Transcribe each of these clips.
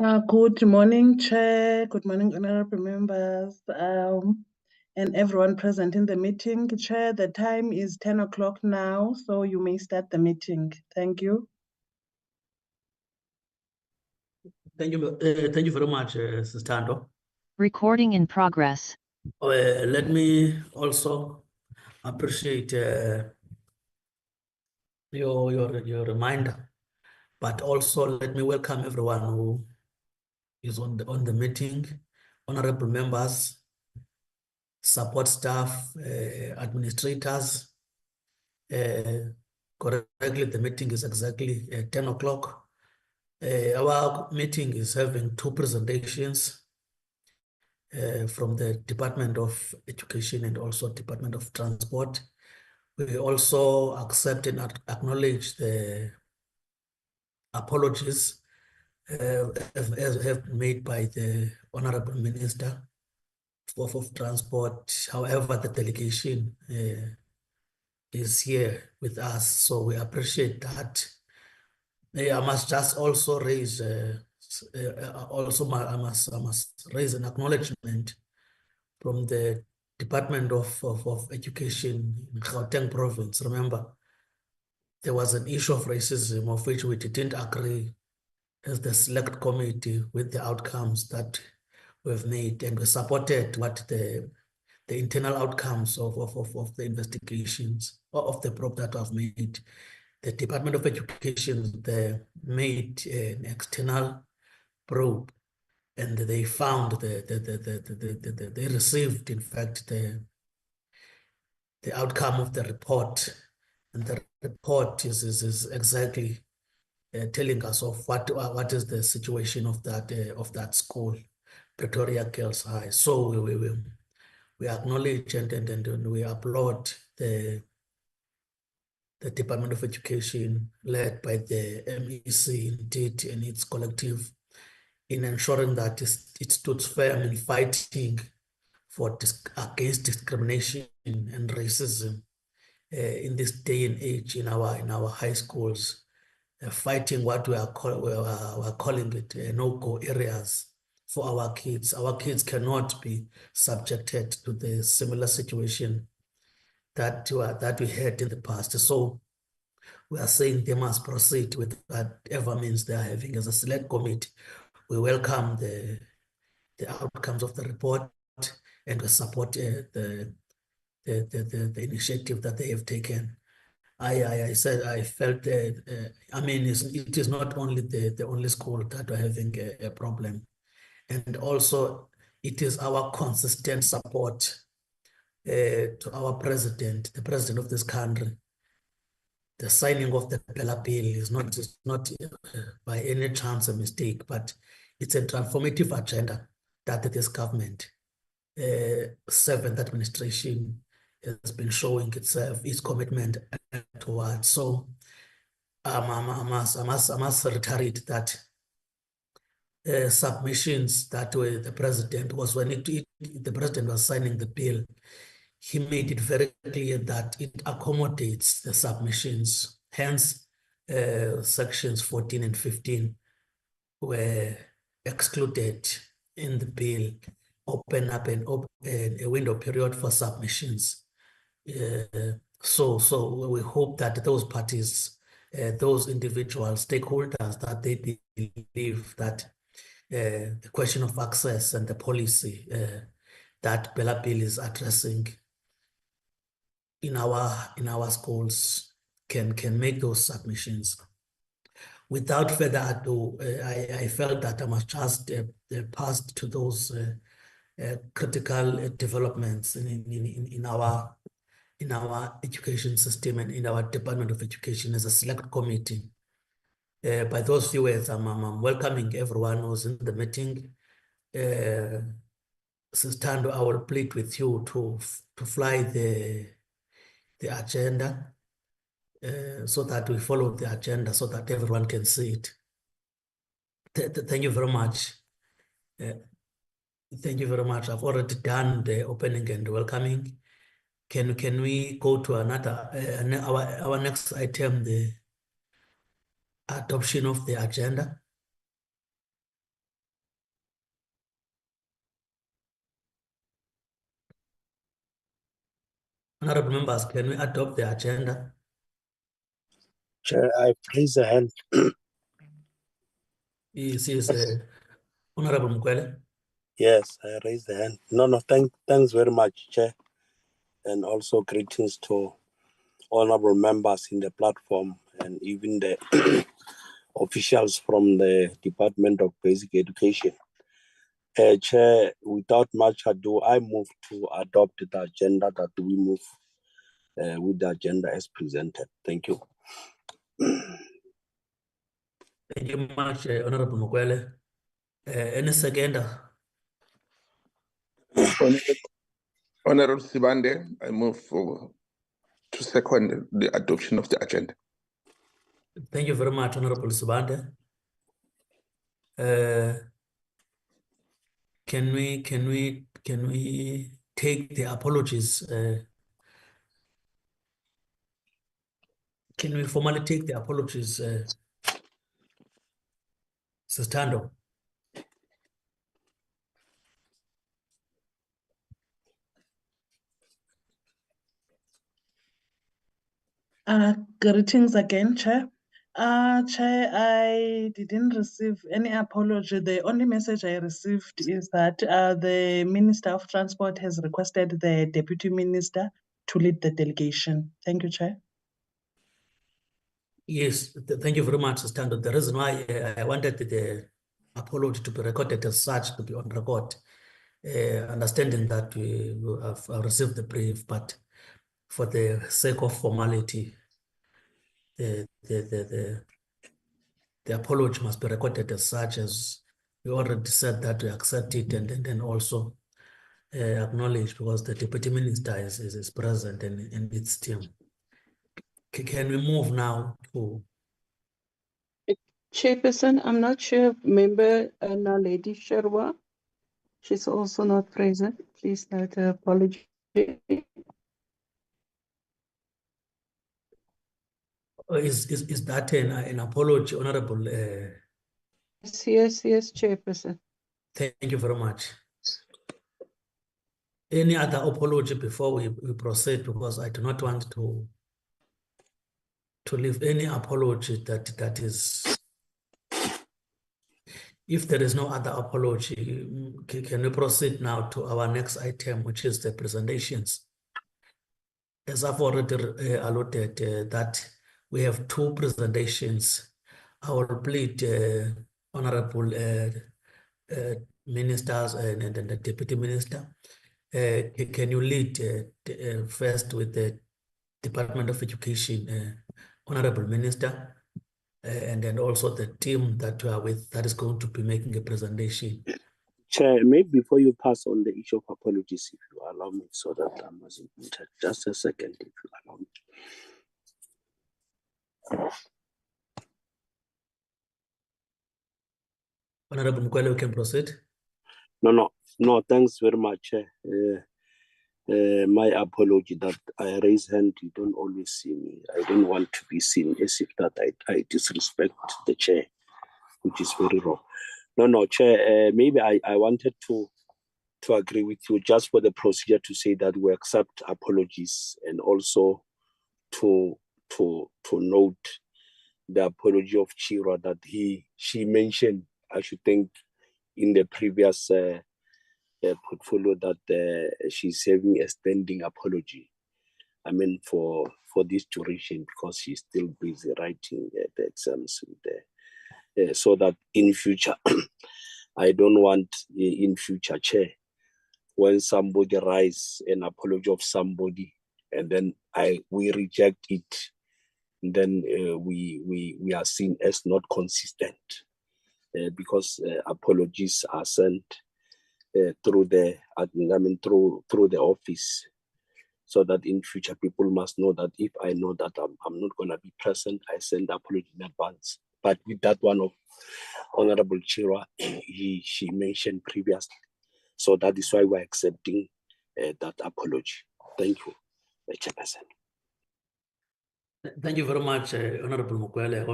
Good morning, Chair. Good morning, honorable members, and everyone present in the meeting. Chair, the time is 10 o'clock now, so you may start the meeting. Thank you. Thank you very much, Sister Ando. Recording in progress. Let me also appreciate your reminder, but also let me welcome everyone who is on the meeting, honorable members, support staff, administrators. Correctly, the meeting is exactly 10 o'clock. Our meeting is having two presentations from the Department of Education and also Department of Transport. We also accept and acknowledge the apologies have made by the Honorable Minister of Transport. However, the delegation is here with us, so we appreciate that. I must just also raise I must raise an acknowledgement from the Department of Education in Gauteng province. Remember, there was an issue of racism of which we didn't agree as the select committee with the outcomes that we've made, and we supported what the internal outcomes of the investigations of the probe that was made. The Department of Education made an external probe, and they found they received, in fact, the outcome of the report, and the report is exactly telling us of what is the situation of that school, Pretoria Girls High. So we acknowledge and we applaud the Department of Education, led by the MEC, indeed, and its collective, in ensuring that it stood firm in fighting against discrimination and racism in this day and age in our high schools, fighting what we are calling it no-go areas for our kids. Our kids cannot be subjected to the similar situation that we had in the past. So we are saying they must proceed with whatever means they are having. As a select committee, we welcome the outcomes of the report, and we support the initiative that they have taken. I said I felt I mean, it is not only the only school that are having a problem, and also it is our consistent support to our president, the president of this country. The signing of the Bella Bill is not by any chance a mistake, but it's a transformative agenda that this government, seventh administration, has been showing itself, its commitment towards. So I must reiterate that submissions that were the president was when the president was signing the bill, he made it very clear that it accommodates the submissions. Hence, sections 14 and 15 were excluded in the bill, open up a window period for submissions. So we hope that those parties, those individual stakeholders, that they believe that the question of access and the policy that Bella Bill is addressing in our schools can make those submissions. Without further ado, I felt that I must just pass to those critical developments in our education system and in our Department of Education as a select committee. By those few words, I'm welcoming everyone who's in the meeting. Sister Ando, I will plead with you to fly the agenda so that we follow the agenda so that everyone can see it. Thank you very much. Thank you very much. I've already done the opening and welcoming. Can we go to another, our next item, the adoption of the agenda? Honorable members, can we adopt the agenda? Chair, I raise a hand. This is Honorable Mukwele. Yes, I raise the hand. No, thanks very much, Chair. And also greetings to honorable members in the platform and even the officials from the Department of Basic Education. Chair, without much ado, I move to adopt the agenda that we move with the agenda as presented. Thank you. Thank you much, Honorable Mukwele. Any seconder? Honorable Sibande, I move to second the adoption of the agenda. Thank you very much, Honorable Subande. Can we take the apologies? Can we formally take the apologies, Sistando? Greetings again, Chair. Chair, I didn't receive any apology. The only message I received is that the Minister of Transport has requested the Deputy Minister to lead the delegation. Thank you, Chair. Yes, thank you very much, Sistando. The reason why I wanted the apology to be recorded as such, to be on record, understanding that we have received the brief, but for the sake of formality, the apology must be recorded as such, as we already said that we accept it and then also acknowledge, because the Deputy Minister is present and its team. Can we move now to... Chairperson, I'm not sure if member Naledi Sherwa, she's also not present. Please note her apology. Is that an apology, Honorable? Yes, Chairperson. Thank you very much. Any other apology before we proceed, because I do not want to leave any apology that is... If there is no other apology, can we proceed now to our next item, which is the presentations? As I've already alluded that we have two presentations. I will plead honorable ministers and the Deputy Minister. Can you lead first with the Department of Education, Honorable Minister, and then also the team that you are with that is going to be making a presentation. Chair, maybe before you pass on the issue of apologies, if you allow me, so that I mustn't just a second, if you allow me. Honorable Mukwele, we can proceed. No, thanks very much. My apology that I raise hand, you don't always see me. I don't want to be seen as if that I disrespect the chair, which is very wrong. No, Chair, maybe I wanted to agree with you just for the procedure to say that we accept apologies, and also to note the apology of Chirwa that she mentioned, I should think, in the previous portfolio, that she's having a standing apology. I mean, for this duration, because she's still busy writing the exams with so that in future, I don't want in future, Chair, when somebody writes an apology of somebody and then we reject it, then we are seen as not consistent, because apologies are sent through the office, so that in future people must know that if I know that I'm not going to be present, I send apology in advance. But with that one of Honorable Chirwa, she mentioned previously, so that is why we're accepting that apology. Thank you, Chairperson. Thank you very much, Honorable Mukwele,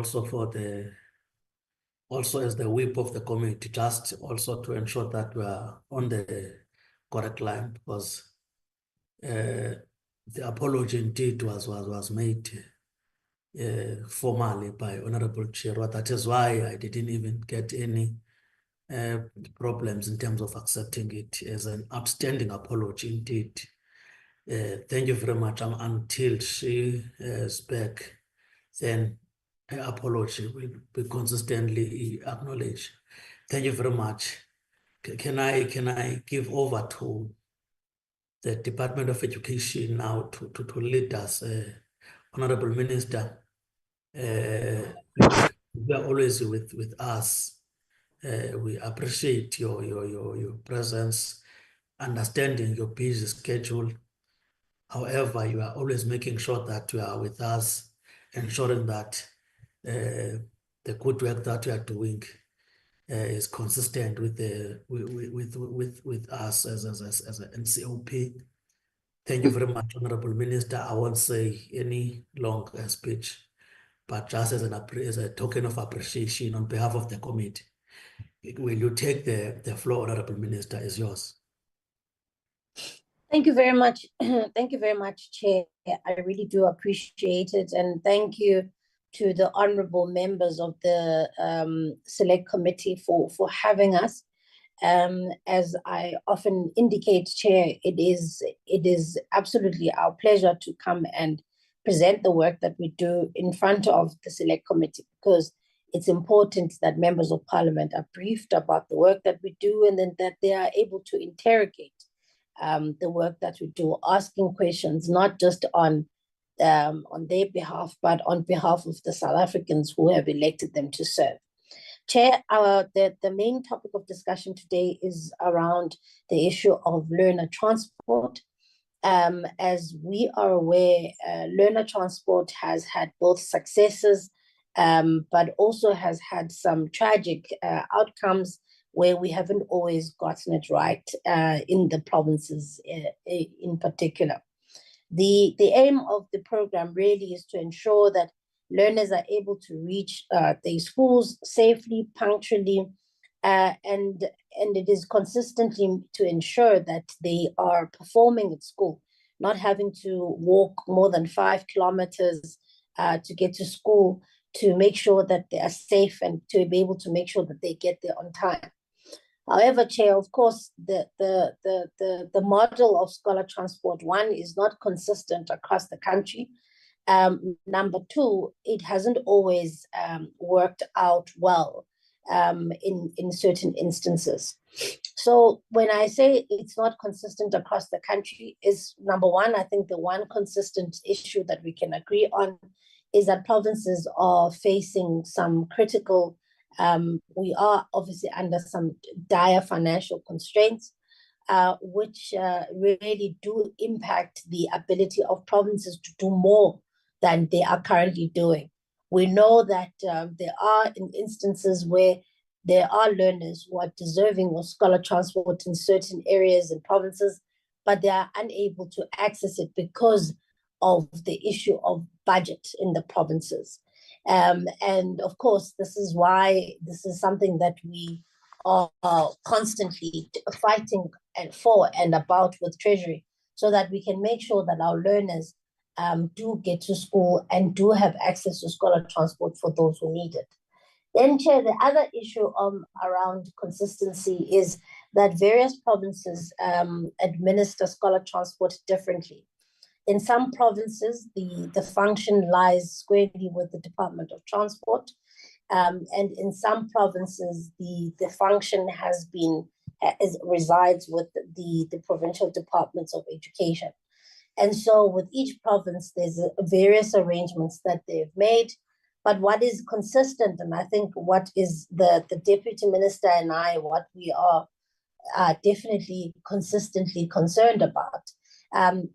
also as the whip of the committee, just also to ensure that we are on the correct line, because the apology indeed was made formally by Honorable Chirwa. That is why I didn't even get any problems in terms of accepting it as an outstanding apology indeed. Thank you very much. Until she is back, then her apology will be consistently acknowledged. Thank you very much. Can I give over to the Department of Education now to lead us, Honorable Minister? You are always with us. We appreciate your presence, understanding your busy schedule. However, you are always making sure that you are with us, ensuring that the good work that you are doing is consistent with us as a NCOP. Thank you very much, Honorable Minister. I won't say any long speech, but just as a token of appreciation on behalf of the committee, will you take the floor, Honorable Minister? Is yours. Thank you very much. Thank you very much, Chair. I really do appreciate it. And thank you to the honorable members of the Select Committee for having us. As I often indicate, Chair, it is absolutely our pleasure to come and present the work that we do in front of the Select Committee, because it's important that members of Parliament are briefed about the work that we do, and then that they are able to interrogate the work that we do, asking questions, not just on their behalf, but on behalf of the South Africans who have elected them to serve. Chair, the main topic of discussion today is around the issue of learner transport. As we are aware, learner transport has had both successes, but also has had some tragic outcomes where we haven't always gotten it right in the provinces in particular. The aim of the program really is to ensure that learners are able to reach their schools safely, punctually, and it is consistently to ensure that they are performing at school, not having to walk more than 5 kilometers to get to school, to make sure that they are safe and to be able to make sure that they get there on time. However, Chair, of course, the model of scholar transport, one, is not consistent across the country. Number two, it hasn't always worked out well in certain instances. So when I say it's not consistent across the country, is number one, I think the one consistent issue that we can agree on is that provinces are facing some critical, we are obviously under some dire financial constraints, which really do impact the ability of provinces to do more than they are currently doing. We know that there are instances where there are learners who are deserving of scholar transport in certain areas and provinces, but they are unable to access it because of the issue of budget in the provinces. And of course, this is why this is something that we are constantly fighting for and about with Treasury, so that we can make sure that our learners do get to school and do have access to scholar transport for those who need it. Then, Chair, the other issue around consistency is that various provinces administer scholar transport differently. In some provinces, the function lies squarely with the Department of Transport, and in some provinces, the function resides with the provincial departments of education. And so with each province, there's various arrangements that they've made. But what is consistent, and I think what is the Deputy Minister and I, what we are definitely consistently concerned about,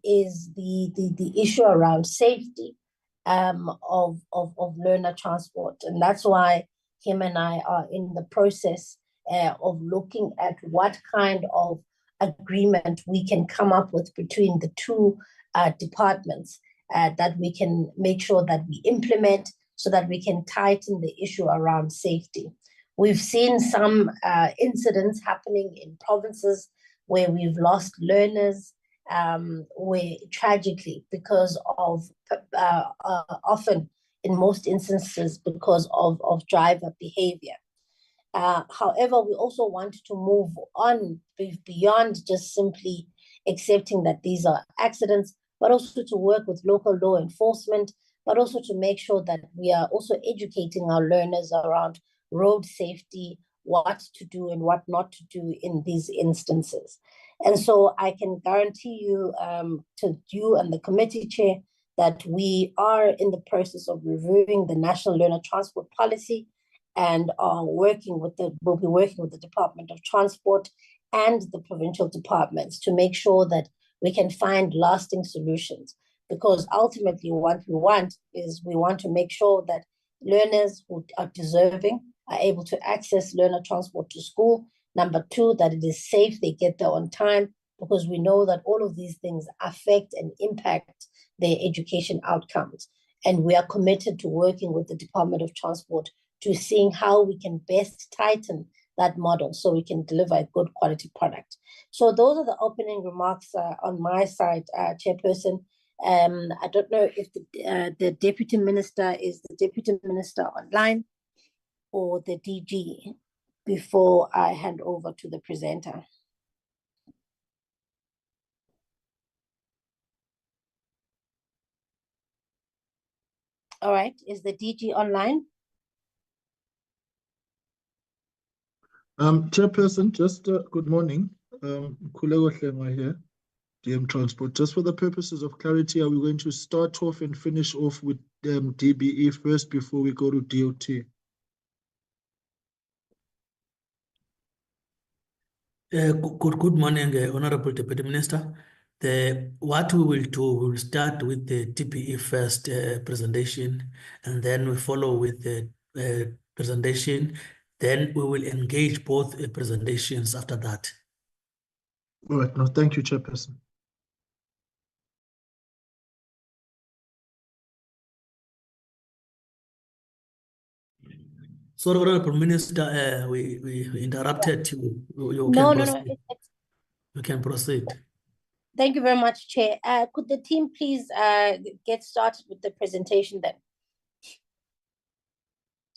is the issue around safety of learner transport. And that's why him and I are in the process of looking at what kind of agreement we can come up with between the two departments that we can make sure that we implement, so that we can tighten the issue around safety. We've seen some incidents happening in provinces where we've lost learners where tragically, because of often in most instances because of driver behavior. However, we also want to move on beyond just simply accepting that these are accidents, but also to work with local law enforcement, but also to make sure that we are also educating our learners around road safety, what to do and what not to do in these instances. And so I can guarantee you, to you and the committee chair, that we are in the process of reviewing the National Learner Transport Policy and are we'll be working with the Department of Transport and the provincial departments to make sure that we can find lasting solutions. Because ultimately what we want is we want to make sure that learners who are deserving are able to access learner transport to school. Number two, that it is safe, they get there on time, because we know that all of these things affect and impact their education outcomes. And we are committed to working with the Department of Transport to seeing how we can best tighten that model so we can deliver a good quality product. So those are the opening remarks on my side, Chairperson. I don't know if the Deputy Minister is the Deputy Minister online or the DG before I hand over to the presenter. All right, is the DG online? Chairperson, just good morning. Khuleko Hlengwa here, DM Transport. Just for the purposes of clarity, are we going to start off and finish off with DBE first before we go to DOT? Good morning, Honorable Deputy Minister. What we will do, we will start with the DBE first presentation, and then we follow with the presentation. Then we will engage both presentations after that. All right, no, thank you, Chairperson. Sorry, Honorable Minister, we interrupted you. You No, can no, proceed. no. You can proceed. Thank you very much, Chair. Could the team please get started with the presentation then?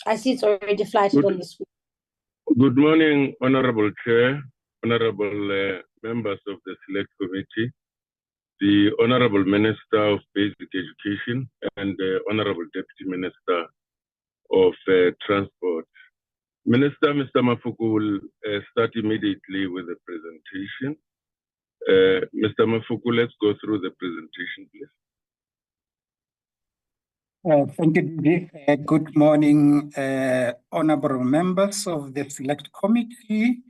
I see it's already flashed on the screen. Good morning, Honorable Chair, Honorable members of the Select Committee, the Honorable Minister of Basic Education, and the Honorable Deputy Minister of Transport. Minister, Mr. Mafuku will start immediately with the presentation. Mr. Mafuku, let's go through the presentation, please. Thank you, Didi. Good morning, honorable members of the Select Committee,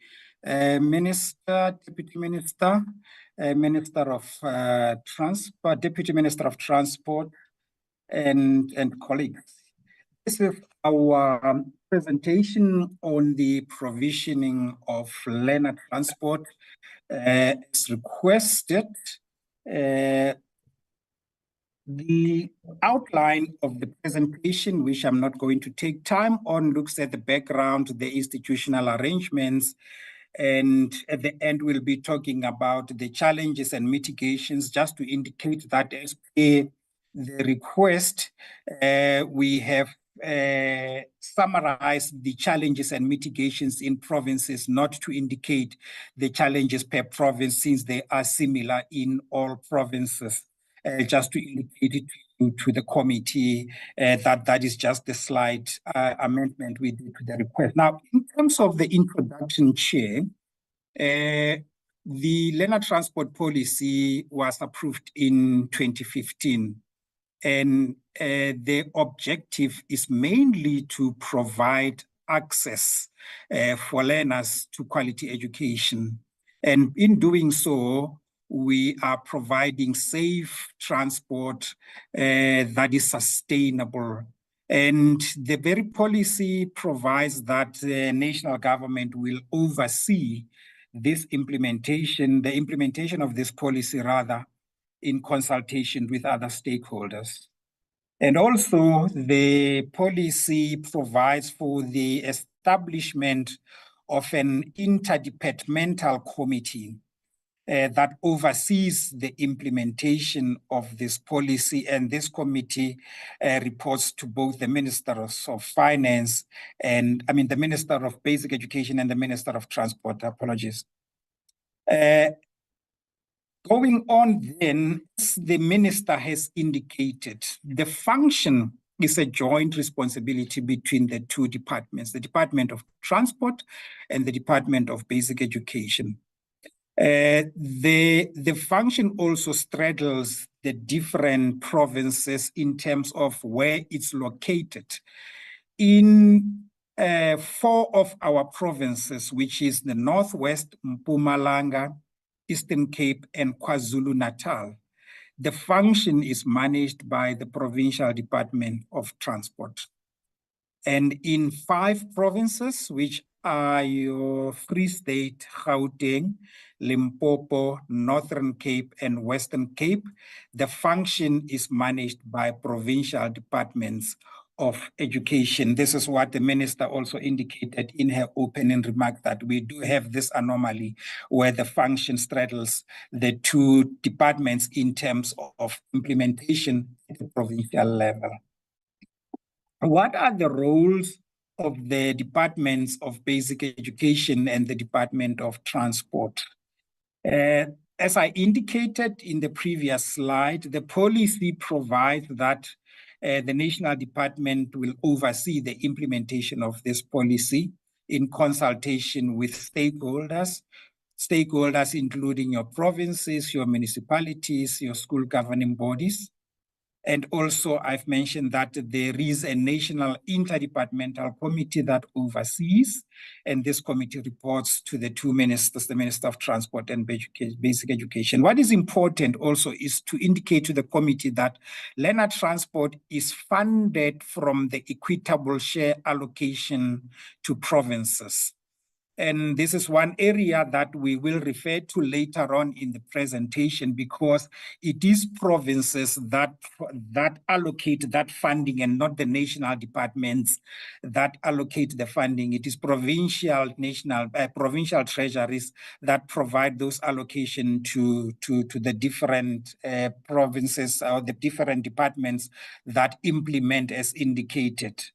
Minister, Deputy Minister, Minister of Transport, Deputy Minister of Transport, and colleagues. This is our presentation on the provisioning of learner transport as requested. The outline of the presentation, which I'm not going to take time on, looks at the background, the institutional arrangements, and at the end we'll be talking about the challenges and mitigations, just to indicate that as per the request, we have summarized the challenges and mitigations in provinces, not to indicate the challenges per province, since they are similar in all provinces. Just to indicate it to the committee that is just the slight amendment we did to the request. Now, in terms of the introduction, Chair, the learner transport policy was approved in 2015, and the objective is mainly to provide access for learners to quality education. And in doing so, we are providing safe transport that is sustainable. And the very policy provides that the national government will oversee this implementation, the implementation of this policy rather, in consultation with other stakeholders. And also the policy provides for the establishment of an interdepartmental committee that oversees the implementation of this policy, and this committee reports to both the Ministers of Finance and, the Minister of Basic Education and the Minister of Transport, apologies. Going on then, as the Minister has indicated, the function is a joint responsibility between the two departments, the Department of Transport and the Department of Basic Education. The function also straddles the different provinces in terms of where it's located. In 4 of our provinces, which is the Northwest, Mpumalanga, Eastern Cape, and KwaZulu-Natal, the function is managed by the Provincial Department of Transport. And in 5 provinces, which are your Free State, Gauteng, Limpopo, Northern Cape, and Western Cape, the function is managed by provincial departments of education. This is what the minister also indicated in her opening remark, that we do have this anomaly where the function straddles the two departments in terms of implementation at the provincial level. What are the roles of the Departments of Basic Education and the Department of Transport? As I indicated in the previous slide, the policy provides that the National Department will oversee the implementation of this policy in consultation with stakeholders including your provinces, your municipalities, your school governing bodies. And also, I've mentioned that there is a national interdepartmental committee that oversees, and this committee reports to the 2 ministers, the Minister of Transport and Basic Education. What is important also is to indicate to the committee that Learner Transport is funded from the equitable share allocation to provinces. And this is one area that we will refer to later on in the presentation, because it is provinces that allocate that funding and not the national departments that allocate the funding. It is provincial treasuries that provide those allocation to the different provinces or the different departments that implement as indicated.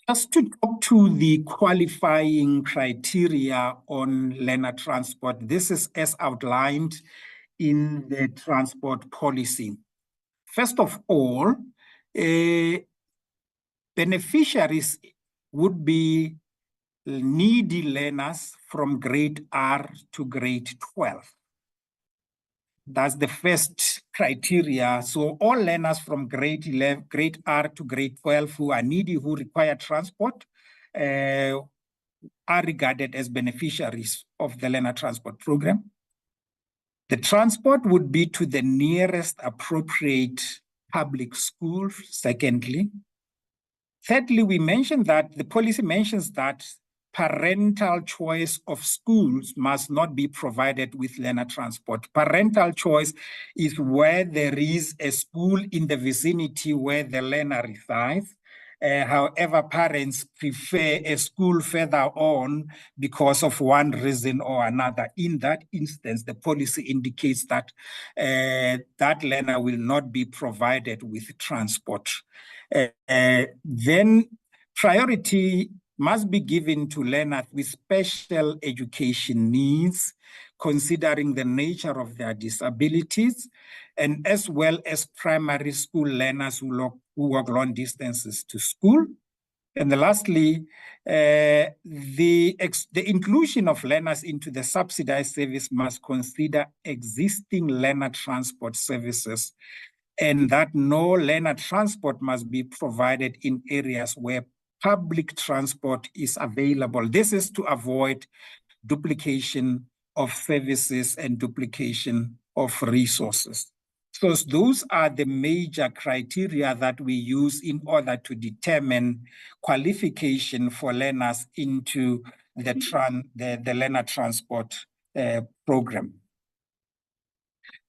Just to talk to the qualifying criteria on learner transport, this is as outlined in the transport policy. First of all, beneficiaries would be needy learners from grade R to grade 12. That's the first criteria. So all learners from grade R to grade 12 who are needy, who require transport, are regarded as beneficiaries of the learner transport program. The transport would be to the nearest appropriate public school, secondly. Thirdly, we mentioned that the policy mentions that parental choice of schools must not be provided with learner transport. Parental choice is where there is a school in the vicinity where the learner resides. However, parents prefer a school further on because of one reason or another. In that instance, the policy indicates that that learner will not be provided with transport. Then priority must be given to learners with special education needs, considering the nature of their disabilities, and as well as primary school learners who walk long distances to school. And lastly, the inclusion of learners into the subsidized service must consider existing learner transport services, and that no learner transport must be provided in areas where public transport is available. This is to avoid duplication of services and duplication of resources. So those are the major criteria that we use in order to determine qualification for learners into the learner transport program.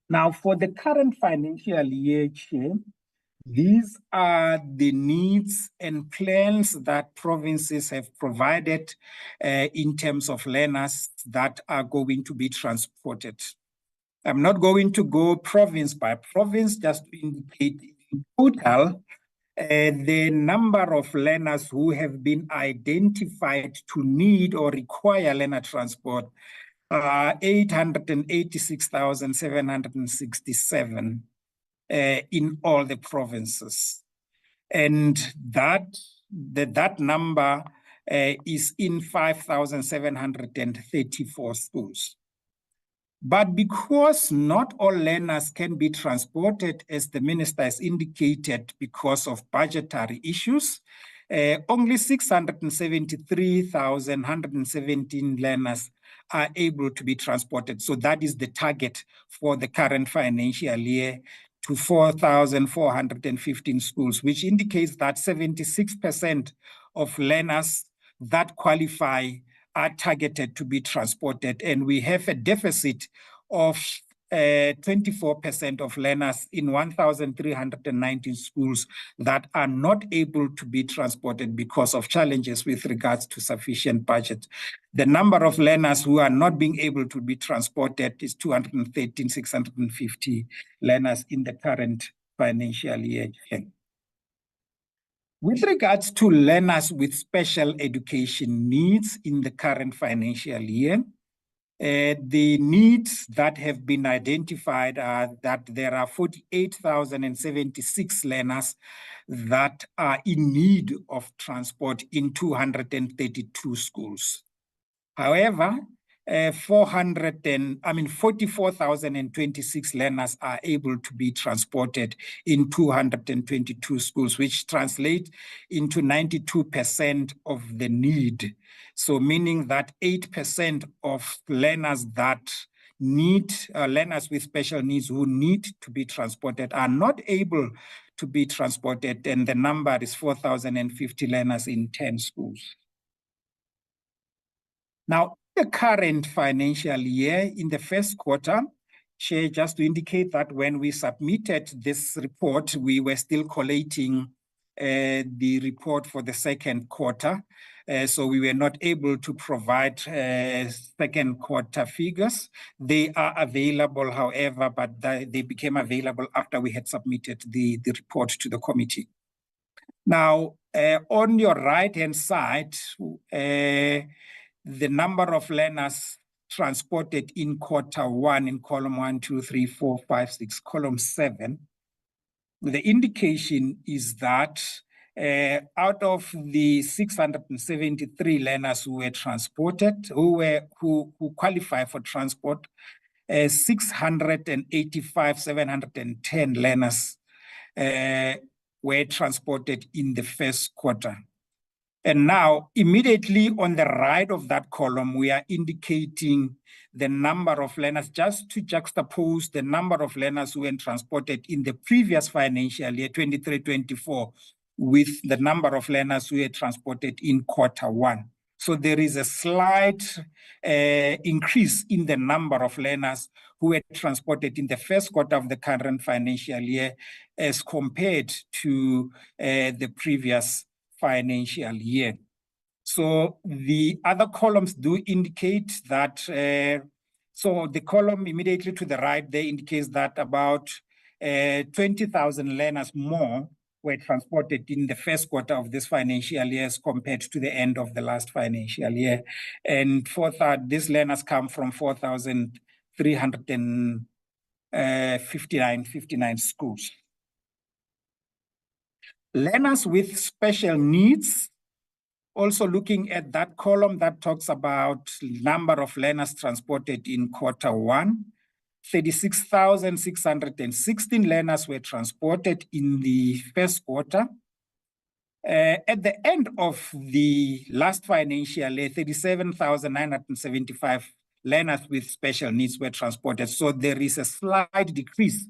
Now, for the current financial year, Chair, These are the needs and plans that provinces have provided in terms of learners that are going to be transported. I'm not going to go province by province, just to indicate in total the number of learners who have been identified to need or require learner transport are 886,767 in all the provinces. And that number is in 5,734 schools. But because not all learners can be transported, as the minister has indicated, because of budgetary issues, only 673,117 learners are able to be transported. So that is the target for the current financial year, to 4,415 schools, which indicates that 76% of learners that qualify are targeted to be transported. And we have a deficit of 24% of learners in 1,319 schools that are not able to be transported because of challenges with regards to sufficient budget. The number of learners who are not being able to be transported is 213,650 learners in the current financial year. With regards to learners with special education needs in the current financial year, the needs that have been identified are that there are 48,076 learners that are in need of transport in 232 schools. However, 44,026 learners are able to be transported in 222 schools, which translates into 92% of the need. So meaning that 8% of learners that need, learners with special needs who need to be transported are not able to be transported, and the number is 4,050 learners in 10 schools. Now, the current financial year, in the first quarter, Chair, just to indicate that when we submitted this report, we were still collating the report for the second quarter. So we were not able to provide second quarter figures. They are available, however, but they became available after we had submitted the report to the committee. Now, on your right-hand side, the number of learners transported in quarter one, in column 1, 2, 3, 4, 5, 6, column 7, the indication is that out of the 673 learners who were transported, who qualify for transport, 685,710 learners were transported in the first quarter. And now, immediately on the right of that column, we are indicating the number of learners, just to juxtapose the number of learners who were transported in the previous financial year, 23-24, with the number of learners who were transported in quarter one. So there is a slight increase in the number of learners who were transported in the first quarter of the current financial year as compared to the previous financial year. So the other columns do indicate that, so the column immediately to the right there indicates that about 20,000 learners more were transported in the first quarter of this financial year as compared to the end of the last financial year. And these learners come from 4,359 schools. Learners with special needs, also looking at that column that talks about number of learners transported in quarter one, 36,616 learners were transported in the first quarter. At the end of the last financial year, 37,975 learners with special needs were transported. So there is a slight decrease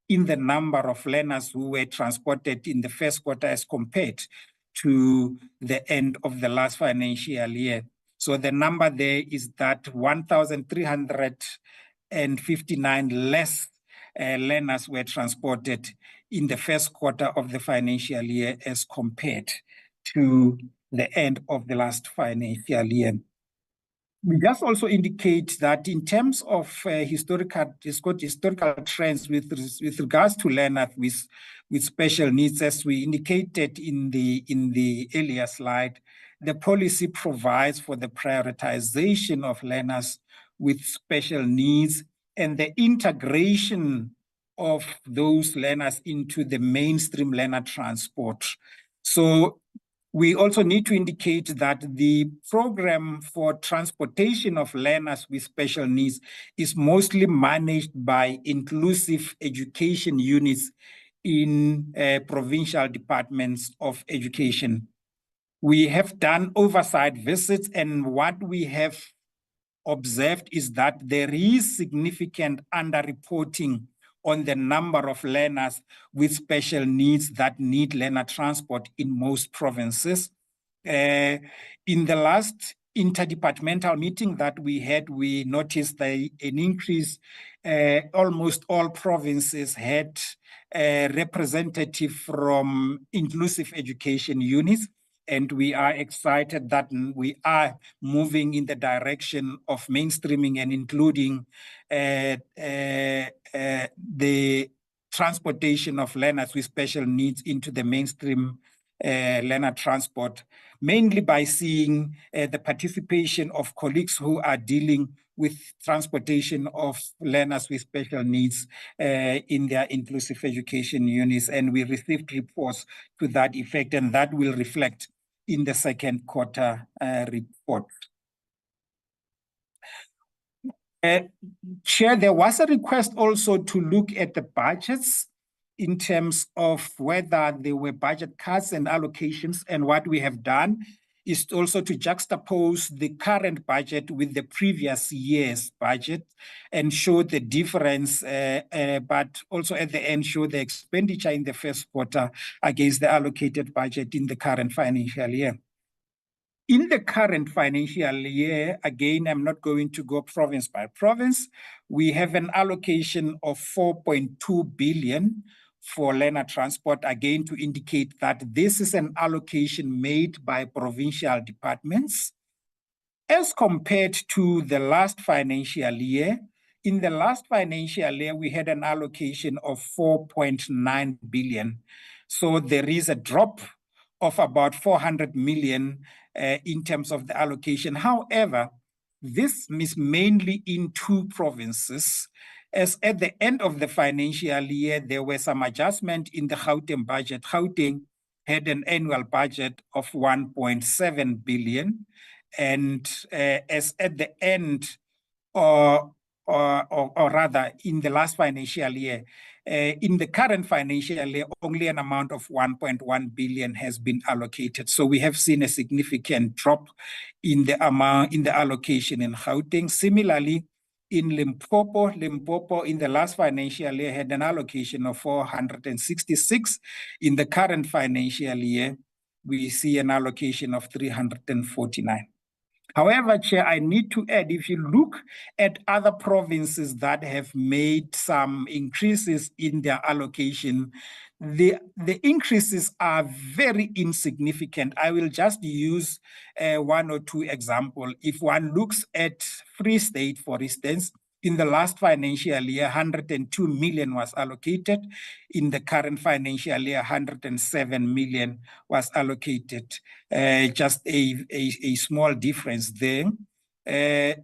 in the number of learners who were transported in the first quarter as compared to the end of the last financial year. So the number there is that 1,359 less learners were transported in the first quarter of the financial year as compared to the end of the last financial year. We just also indicate that in terms of historical trends with regards to learners with special needs, as we indicated in the earlier slide, the policy provides for the prioritization of learners with special needs and the integration of those learners into the mainstream learner transport. So we also need to indicate that the program for transportation of learners with special needs is mostly managed by inclusive education units in provincial departments of education. We have done oversight visits, and what we have observed is that there is significant underreporting on the number of learners with special needs that need learner transport in most provinces. In the last interdepartmental meeting that we had, we noticed an increase. Almost all provinces had a representative from inclusive education units, and we are excited that we are moving in the direction of mainstreaming and including the transportation of learners with special needs into the mainstream learner transport, mainly by seeing the participation of colleagues who are dealing with transportation of learners with special needs in their inclusive education units. And we received reports to that effect, and that will reflect in the second quarter report. Chair, there was a request also to look at the budgets in terms of whether there were budget cuts and allocations, and what we have done is also to juxtapose the current budget with the previous year's budget and show the difference, but also at the end show the expenditure in the first quarter against the allocated budget in the current financial year. In the current financial year, again, I'm not going to go province by province. We have an allocation of 4.2 billion for learner transport, again, to indicate that this is an allocation made by provincial departments. As compared to the last financial year, in the last financial year, we had an allocation of 4.9 billion. So there is a drop of about 400 million in terms of the allocation. However, this is mainly in two provinces, as at the end of the financial year, there were some adjustment in the Gauteng budget. Gauteng had an annual budget of 1.7 billion. And as at the end, or rather in the last financial year, in the current financial year, only an amount of 1.1 billion has been allocated. So we have seen a significant drop in the amount, in the allocation in Gauteng. Similarly, in Limpopo in the last financial year had an allocation of 466. In the current financial year, we see an allocation of 349. However, Chair, I need to add, if you look at other provinces that have made some increases in their allocation, the increases are very insignificant. I will just use one or two examples. If one looks at Free State, for instance, in the last financial year, 102 million was allocated. In the current financial year, 107 million was allocated. Just a small difference there.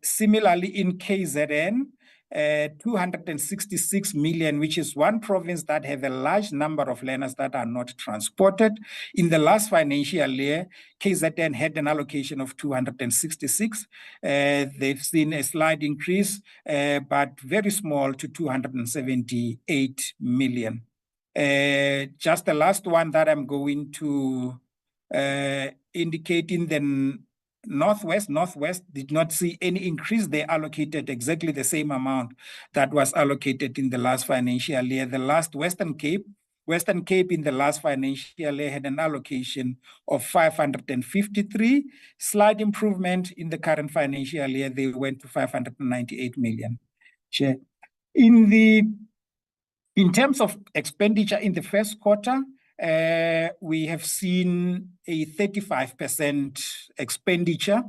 Similarly, in KZN, 266 million, which is one province that have a large number of learners that are not transported. In the last financial year, KZN had an allocation of 266. They've seen a slight increase, but very small, to 278 million. Just the last one that I'm going to indicate in the Northwest did not see any increase. They allocated exactly the same amount that was allocated in the last financial year. The last Western Cape in the last financial year had an allocation of 553. Slight improvement in the current financial year, they went to 598 million. In the In terms of expenditure in the first quarter, we have seen a 35% expenditure,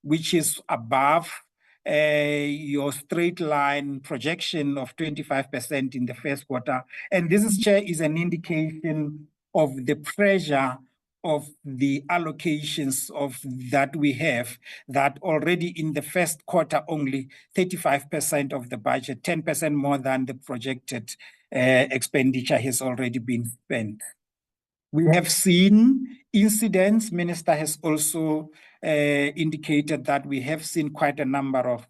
which is above your straight line projection of 25% in the first quarter. And this, Chair, is an indication of the pressure of the allocations of that we have, that already in the first quarter only 35% of the budget, 10% more than the projected expenditure has already been spent. We have seen incidents. Minister has also indicated that we have seen quite a number of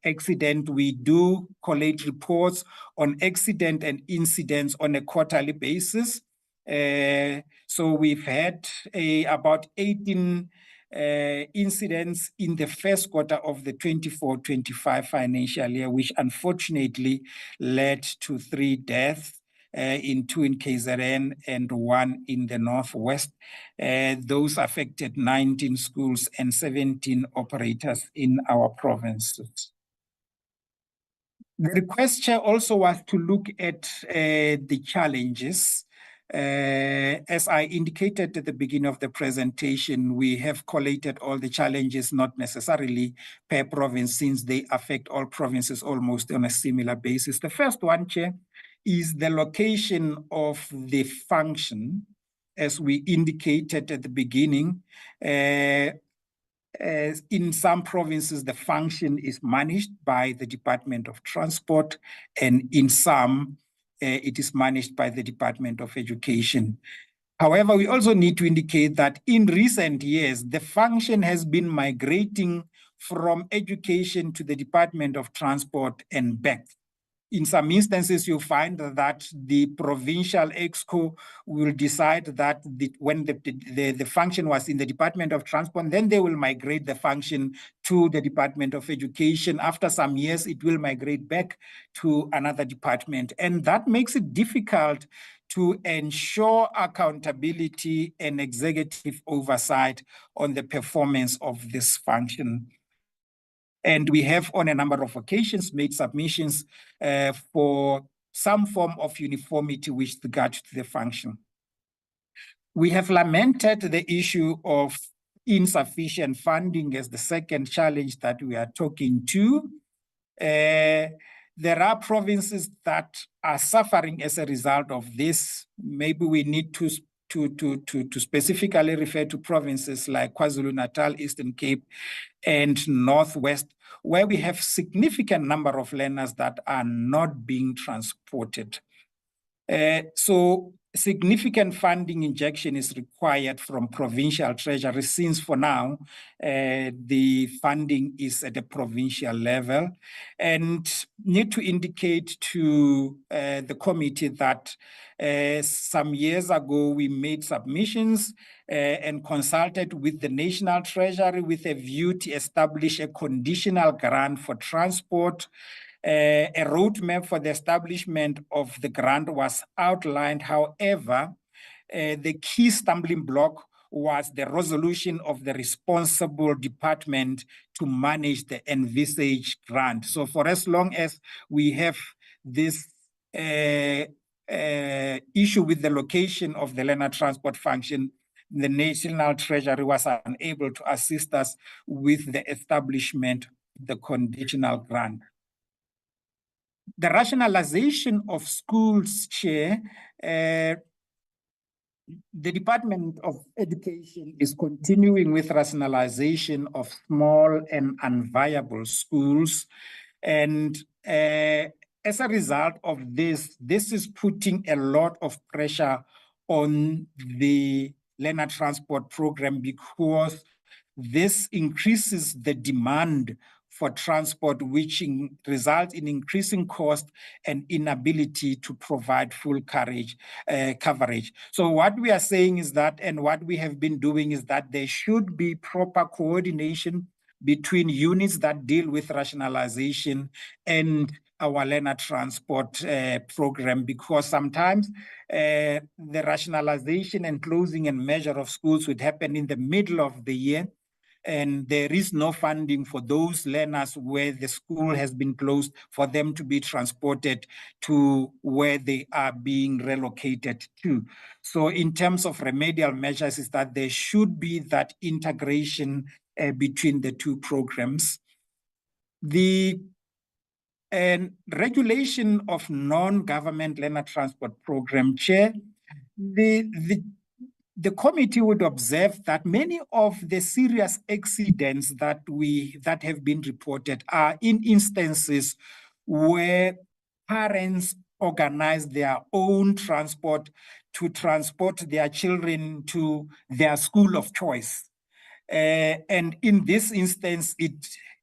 accidents. We do collate reports on accident and incidents on a quarterly basis. So we've had about 18 incidents in the first quarter of the 24-25 financial year, which unfortunately led to 3 deaths. 2 in KZN and 1 in the Northwest. Those affected 19 schools and 17 operators in our provinces. The request, Chair, also was to look at the challenges. As I indicated at the beginning of the presentation, we have collated all the challenges, not necessarily per province, since they affect all provinces almost on a similar basis. The first one, Chair, is the location of the function. As we indicated at the beginning, in some provinces, the function is managed by the Department of Transport, and in some, it is managed by the Department of Education. However, we also need to indicate that in recent years, the function has been migrating from education to the Department of Transport and back. In some instances, you find that the provincial exco will decide that when the function was in the Department of Transport, then they will migrate the function to the Department of Education. After some years, it will migrate back to another department. And that makes it difficult to ensure accountability and executive oversight on the performance of this function. And we have on a number of occasions made submissions for some form of uniformity with regard to the function. We have lamented the issue of insufficient funding as the second challenge that we are talking to. There are provinces that are suffering as a result of this. Maybe we need to specifically refer to provinces like KwaZulu-Natal, Eastern Cape, and Northwest, where we have significant number of learners that are not being transported. So significant funding injection is required from provincial treasury, since for now, the funding is at a provincial level. And need to indicate to the committee that some years ago, we made submissions and consulted with the National Treasury with a view to establish a conditional grant for transport. A roadmap for the establishment of the grant was outlined. However, the key stumbling block was the resolution of the responsible department to manage the envisaged grant. So for as long as we have this issue with the location of the learner transport function, the National Treasury was unable to assist us with the establishment of the conditional grant. The rationalization of schools, Chair, the Department of Education is continuing with rationalization of small and unviable schools. And as a result of this is putting a lot of pressure on the learner transport program, because this increases the demand for transport, which results in increasing cost and inability to provide full coverage. So what we are saying is that, and what we have been doing is that there should be proper coordination between units that deal with rationalization and our learner transport program, because sometimes the rationalization and closing and measure of schools would happen in the middle of the year. and there is no funding for those learners where the school has been closed for them to be transported to where they are being relocated to. So in terms of remedial measures is that there should be that integration between the two programs. The regulation of non-government learner transport program, Chair, the committee would observe that many of the serious accidents that have been reported are in instances where parents organize their own transport to transport their children to their school of choice. And in this instance,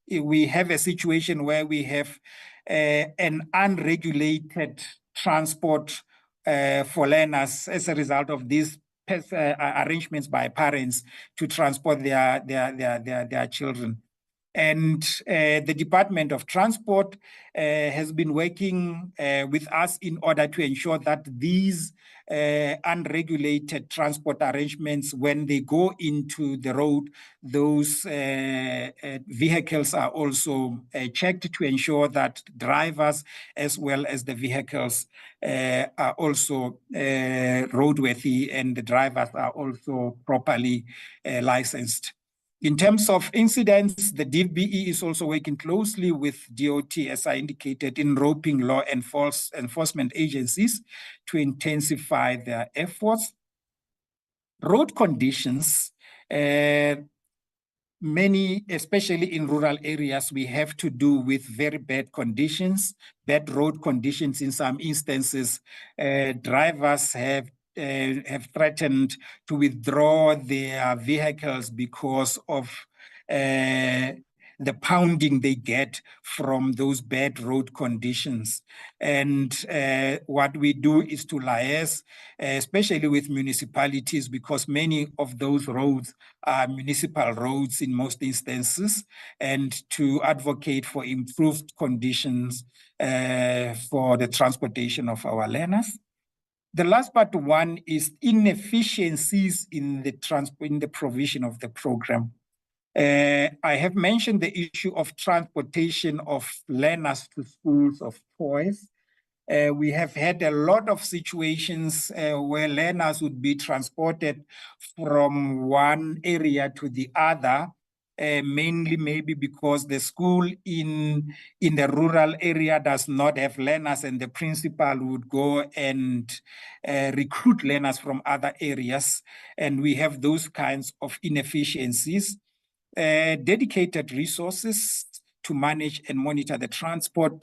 we have a situation where we have an unregulated transport for learners as a result of these arrangements by parents to transport their children. And the Department of Transport has been working with us in order to ensure that these unregulated transport arrangements, when they go into the road, those vehicles are also checked to ensure that drivers as well as the vehicles are also roadworthy and the drivers are also properly licensed. In terms of incidents, the DBE is also working closely with DOT, as I indicated, in roping law enforcement agencies to intensify their efforts. Road conditions, many, especially in rural areas, we have to do with very bad conditions, bad road conditions. In some instances, drivers have threatened to withdraw their vehicles because of the pounding they get from those bad road conditions. And what we do is to liaise, especially with municipalities, because many of those roads are municipal roads in most instances, and to advocate for improved conditions for the transportation of our learners. The last but one is inefficiencies in the provision of the program. I have mentioned the issue of transportation of learners to schools of choice. We have had a lot of situations where learners would be transported from one area to the other, mainly maybe because the school in the rural area does not have learners, and the principal would go and recruit learners from other areas. And we have those kinds of inefficiencies. Dedicated resources to manage and monitor the transport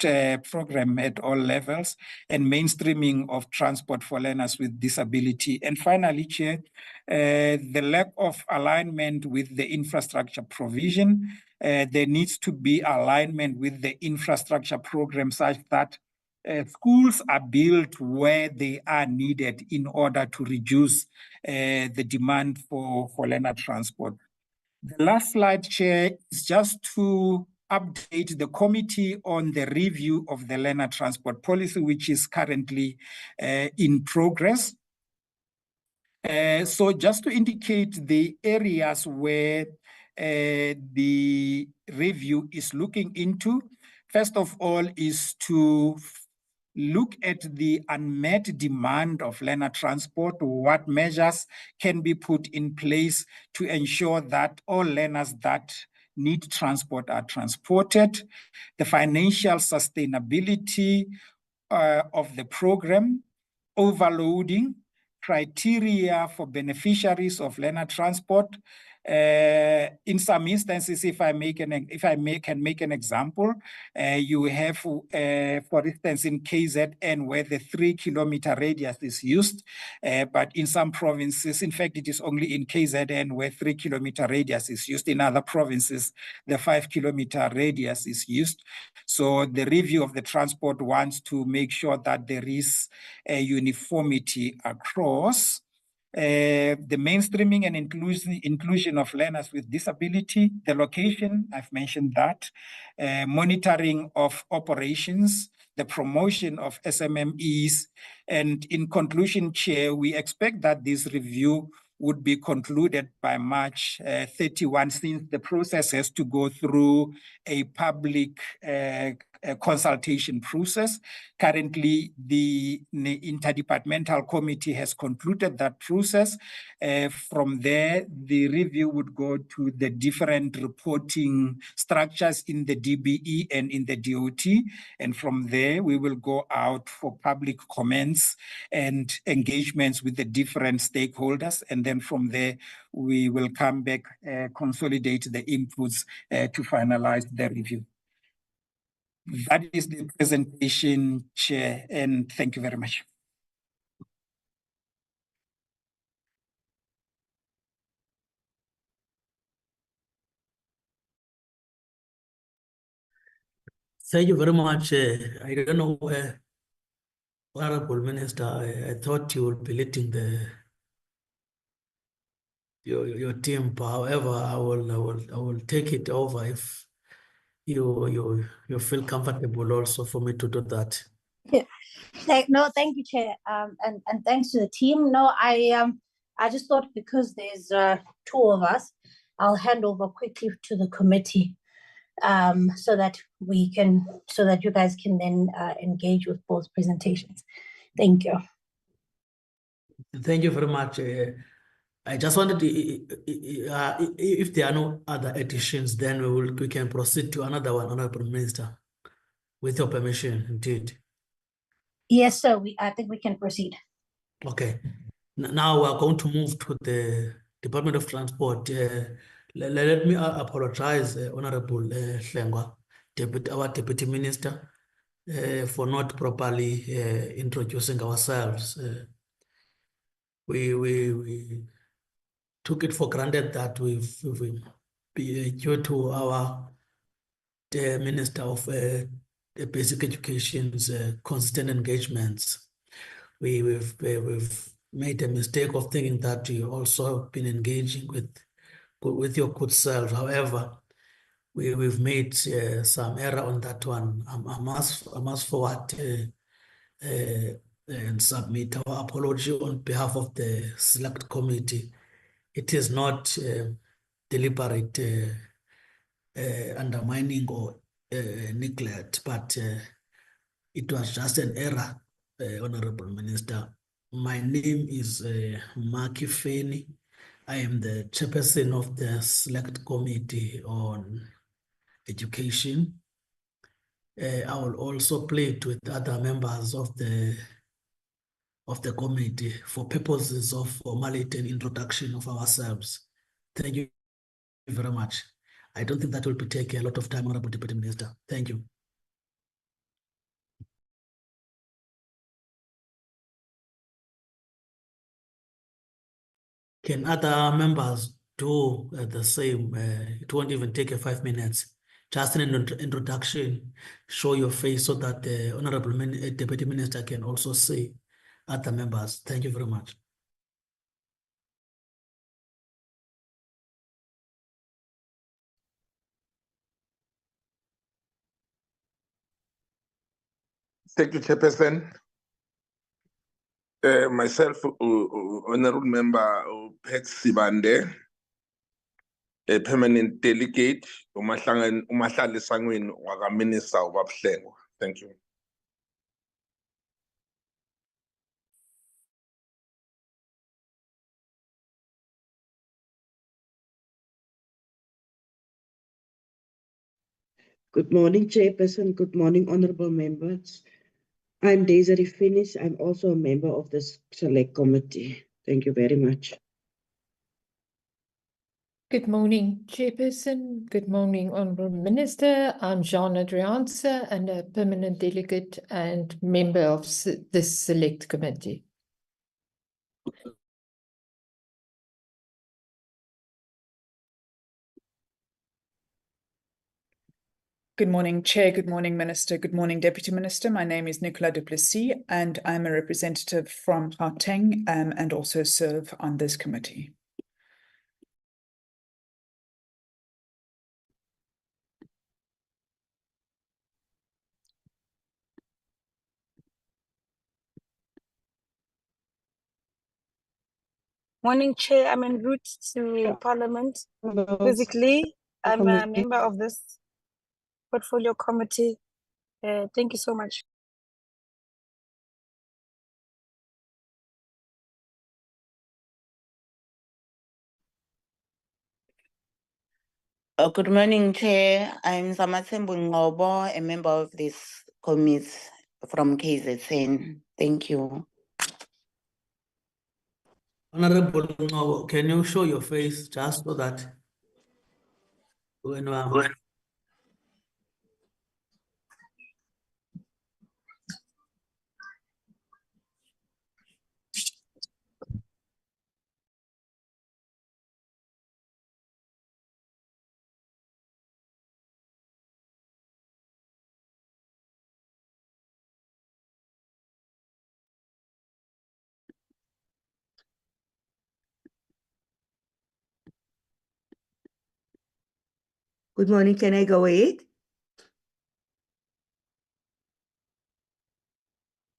program at all levels, and mainstreaming of transport for learners with disability. And finally, Chair, the lack of alignment with the infrastructure provision. There needs to be alignment with the infrastructure program such that schools are built where they are needed in order to reduce the demand for learner transport. The last slide, Chair, is just to update the committee on the review of the learner transport policy, which is currently in progress. So just to indicate the areas where the review is looking into, first of all, is to look at the unmet demand of learner transport. What measures can be put in place to ensure that all learners that need transport are transported, the financial sustainability of the program, overloading, criteria for beneficiaries of learner transport. In some instances, if I can make an example, you have, for instance, in KZN, where the 3-kilometer radius is used, but in some provinces, in fact, it is only in KZN where 3-kilometer radius is used. In other provinces, the 5-kilometer radius is used. So the review of the transport wants to make sure that there is a uniformity across. The mainstreaming and inclusion of learners with disability, the location, I've mentioned that, monitoring of operations, the promotion of SMMEs, and in conclusion, Chair, we expect that this review would be concluded by March 31, since the process has to go through a public consultation process. Currently, the interdepartmental committee has concluded that process. From there, the review would go to the different reporting structures in the DBE and in the DOT. And from there, we will go out for public comments and engagements with the different stakeholders. And then from there, we will come back, consolidate the inputs to finalize the review. That is the presentation, Chair, and thank you very much. Thank you very much. I don't know, Honorable Minister, I thought you would be leading your team. However, I will take it over if you feel comfortable also for me to do that. Yeah. No, thank you, Chair. And thanks to the team. No, I just thought because there's two of us, I'll hand over quickly to the committee, so that you guys can then engage with both presentations. Thank you. Thank you very much. I just wanted to, if there are no other additions, then we can proceed to another one, Honorable Minister, with your permission, indeed. Yes, sir. I think we can proceed. Okay. Now we're going to move to the Department of Transport. Let me apologize, Honorable Hlengwa, our Deputy Minister, for not properly introducing ourselves. We took it for granted that due to our Minister of Basic Education's consistent engagements, we've made a mistake of thinking that you also have been engaging with your good self. However, we've made some error on that one. I must forward and submit our apology on behalf of the Select Committee. It is not deliberate undermining or neglect, but it was just an error, Honorable Minister. My name is Maki Feni. I am the chairperson of the Select Committee on Education. I will also plead with other members of the committee for purposes of formality and introduction of ourselves. Thank you very much. I don't think that will be taking a lot of time, Honorable Deputy Minister. Thank you. Can other members do the same? It won't even take 5 minutes. Just an introduction, show your face so that the Honorable Deputy Minister can also see other members. Thank you very much. Thank you, Chairperson. Myself, Honorable Member Pat Sibande, a permanent delegate, umahlali sangweni waka-Minister uBabuhlengwa. Thank you. Good morning, Chairperson. Good morning, honorable members. I'm Desiree Finis. I'm also a member of the Select Committee. Thank you very much. Good morning, Chairperson. Good morning, Honourable Minister. I'm Jean Adrianse and a permanent delegate and member of the Select Committee. Good morning, Chair. Good morning, Minister. Good morning, Deputy Minister. My name is Nicola du Plessis, and I'm a representative from Gauteng and also serve on this committee. Morning, Chair. I'm en route to Parliament. Physically, I'm a member of this portfolio committee. Thank you so much. Good morning, Chair. I'm Samatsembu Ngobo, a member of this committee from KZN. Thank you. Honorable Ngobo, can you show your face just so that when Good morning, can I go ahead?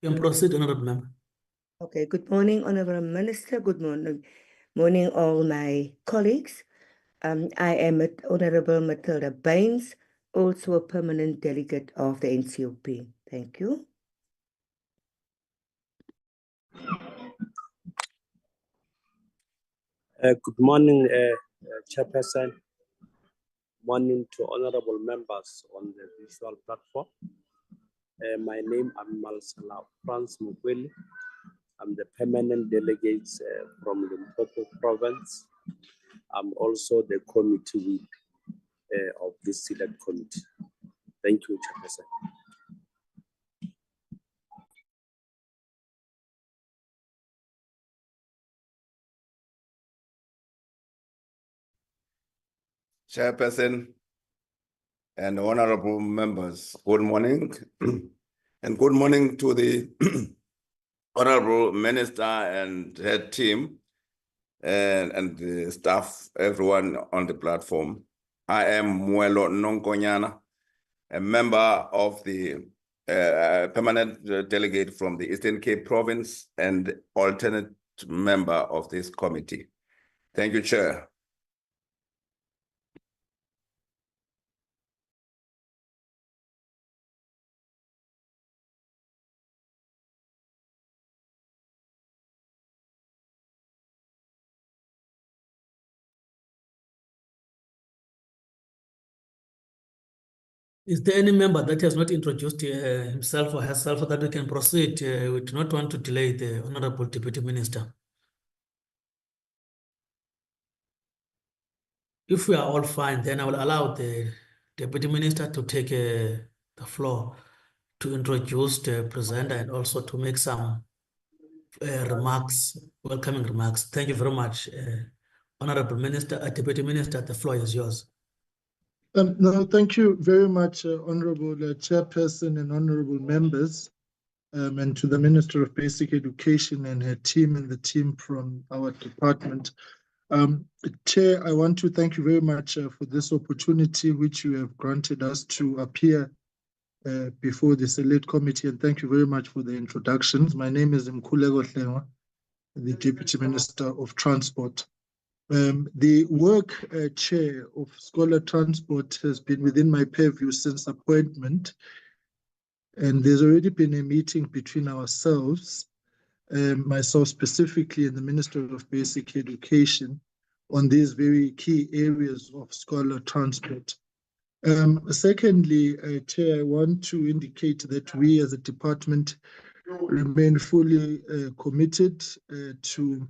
you can proceed, Honorable Member. Okay, good morning, Honorable Minister. Good morning, all my colleagues. I am Honorable Matilda Baines, also a permanent delegate of the NCOP. Thank you. Good morning, Chairperson. Morning to honorable members on the visual platform. My name is Malsala Franz Mukweli. I'm the permanent delegate from Limpopo province. I'm also the committee whip of this select committee. Thank you, Chairperson. Chairperson and honorable members, good morning. And good morning to the honorable minister and her team and the staff, everyone on the platform. I am Muelo Nonkonyana, a member of the permanent delegate from the Eastern Cape province and alternate member of this committee. Thank you, Chair. Is there any member that has not introduced himself or herself that we can proceed? We do not want to delay the Honorable Deputy Minister. If we are all fine, then I will allow the Deputy Minister to take the floor to introduce the presenter and also to make some remarks, welcoming remarks. Thank you very much, Honorable Minister, Deputy Minister. The floor is yours. No, thank you very much, Honorable Chairperson and honorable members, and to the Minister of Basic Education and her team and the team from our department. Chair, I want to thank you very much for this opportunity which you have granted us to appear before the Select Committee, and thank you very much for the introductions. My name is Mkhuleko Hlengwa, the Deputy Minister of Transport. The work, Chair, of Scholar Transport has been within my purview since appointment, and there's already been a meeting between ourselves, myself specifically and the Minister of Basic Education, on these very key areas of scholar transport. Secondly, Chair, I want to indicate that we as a department remain fully committed to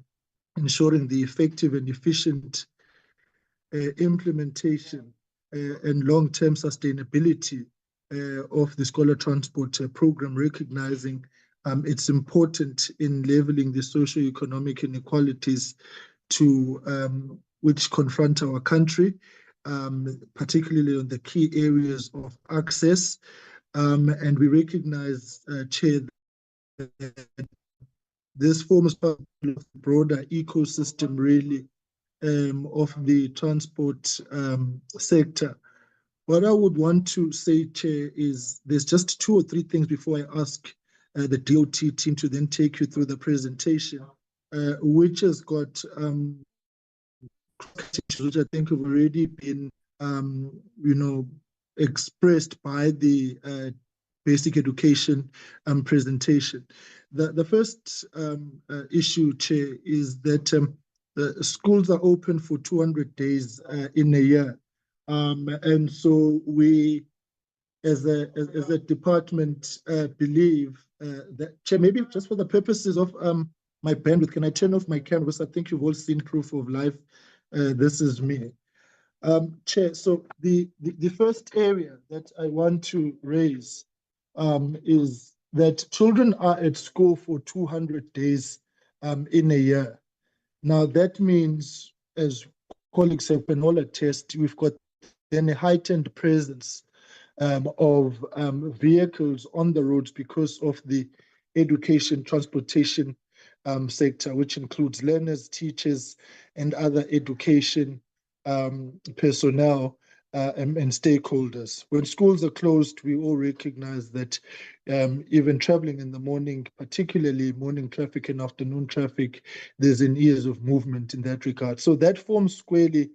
ensuring the effective and efficient implementation and long-term sustainability of the Scholar Transport program, recognizing it's important in leveling the socio-economic inequalities to which confront our country, particularly on the key areas of access. And we recognize, Chair, that this forms part of the broader ecosystem, really, of the transport sector. What I would want to say, Chair, is there's just 2 or 3 things before I ask the DOT team to then take you through the presentation. which has got which I think have already been expressed by the basic education presentation. The first issue, Chair, is that schools are open for 200 days in a year. And so we, as a department, believe that, Chair, maybe just for the purposes of my bandwidth, can I turn off my camera? Because I think you've all seen proof of life. This is me. Chair, so the first area that I want to raise is that children are at school for 200 days in a year. Now, that means, as colleagues have been all attest, we've got then a heightened presence of vehicles on the roads because of the education transportation sector, which includes learners, teachers, and other education personnel and stakeholders. When schools are closed, we all recognize that even traveling in the morning, particularly morning traffic and afternoon traffic, there's an ease of movement in that regard. So that forms squarely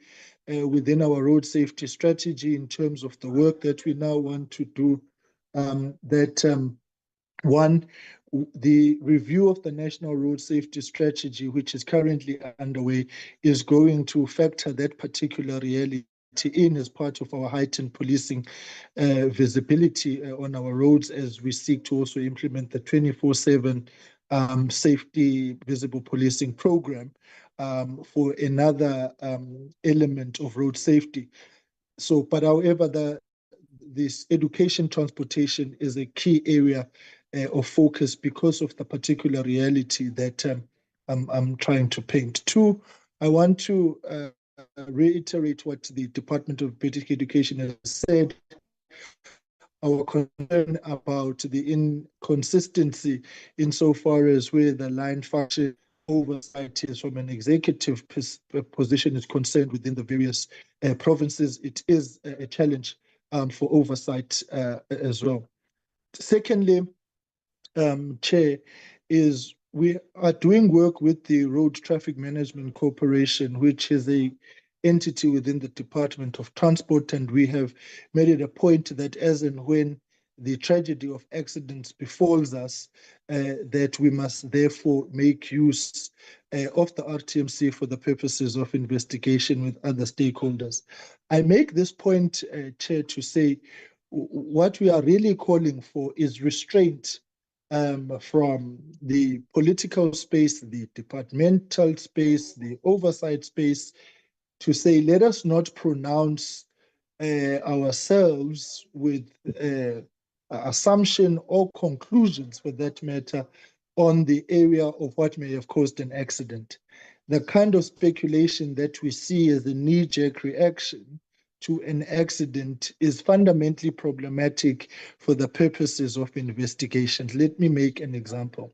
within our road safety strategy in terms of the work that we now want to do. One, the review of the National Road Safety Strategy, which is currently underway, is going to factor that particular reality in as part of our heightened policing visibility on our roads as we seek to also implement the 24/7 safety visible policing program for another element of road safety. So, but however, this education transportation is a key area of focus because of the particular reality that I'm trying to paint. Two, I want to reiterate what the Department of Basic Education has said. Our concern about the inconsistency insofar as where the line function oversight is from an executive position is concerned within the various provinces. It is a challenge for oversight as well. Secondly, Chair, is we are doing work with the Road Traffic Management Corporation, which is a entity within the Department of Transport, and we have made it a point that as and when the tragedy of accidents befalls us, that we must therefore make use of the RTMC for the purposes of investigation with other stakeholders. I make this point, Chair, to say what we are really calling for is restraint from the political space, the departmental space, the oversight space, to say, let us not pronounce ourselves with assumption or conclusions, for that matter, on the area of what may have caused an accident. The kind of speculation that we see as a knee-jerk reaction to an accident is fundamentally problematic for the purposes of investigations. Let me make an example.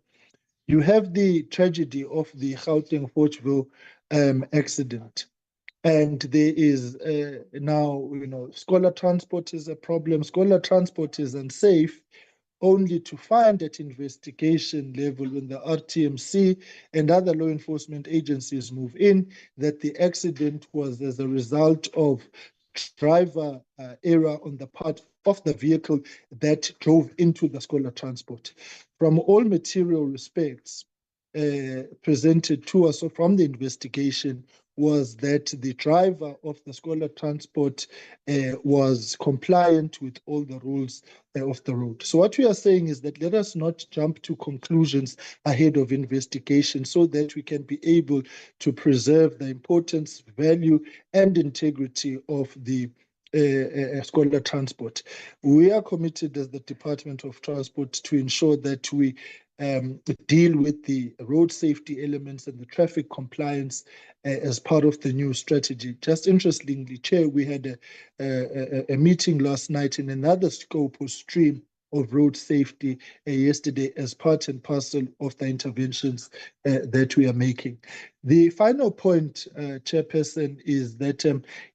You have the tragedy of the Gauteng-Forgeville accident. And there is now, scholar transport is a problem. Scholar transport is unsafe, only to find at investigation level when the RTMC and other law enforcement agencies move in that the accident was as a result of driver error on the part of the vehicle that drove into the scholar transport. From all material respects presented to us from the investigation was that the driver of the scholar transport was compliant with all the rules of the road. So what we are saying is that let us not jump to conclusions ahead of investigation so that we can be able to preserve the importance, value, and integrity of the scholar transport. We are committed as the Department of Transport to ensure that we deal with the road safety elements and the traffic compliance as part of the new strategy. Just interestingly, Chair, we had a meeting last night in another scope or stream of road safety yesterday as part and parcel of the interventions that we are making. The final point, Chairperson, is that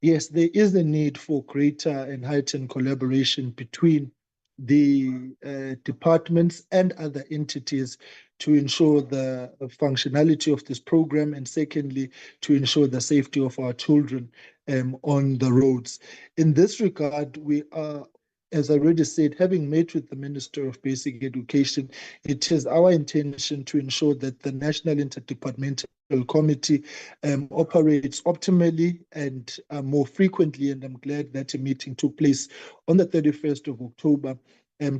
yes, there is a need for greater and heightened collaboration between the departments and other entities to ensure the functionality of this program, and secondly, to ensure the safety of our children on the roads. In this regard, we are, as I already said, having met with the Minister of Basic Education, it is our intention to ensure that the National Interdepartmental Committee operates optimally and more frequently, and I'm glad that a meeting took place on the 31st of October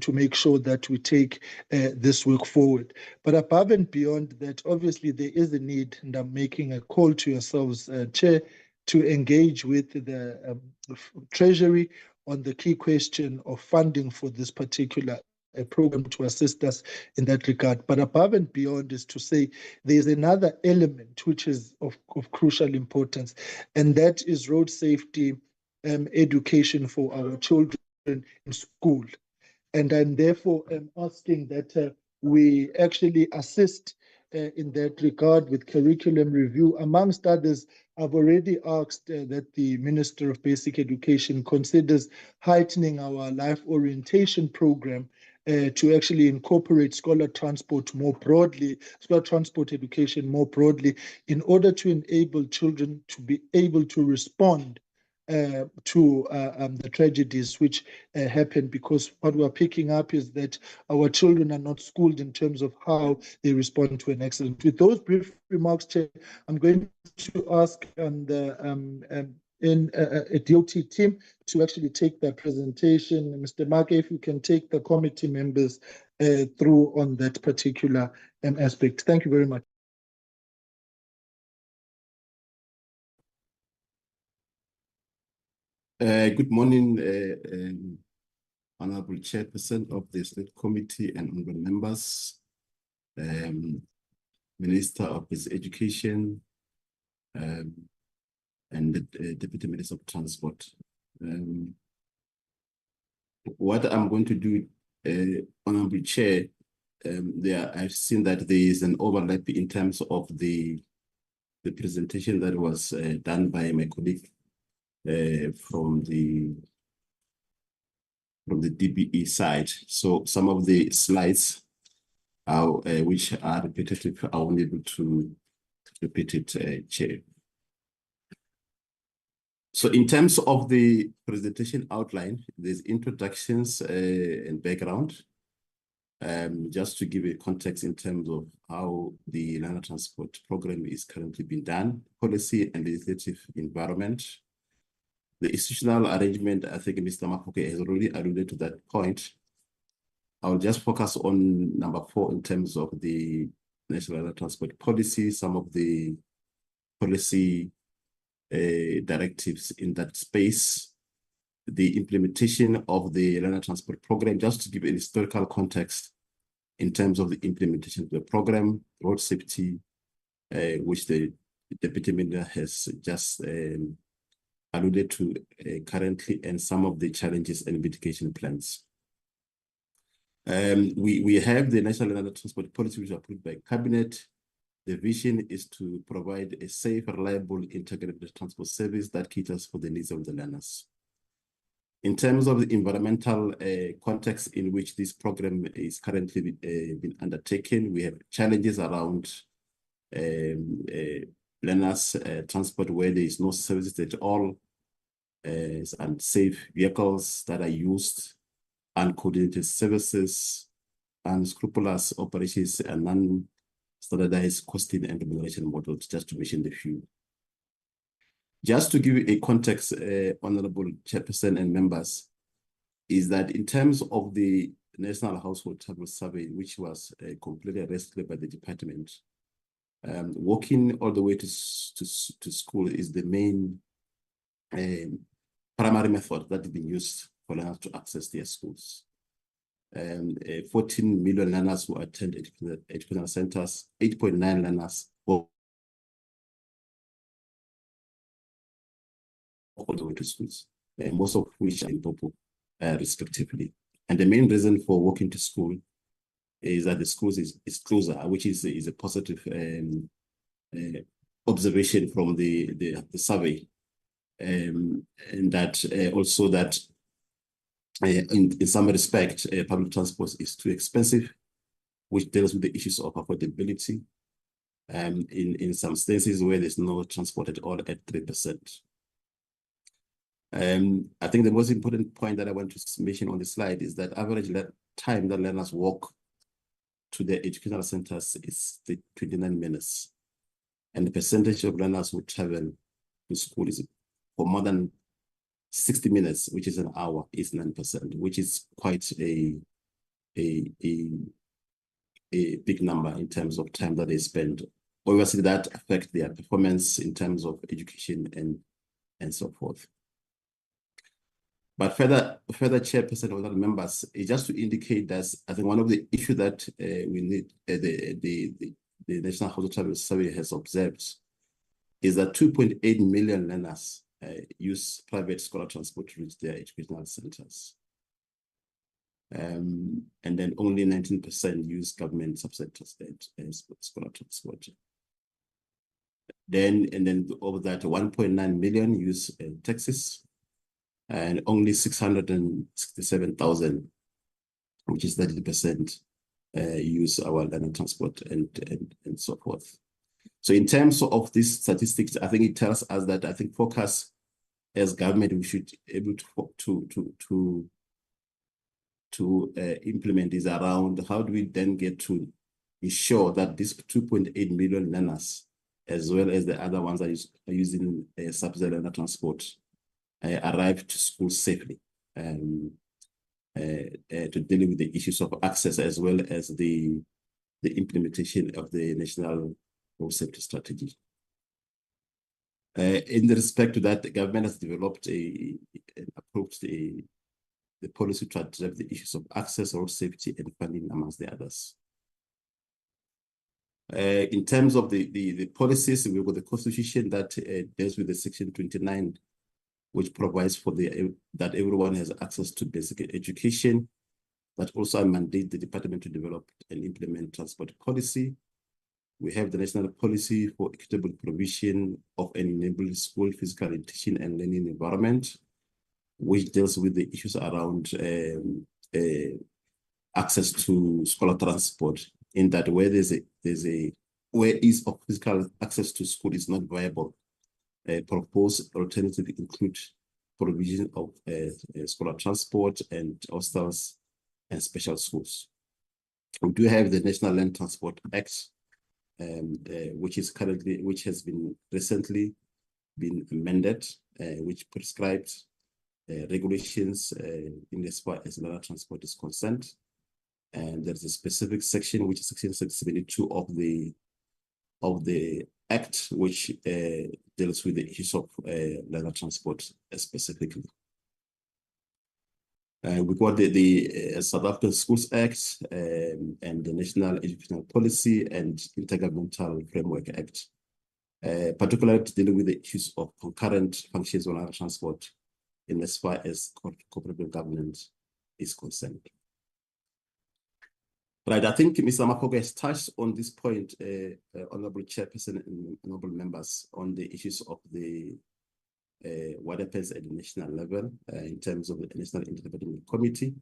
to make sure that we take this work forward. But above and beyond that, obviously there is a need, and I'm making a call to yourselves, Chair, to engage with the Treasury on the key question of funding for this particular program to assist us in that regard. But above and beyond is to say there's another element which is of crucial importance, and that is road safety education for our children in school. And I'm therefore asking that we actually assist in that regard with curriculum review. Amongst others, I've already asked that the Minister of Basic Education considers heightening our life orientation program to actually incorporate scholar transport more broadly, scholar transport education more broadly, in order to enable children to be able to respond to the tragedies which happen, because what we're picking up is that our children are not schooled in terms of how they respond to an accident. With those brief remarks, Chair, I'm going to ask the DOT team to actually take their presentation. Mr. Mark, if you can take the committee members through on that particular aspect. Thank you very much. Good morning, Honorable Chairperson of the State Committee and honorable members, Minister of Basic Education, and the Deputy Minister of Transport. What I'm going to do, Honorable Chair, I've seen that there is an overlap in terms of the presentation that was done by my colleague from the DBE side. So some of the slides are, which are repetitive, are unable to repeat it, Chair. So in terms of the presentation outline, there's introductions and background. Just to give a context in terms of how the Learner Transport Program is currently being done, policy and legislative environment. The institutional arrangement, I think Mr. Mapoke has already alluded to that point. I'll just focus on number 4 in terms of the National Transport Policy, some of the policy directives in that space, the implementation of the Learner Transport Program, just to give an historical context in terms of the implementation of the program, road safety, which the Deputy Minister has just alluded to currently, and some of the challenges and mitigation plans. We have the National Learner Transport Policy, which was approved by Cabinet. The vision is to provide a safe, reliable, integrated transport service that caters for the needs of the learners. In terms of the environmental context in which this program is currently being undertaken, we have challenges around learners transport where there is no services at all, unsafe vehicles that are used, uncoordinated services, unscrupulous operations, and non-standardized costing and remuneration models, just to mention a few. Just to give you a context, Honorable Chairperson and members, is that in terms of the National Household Travel Survey, which was completely recently by the department, walking all the way to school is the main primary method that is being used for learners to access their schools. 14 million learners who attend educational centers, 8.9 learners all the way to schools, most of which are in Popo, respectively. And the main reason for walking to school is that the schools is closer, which is a positive observation from the survey, and that also that in some respect public transport is too expensive, which deals with the issues of affordability. In some instances where there's no transport at all at 3%. I think the most important point that I want to mention on the slide is that average time that learners walk to their educational centers is 29 minutes. And the percentage of learners who travel to school is for more than 60 minutes, which is an hour, is 9%, which is quite a big number in terms of time that they spend. Obviously, that affects their performance in terms of education and so forth. But further, Chairperson and other members, just to indicate that I think one of the issues that we need, the National Housing Travel Survey has observed is that 2.8 million learners use private scholar transport to reach their educational centers. And then only 19% use government subsidized scholar transport. And then of that, 1.9 million use taxis, and only 667,000, which is 30%, use our land transport and so forth. So in terms of these statistics, I think it tells us that I think focus as government, we should be able to implement is around how do we then get to ensure that these 2.8 million learners, as well as the other ones that are using subsidized learner transport, arrive to school safely, to deal with the issues of access as well as the implementation of the National Road Safety Strategy. In respect to that, the government has developed and approved the policy to address the issues of access, road safety, and funding, amongst the others. In terms of the policies, we've got the Constitution that deals with the Section 29, which provides for that everyone has access to basic education. That also mandate the department to develop and implement transport policy. We have the National Policy for Equitable Provision of an Enabled School Physical Education and Learning Environment, which deals with the issues around access to scholar transport, in that where where ease of physical access to school is not viable. Proposed alternatives include provision of scholar transport and hostels and special schools. We do have the National Land Transport Act, which has been recently been amended, which prescribes regulations in as far as land transport is concerned. And there's a specific section, which is Section 672 of the Act, which deals with the issues of land transport specifically. We've got the South African Schools Act and the National Educational Policy and Intergovernmental Framework Act, particularly dealing with the issues of concurrent functions on land transport in as far as cooperative governance is concerned. Right, I think Mr. Makoko has touched on this point, Honorable Chairperson and honorable members, on the issues of what happens at the national level in terms of the National Interdepartmental Committee.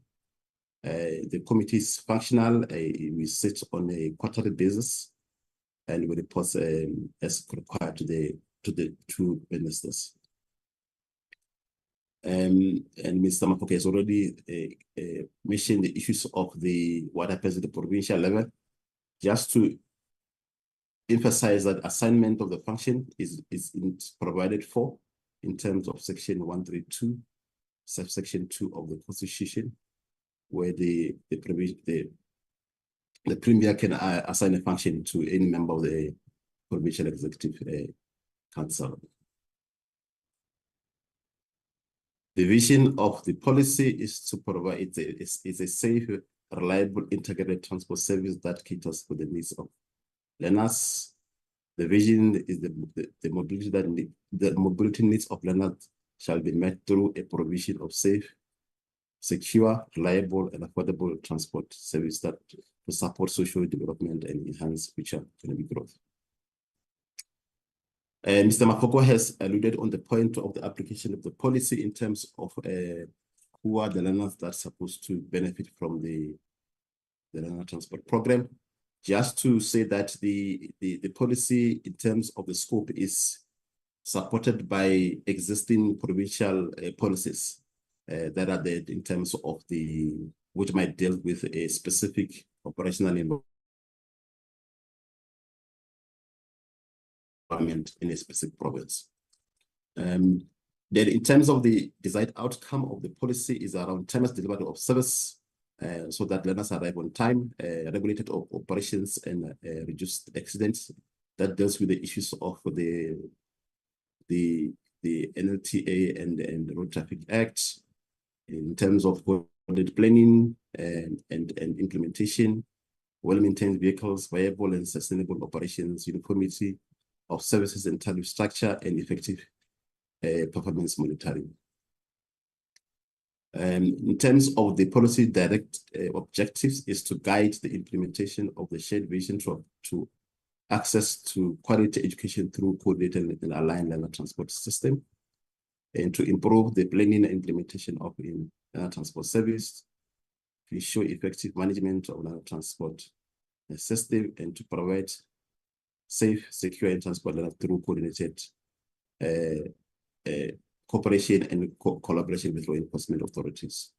The committee is functional. We sit on a quarterly basis, and we report as required to the two ministers. And Mr. Makoko has already mentioned the issues of what happens at the provincial level. Just to emphasize that assignment of the function is provided for in terms of Section 132, subsection 2 of the Constitution, where the Premier can assign a function to any member of the Provincial Executive Council. The vision of the policy is to provide it's a safe, reliable, integrated transport service that caters for the needs of learners. The vision is the mobility needs of learners shall be met through a provision of safe, secure, reliable, and affordable transport service that to support social development and enhance future economic growth. Mr. Makoko has alluded on the point of the application of the policy in terms of who are the learners that are supposed to benefit from the the learner transport program. Just to say that the policy in terms of the scope is supported by existing provincial policies that are there in terms of which might deal with a specific operational environment in a specific province. Then in terms of the desired outcome of the policy is around timeless delivery of service, so that learners arrive on time, regulated operations and reduced accidents. That deals with the issues of the NLTA and the Road Traffic Act in terms of planning and implementation, well-maintained vehicles, viable and sustainable operations, uniformity of services and tariff structure, and effective performance monitoring. In terms of the policy direct objectives is to guide the implementation of the shared vision to access to quality education through coordinated and aligned learner transport system, and to improve the planning and implementation of learner transport service, to ensure effective management of learner transport system, and to provide safe, secure, and transport learner through coordinated cooperation and collaboration with law enforcement authorities.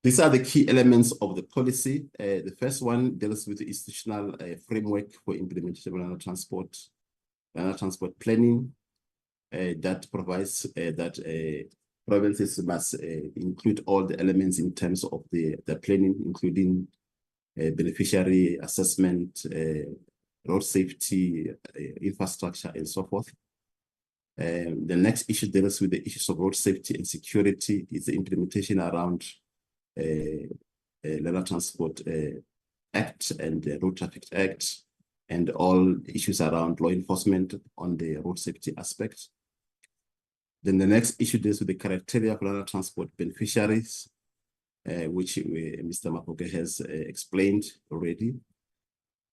These are the key elements of the policy. The first one deals with the institutional framework for implementation of learner transport planning that provides that provinces must include all the elements in terms of the planning, including beneficiary assessment, road safety, infrastructure, and so forth. The next issue deals with the issues of road safety and security. Is the implementation around Learner Transport Act and the Road Traffic Act, and all issues around law enforcement on the road safety aspect. Then the next issue deals with the criteria for learner transport beneficiaries, which Mr. Mapoke has explained already.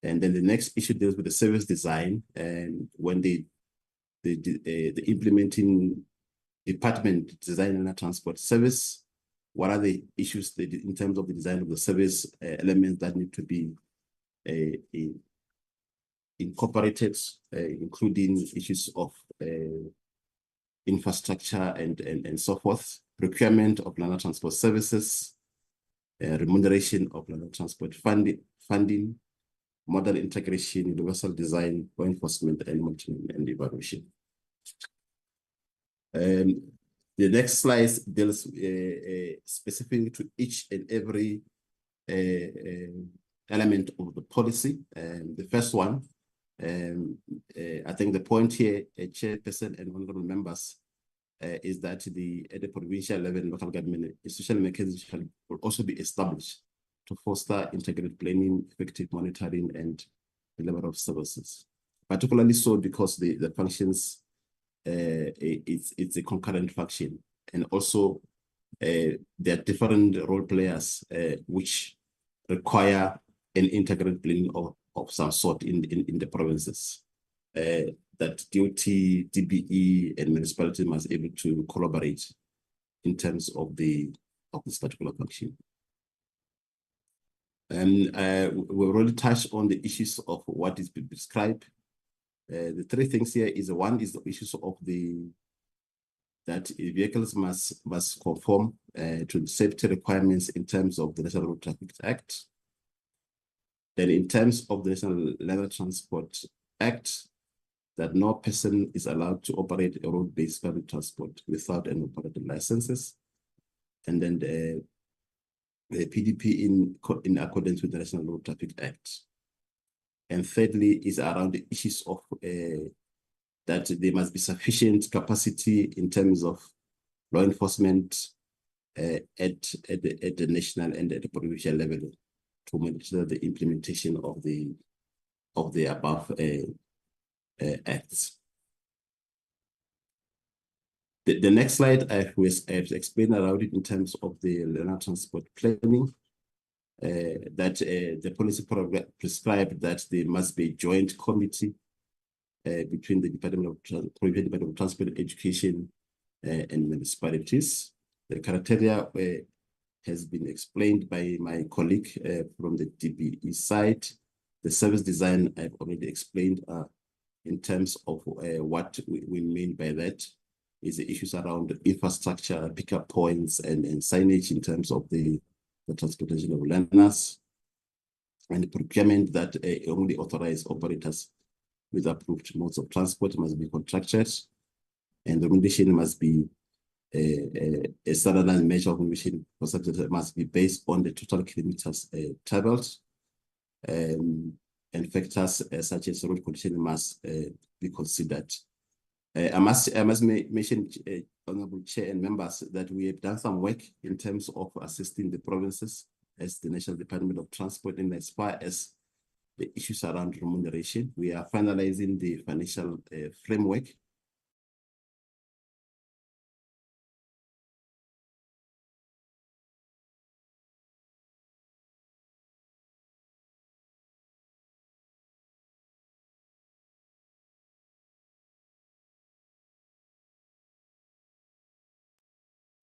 And then the next issue deals with the service design, and when the implementing department design learner transport service, what are the issues in terms of the design of the service elements that need to be incorporated, including issues of infrastructure and so forth, procurement of learner transport services, remuneration of learner transport funding, model integration, universal design, law enforcement, and monitoring and evaluation. The next slide deals specifically to each and every element of the policy. The first one, I think the point here, Chairperson and honorable members, is that at the provincial level, local government institutional mechanisms will also be established to foster integrated planning, effective monitoring, and delivery of services. Particularly so because the functions, it's a concurrent function, and also there are different role players which require an integrated planning of some sort in the provinces. That DOT, DBE, and municipality must be able to collaborate in terms of this particular function. And we already touched on the issues of what is being prescribed. The three things here is one is the issues of that vehicles must conform to the safety requirements in terms of the National Road Traffic Act. Then in terms of the National Learner Transport Act, that no person is allowed to operate a road-based public transport without an operating licenses. And then the PDP in accordance with the National Road Traffic Act. And thirdly is around the issues of that there must be sufficient capacity in terms of law enforcement at the national and at the provincial level to monitor the implementation of the above acts. The next slide I have explained around it in terms of the learner transport planning. That the policy prescribed that there must be a joint committee between the Department of Transport Education and municipalities. The criteria has been explained by my colleague from the DBE side. The service design I've already explained in terms of what we mean by that is the issues around infrastructure, pickup points, and signage in terms of the transportation of learners, and procurement that only authorized operators with approved modes of transport must be contracted, and the remuneration must be a standardized measure of remuneration for subjects that must be based on the total kilometers traveled, and factors such as road condition must be considered. I must mention, Honorable Chair and members, that we have done some work in terms of assisting the provinces as the National Department of Transport, and as far as the issues around remuneration, we are finalizing the financial framework.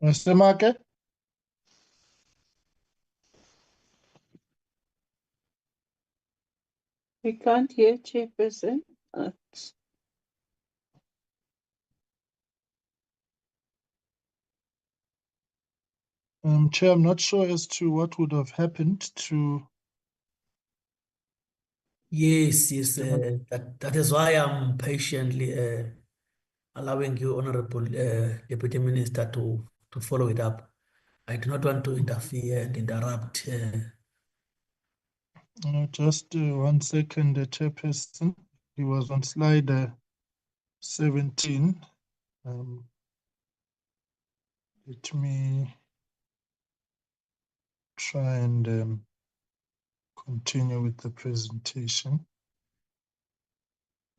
Mr. Marke? We can't hear Chairperson. Chair, I'm not sure as to what would have happened to. Yes, that is why I'm patiently allowing you, Honorable Deputy Minister, to follow it up. I do not want to interfere and interrupt. Just 1 second, Chairperson. He was on slide 17. Let me try and continue with the presentation.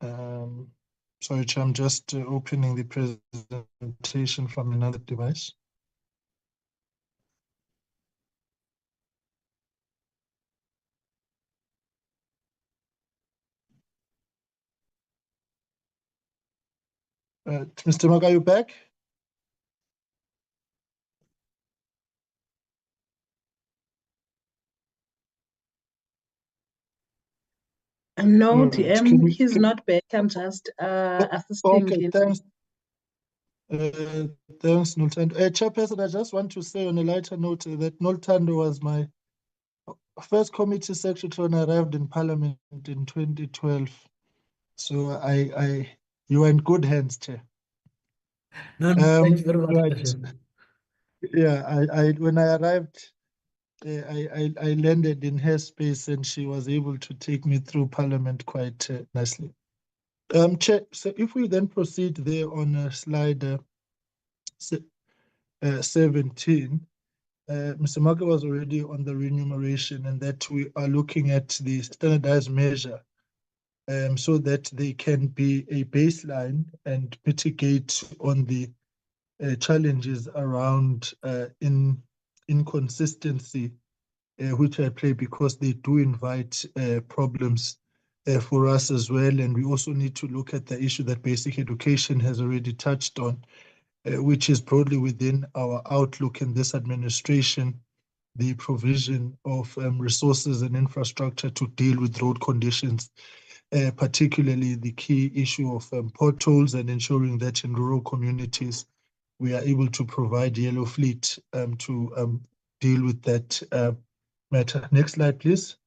Sorry, Chair, I'm just opening the presentation from another device. Mr. Mark, are you back? No, Alright, DM, he's not back. I'm just assisting Okay, him. thanks. Thanks, Noltando. Chairperson, I just want to say on a lighter note that Noltando was my first committee secretary when I arrived in Parliament in 2012. So you are in good hands, Chair. No, thank you very much. Right. Yeah, when I arrived, I landed in her space and she was able to take me through Parliament quite nicely. Chair, so if we then proceed there on slide 17, Mr. Marke was already on the remuneration, and that we are looking at the standardized measure so that they can be a baseline and mitigate on the challenges around inconsistency, which I play because they do invite problems for us as well. And we also need to look at the issue that basic education has already touched on, which is broadly within our outlook in this administration, the provision of resources and infrastructure to deal with road conditions, particularly the key issue of potholes, and ensuring that in rural communities we are able to provide yellow fleet to deal with that matter. Next slide, please.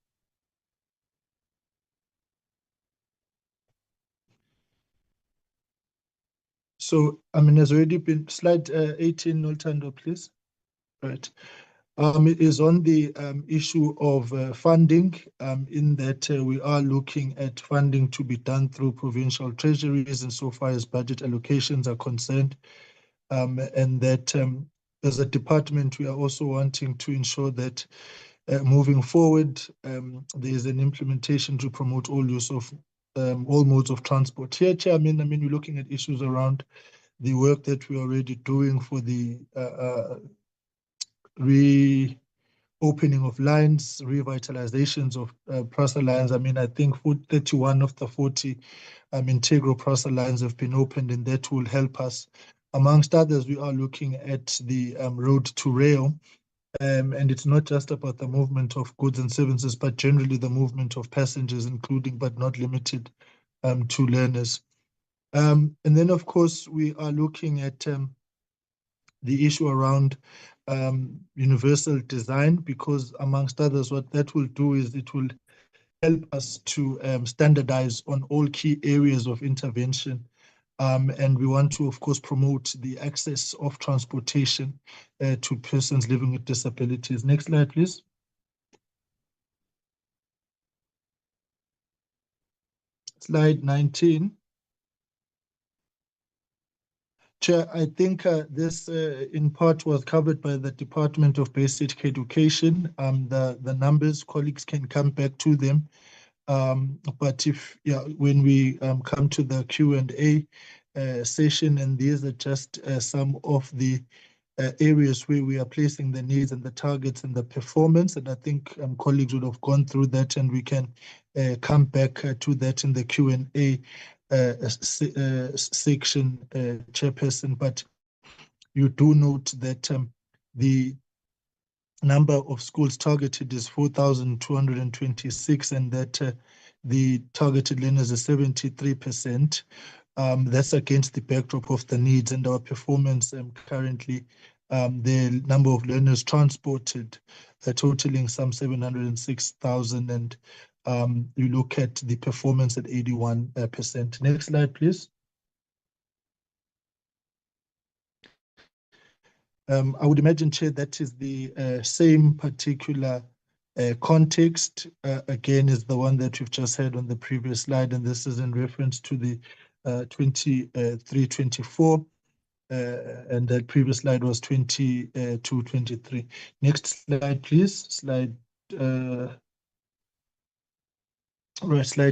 So, has already been slide 18, Noltando, please. Right. It is on the issue of funding, in that we are looking at funding to be done through provincial treasuries insofar as budget allocations are concerned, and that as a department, we are also wanting to ensure that moving forward, there is an implementation to promote all use of all modes of transport. Here, Chair, we're looking at issues around the work that we're already doing for the reopening of lines, revitalizations of PRASA lines. I think 31 of the 40 integral PRASA lines have been opened, and that will help us. Amongst others, we are looking at the road to rail, And it's not just about the movement of goods and services, but generally the movement of passengers, including but not limited to learners. And then, of course, we are looking at the issue around universal design, because amongst others, what that will do is it will help us to standardize on all key areas of intervention. And we want to, of course, promote the access of transportation to persons living with disabilities. Next slide, please. Slide 19. Chair, I think this in part was covered by the Department of Basic Education. The numbers, colleagues can come back to them. But when we come to the Q&A session, and these are just some of the areas where we are placing the needs and the targets and the performance, and I think colleagues would have gone through that, and we can come back to that in the Q&A section, Chairperson. But you do note that the number of schools targeted is 4,226, and that the targeted learners is 73%. That's against the backdrop of the needs and our performance currently. The number of learners transported totaling some 706,000, and you look at the performance at 81%. Next slide, please. I would imagine, Chair, that is the same particular context, again, is the one that we've just had on the previous slide, and this is in reference to the 23-24, and that previous slide was 22-23. Next slide, please. Slide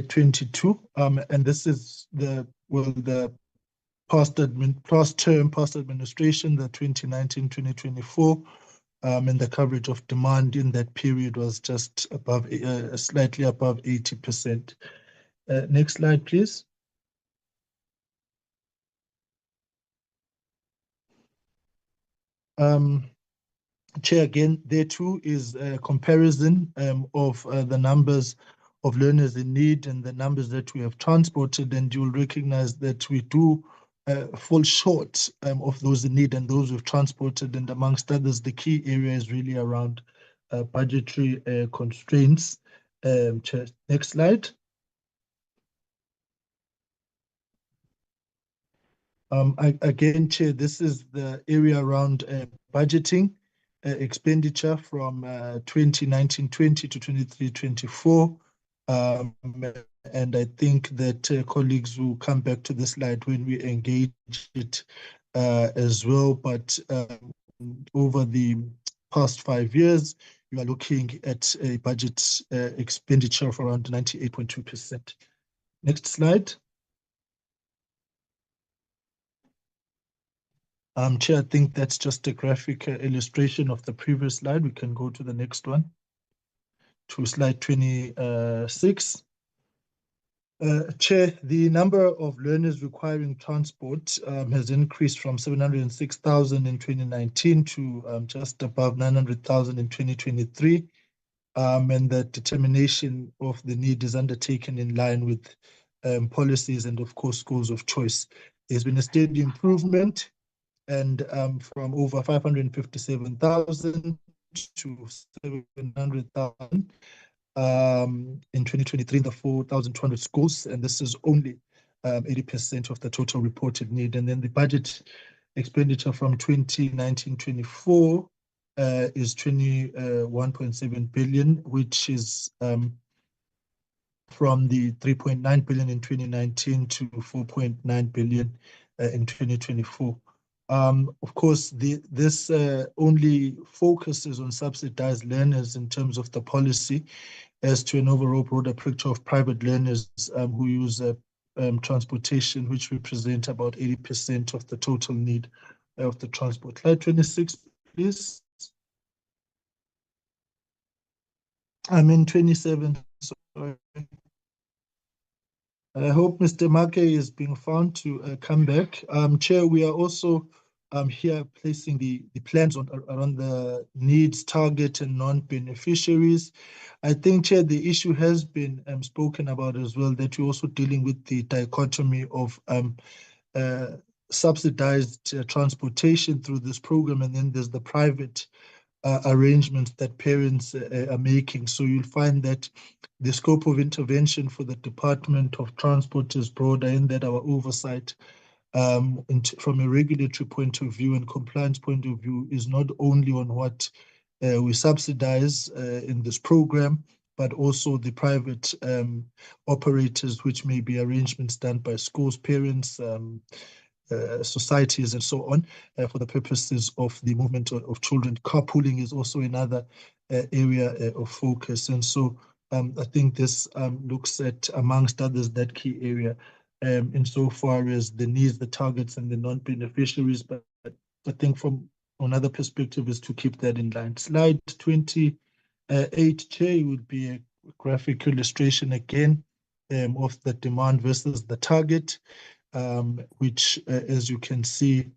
22, and this is the past administration, the 2019-2024, and the coverage of demand in that period was just above, slightly above 80%. Next slide, please. Chair, again, there too is a comparison of the numbers of learners in need and the numbers that we have transported, and you'll recognize that we do fall short of those in need and those we've transported, and amongst others, the key area is really around budgetary constraints. Chair, next slide. Again, Chair, this is the area around budgeting expenditure from 2019-20 to 23-24. And I think that colleagues will come back to the slide when we engage it as well. But over the past 5 years, you are looking at a budget expenditure of around 98.2%. Next slide. Chair, I think that's just a graphic illustration of the previous slide. We can go to the next one, to slide 26. Chair, the number of learners requiring transport has increased from 706,000 in 2019 to just above 900,000 in 2023. And the determination of the need is undertaken in line with policies and, of course, schools of choice. There's been a steady improvement, and from over 557,000 to 700,000 in 2023 in the 4,200 schools, and this is only 80% of the total reported need. And then the budget expenditure from 2019-24 is 21.7 billion, which is from the 3.9 billion in 2019 to 4.9 billion in 2024. Of course, this only focuses on subsidized learners in terms of the policy, as to an overall broader picture of private learners who use transportation, which represent about 80% of the total need of the transport. Slide 26, please. I'm in 27, sorry. I hope Mr. Make is being found to come back. Chair, we are also here placing the plans around the needs, target, and non-beneficiaries. I think, Chair, the issue has been spoken about as well, that we're also dealing with the dichotomy of subsidized transportation through this program, and then there's the private arrangements that parents are making. So you'll find that the scope of intervention for the Department of Transport is broader, in that our oversight from a regulatory point of view and compliance point of view is not only on what we subsidize in this program, but also the private operators, which may be arrangements done by schools, parents, societies, and so on, for the purposes of the movement of children. Carpooling is also another area of focus. And so I think this looks at, amongst others, that key area insofar as the needs, the targets, and the non-beneficiaries. But I think from another perspective is to keep that in line. Slide 28, Chair, would be a graphic illustration again of the demand versus the target, which, as you can see,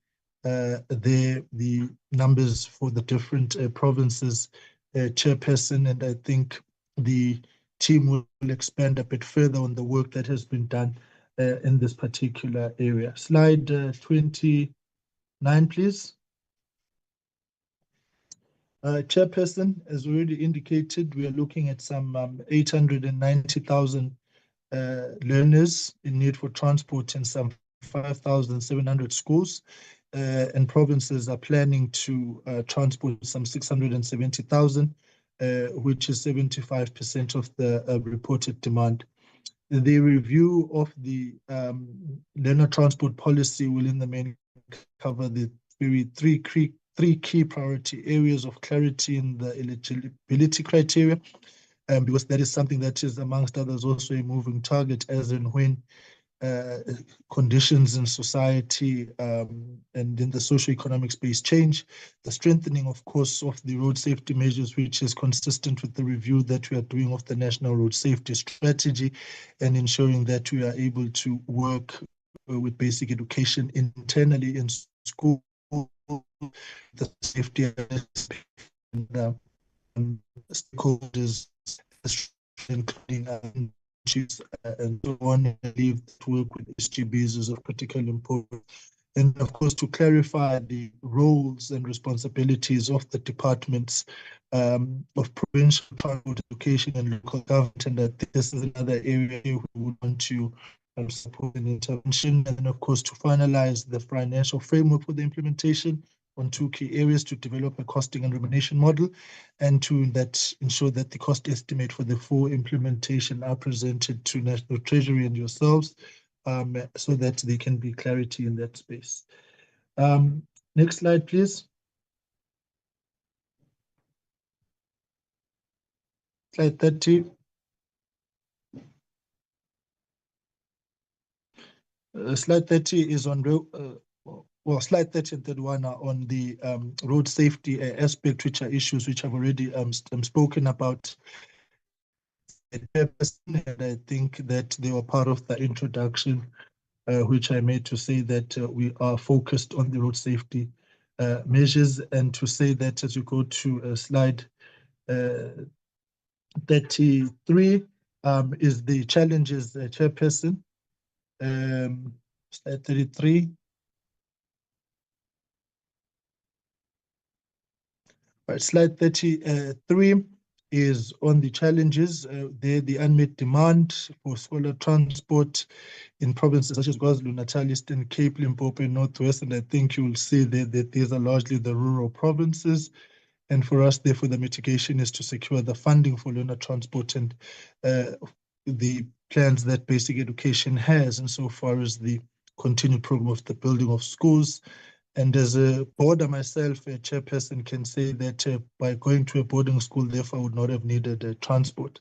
there, the numbers for the different provinces, Chairperson, and I think the team will expand a bit further on the work that has been done in this particular area. Slide 29, please. Chairperson, as already indicated, we are looking at some 890,000 learners in need for transport in some 5,700 schools, and provinces are planning to transport some 670,000, which is 75% of the reported demand. The review of the learner transport policy will in the main cover the three key priority areas of clarity in the eligibility criteria, because that is something that is, amongst others, also a moving target as and when conditions in society and in the socio-economic space change. The strengthening, of course, of the road safety measures, which is consistent with the review that we are doing of the National Road Safety Strategy, and ensuring that we are able to work with basic education internally in school, the safety and stakeholders, including and so on, and believe that work with SGBs is of critical importance. And of course, to clarify the roles and responsibilities of the departments of provincial transport, education, and local government, and that this is another area we would want to support an intervention. And then, of course, to finalize the financial framework for the implementation on two key areas: to develop a costing and remuneration model, and to ensure that the cost estimate for the full implementation are presented to National Treasury and yourselves, so that there can be clarity in that space. Next slide, please. Slide 30. Slide 30 is on well, slide 30 and 31 are on the road safety aspect, which are issues which I've already spoken about. And I think that they were part of the introduction, which I made, to say that we are focused on the road safety measures, and to say that as you go to slide 33 is the challenges, Chairperson. Slide 33. Right, slide 33 is on the challenges. The unmet demand for scholar transport in provinces such as KwaZulu-Natal, Eastern Cape, Limpopo, and Northwest. And I think you will see that these are largely the rural provinces. And for us, therefore, the mitigation is to secure the funding for learner transport and the plans that basic education has, insofar as the continued program of the building of schools. And as a boarder myself, a chairperson, can say that by going to a boarding school, therefore, I would not have needed transport.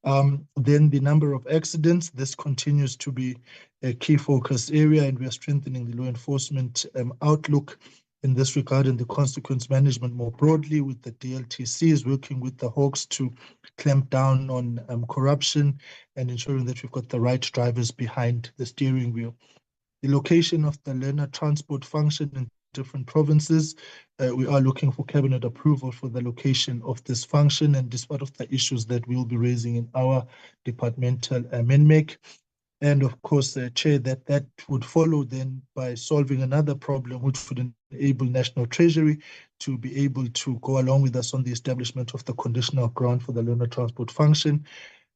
Then the number of accidents, this continues to be a key focus area, and we are strengthening the law enforcement outlook in this regard, and the consequence management more broadly, with the DLTCs working with the Hawks to clamp down on corruption and ensuring that we've got the right drivers behind the steering wheel. The location of the learner transport function in different provinces. We are looking for cabinet approval for the location of this function, and this is part of the issues that we'll be raising in our departmental amendment. And of course, Chair, that would follow then by solving another problem, which would enable National Treasury to be able to go along with us on the establishment of the conditional grant for the learner transport function.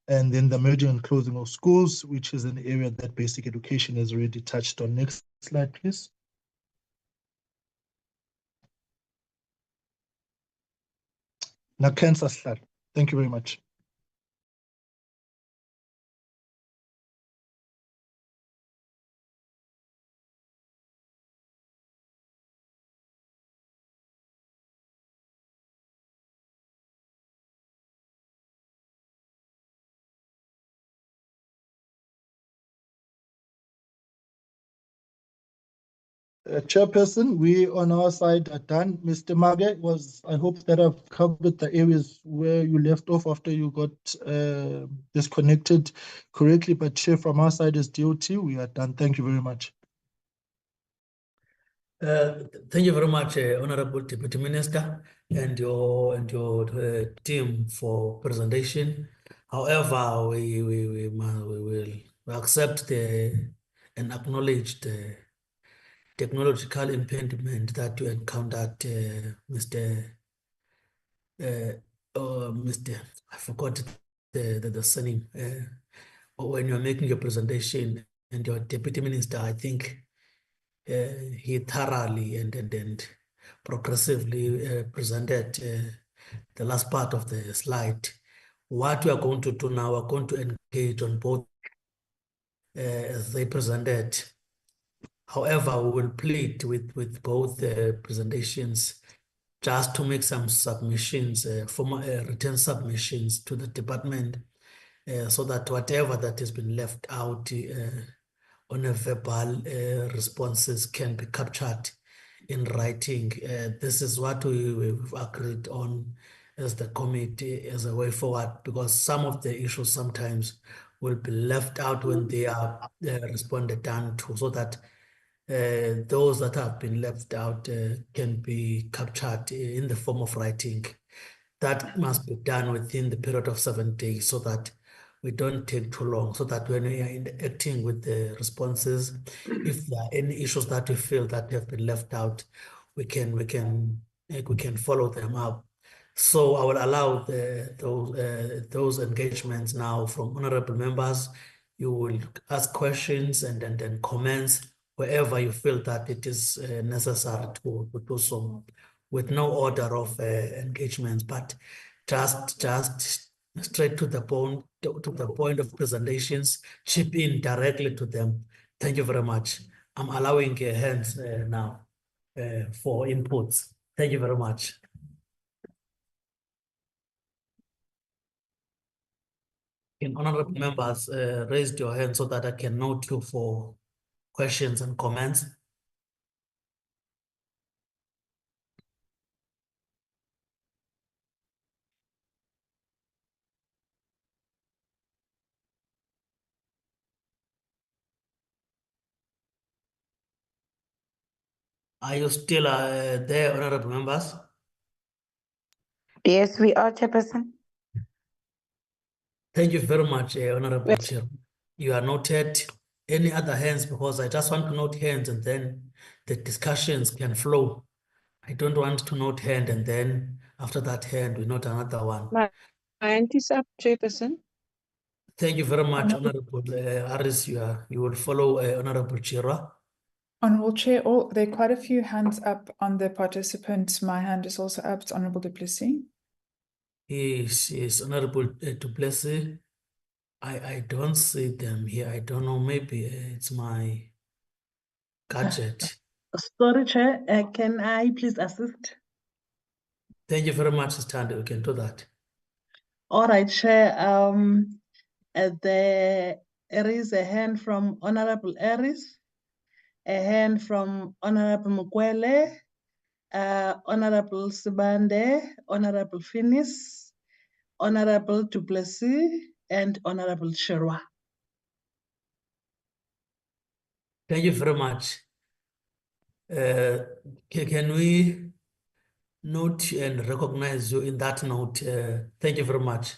And then the merging and closing of schools, which is an area that basic education has already touched on. Next slide, please. Nakensa slide. Thank you very much. Chairperson, we on our side are done. Mr. Mage, I hope that I've covered the areas where you left off after you got disconnected correctly. But Chair, from our side as DOT, we are done. Thank you very much. Thank you very much, Honorable Deputy Minister, and your team for presentation. However, we will accept and acknowledge the technological impediment that you encountered, Mr. I forgot the surname. When you're making your presentation, and your Deputy Minister, I think he thoroughly and progressively presented the last part of the slide. What we are going to do now, we're going to engage on both as they presented. However, we will plead with both presentations just to make some submissions, written submissions to the department, so that whatever that has been left out on a verbal responses can be captured in writing. This is what we've agreed on as the committee as a way forward, because some of the issues sometimes will be left out when they are responded on to, so that those that have been left out can be captured in the form of writing. That must be done within the period of 7 days, so that we don't take too long, so that when we are interacting with the responses, if there are any issues that we feel that have been left out, we can follow them up. So I will allow those engagements now from honorable members. You will ask questions and then comments wherever you feel that it is necessary to do so, with no order of engagements, but just straight to the point of presentations, chip in directly to them. Thank you very much. I'm allowing hands now for inputs. Thank you very much. Can honorable members raise your hand so that I can note you for questions and comments? Are you still there, honorable members? Yes, we are, Chairperson. Thank you very much, Honorable Chair. You are noted. Any other hands? Because I just want to note hands and then the discussions can flow. I don't want to note hand and then after that hand, we note another one. My hand is up, Chairperson. Thank you very much, Honorable Aris. You will follow Honorable Chira. Honorable Chair, there are quite a few hands up on the participants. My hand is also up. It's Honorable Du Plessis. Yes, Honorable Du Plessis. I don't see them here. I don't know, maybe it's my gadget. Sorry, Chair. Can I please assist? Thank you very much, Standi. We can do that. All right, Chair. There is a hand from Honorable Aris, a hand from Honorable Mukwele, Honorable Sibande, Honorable Finis, Honorable Du Plessis, and Honorable Chirwa. Thank you very much. Can we note and recognize you in that note? Thank you very much.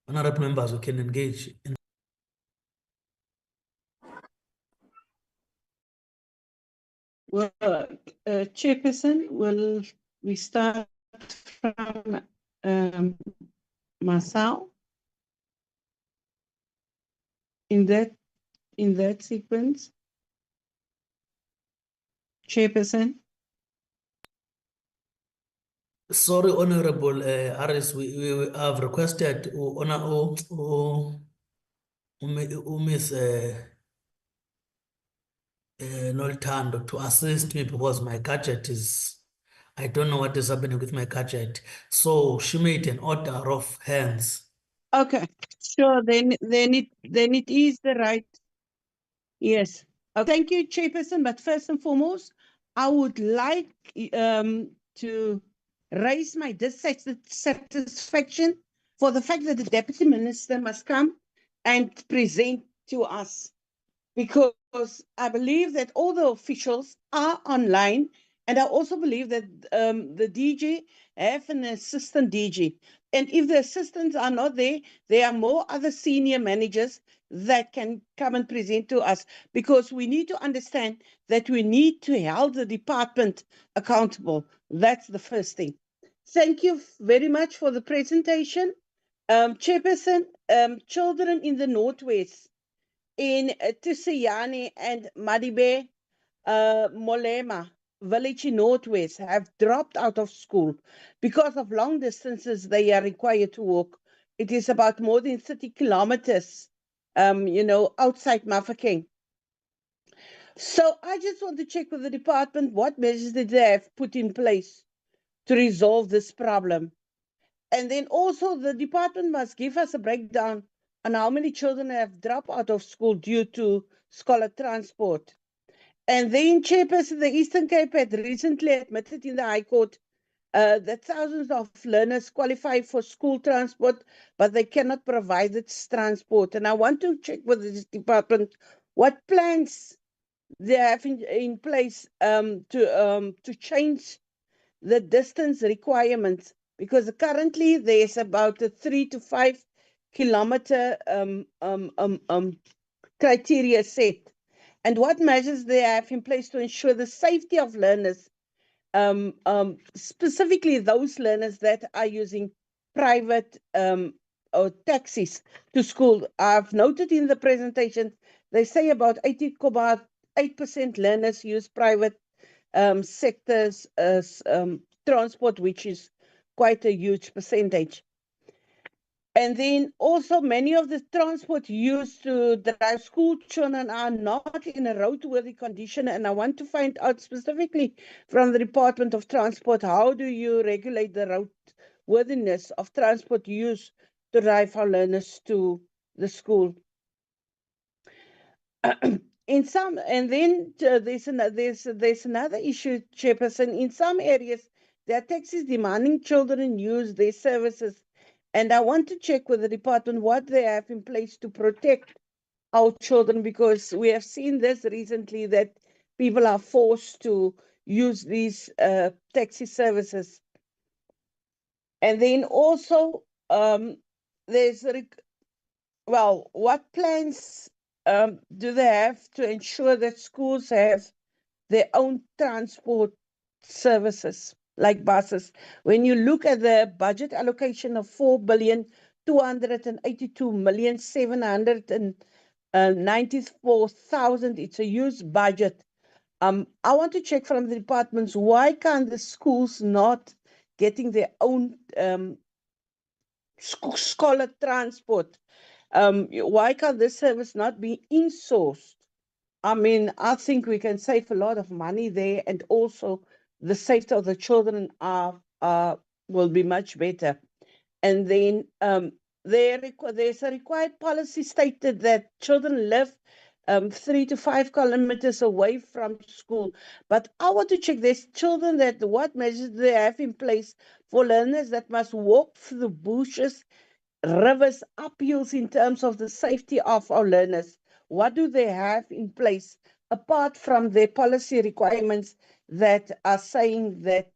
Honorable members who can engage in. Well, Chairperson, will we start from Masao? In that sequence? Chairperson? Sorry, Honorable Harris, we have requested Miss Noltando to assist me because my gadget is, I don't know what is happening with my gadget. So she made an order of hands. Okay, sure, then it is the right. Yes. Thank you, Chairperson. But first and foremost, I would like to raise my dissatisfaction for the fact that the Deputy Minister must come and present to us, because I believe that all the officials are online, and I also believe that the DG have an assistant DG. And if the assistants are not there, there are more other senior managers that can come and present to us, because we need to understand that we need to hold the department accountable. That's the first thing. Thank you very much for the presentation. Chairperson, children in the Northwest, in Tisiyani and Madibe, Molema village in Northwest have dropped out of school because of long distances they are required to walk. It is about more than 30 kilometers, outside Mafeking. So I just want to check with the department what measures did they have put in place to resolve this problem. And then also the department must give us a breakdown on how many children have dropped out of school due to scholar transport. And then, Chairperson, the Eastern Cape had recently admitted in the High Court that thousands of learners qualify for school transport, but they cannot provide this transport. And I want to check with this department what plans they have in place to change the distance requirements, because currently there's about a 3 to 5 kilometer criteria set, and what measures they have in place to ensure the safety of learners, specifically those learners that are using private or taxis to school. I've noted in the presentation, they say about 80.8% learners use private sectors transport, which is quite a huge percentage. And then also many of the transport used to drive school children are not in a roadworthy condition. And I want to find out specifically from the Department of Transport, how do you regulate the roadworthiness of transport used to drive our learners to the school? In some, and then there's another issue, Chairperson. In some areas, there are taxis demanding children use their services. And I want to check with the department what they have in place to protect our children, because we have seen this recently, that people are forced to use these taxi services. And then also, there's, what plans do they have to ensure that schools have their own transport services, like buses? When you look at the budget allocation of 4,282,794,000, it's a huge budget. I want to check from the departments, why can't the schools not getting their own scholar transport? Why can't this service not be insourced? I mean, I think we can save a lot of money there, and also the safety of the children will be much better. And then there's a required policy stated that children live 3 to 5 kilometers away from school. But I want to check, there's children that what measures they have in place for learners that must walk through the bushes, rivers, uphills, in terms of the safety of our learners. What do they have in place apart from their policy requirements that are saying that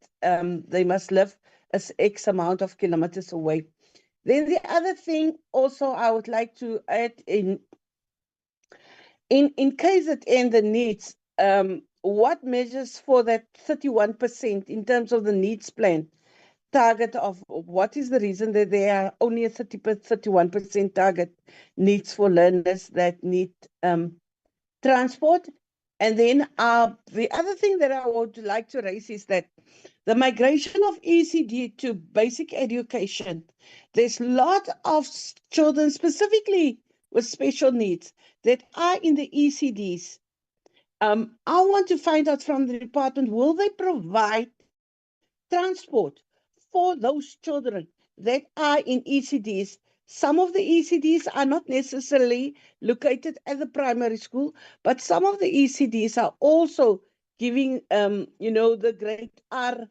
they must live as X amount of kilometers away. Then the other thing also I would like to add in KZN, the needs, what measures for that 31% in terms of the needs plan target of what is the reason that there are only a 31% target needs for learners that need transport? And then the other thing that I would like to raise is that the migration of ECD to basic education, there's a lot of children specifically with special needs that are in the ECDs. I want to find out from the department, will they provide transport for those children that are in ECDs? Some of the ECDs are not necessarily located at the primary school, but some of the ECDs are also giving, the grade R.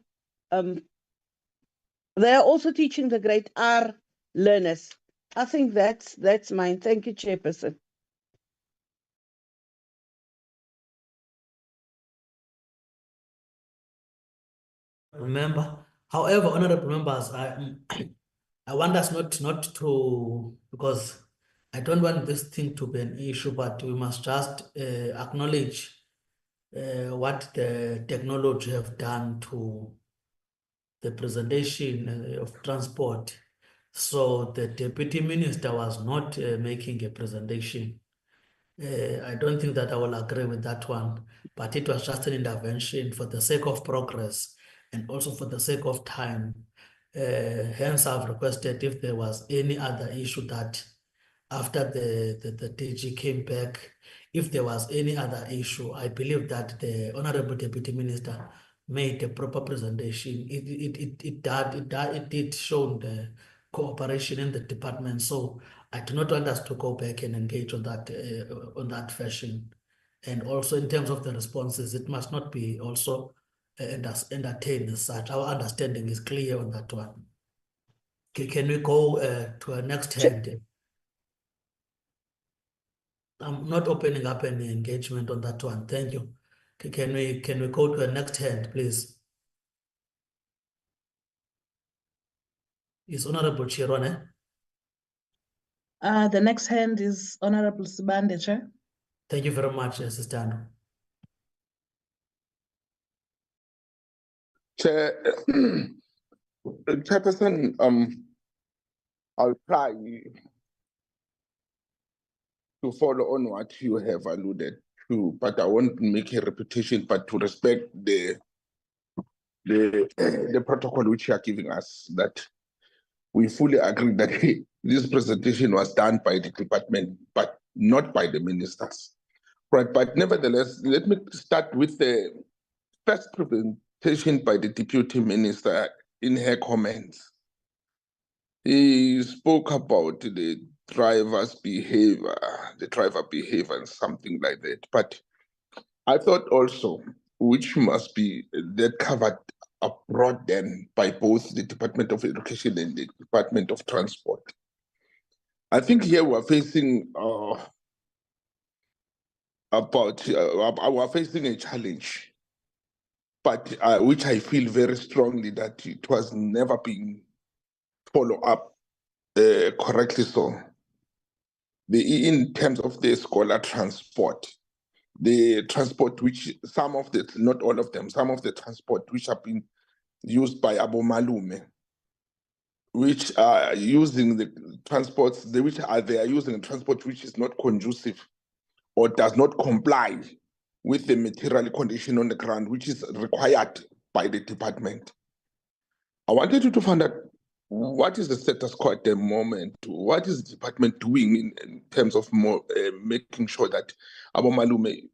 They are also teaching the grade R learners. I think that's mine. Thank you, Chairperson. Remember, however, honorable members, I want us not to, because I don't want this thing to be an issue, but we must just acknowledge what the technology have done to the presentation of transport. So the deputy minister was not making a presentation. I don't think that I will agree with that one, but it was just an intervention for the sake of progress and also for the sake of time. Hence, I've requested if there was any other issue that after the DG came back, if there was any other issue, I believe that the Honorable Deputy Minister made a proper presentation. It did show the cooperation in the department. So I do not want us to go back and engage on that fashion. And also in terms of the responses, it must not be also entertained as such. Our understanding is clear on that one. Okay, can we go to our next hand? I'm not opening up any engagement on that one. Thank you. Okay, can we go to the next hand, please? Is Honorable Chirone? The next hand is Honorable Sibande, Chair. Thank you very much, Sister Anu. Chairperson, I'll try to follow on what you have alluded to, but I won't make a repetition, but to respect the protocol which you are giving us, that we fully agree that this presentation was done by the department, but not by the ministers. Right, but nevertheless, let me start with the first presentation by the Deputy Minister in her comments. He spoke about the driver behavior and something like that. But I thought also, which must be that covered abroad then by both the Department of Education and the Department of Transport. I think here we're facing a challenge, but which I feel very strongly that it was never being followed up correctly. So, in terms of the scholar transport, the transport which some of the, not all of them, some of the transport which have been used by Abo Malume, which are using the transports, they are using a transport which is not conducive or does not comply with the material condition on the ground, which is required by the department. I wanted you to find out what is the status quo at the moment? What is the department doing in terms of making sure that Abo Malume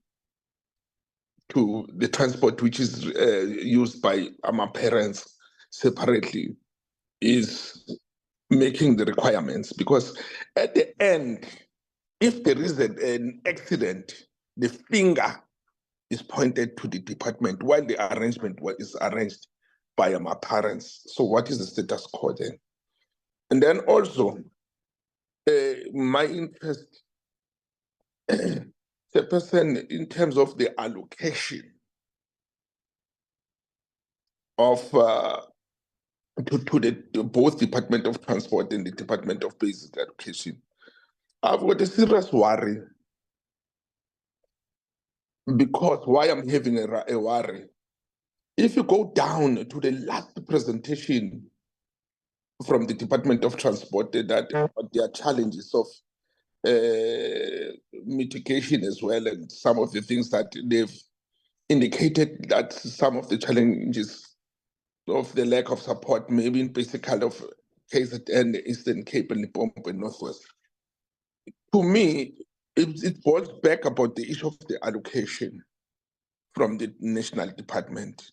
to the transport which is used by our parents separately is making the requirements? Because at the end, if there is an accident, the finger is pointed to the department while the arrangement is arranged by my parents. So what is the status quo then? And then also, my interest Chairperson, in terms of the allocation of to both Department of Transport and the Department of Basic Education, I've got a serious worry. Because why I'm having a worry, if you go down to the last presentation from the Department of Transport, that there are challenges of mitigation as well, and some of the things that they've indicated that some of the challenges of the lack of support, maybe in basic of KZN, the Eastern Cape and Limpopo and Northwest. To me, it boils back about the issue of the allocation from the national department.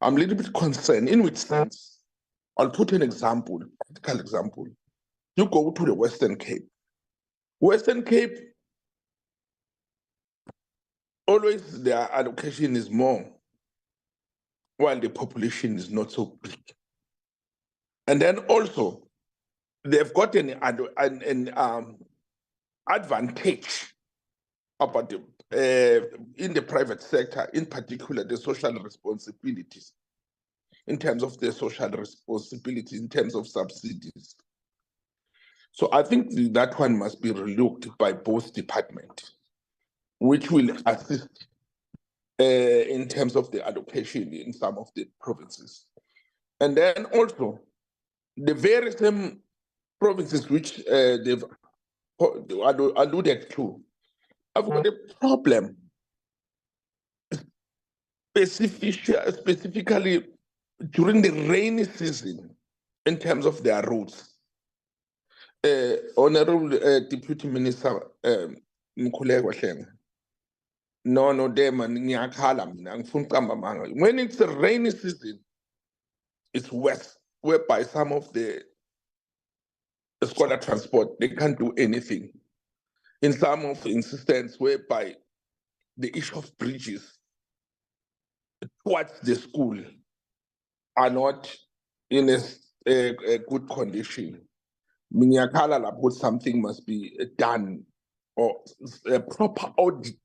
I'm a little bit concerned in which sense. I'll put an example, practical example. You go to the Western Cape. Western Cape, always their allocation is more, while the population is not so big. And then also, they've got an advantage about in the private sector, in particular the social responsibilities, in terms of the social responsibility, in terms of subsidies. So I think that one must be relooked by both departments, which will assist in terms of the allocation in some of the provinces. And then also, the various provinces which they've alluded to, I've got a problem, specifically during the rainy season, in terms of their roads. Honorable Deputy Minister Mkhuleko Hleng, no, when it's a rainy season, it's worse, whereby some of the scholar transport, they can't do anything. In some of the instances whereby the issue of bridges towards the school are not in a good condition. Minyakala lapho something must be done, or a proper audit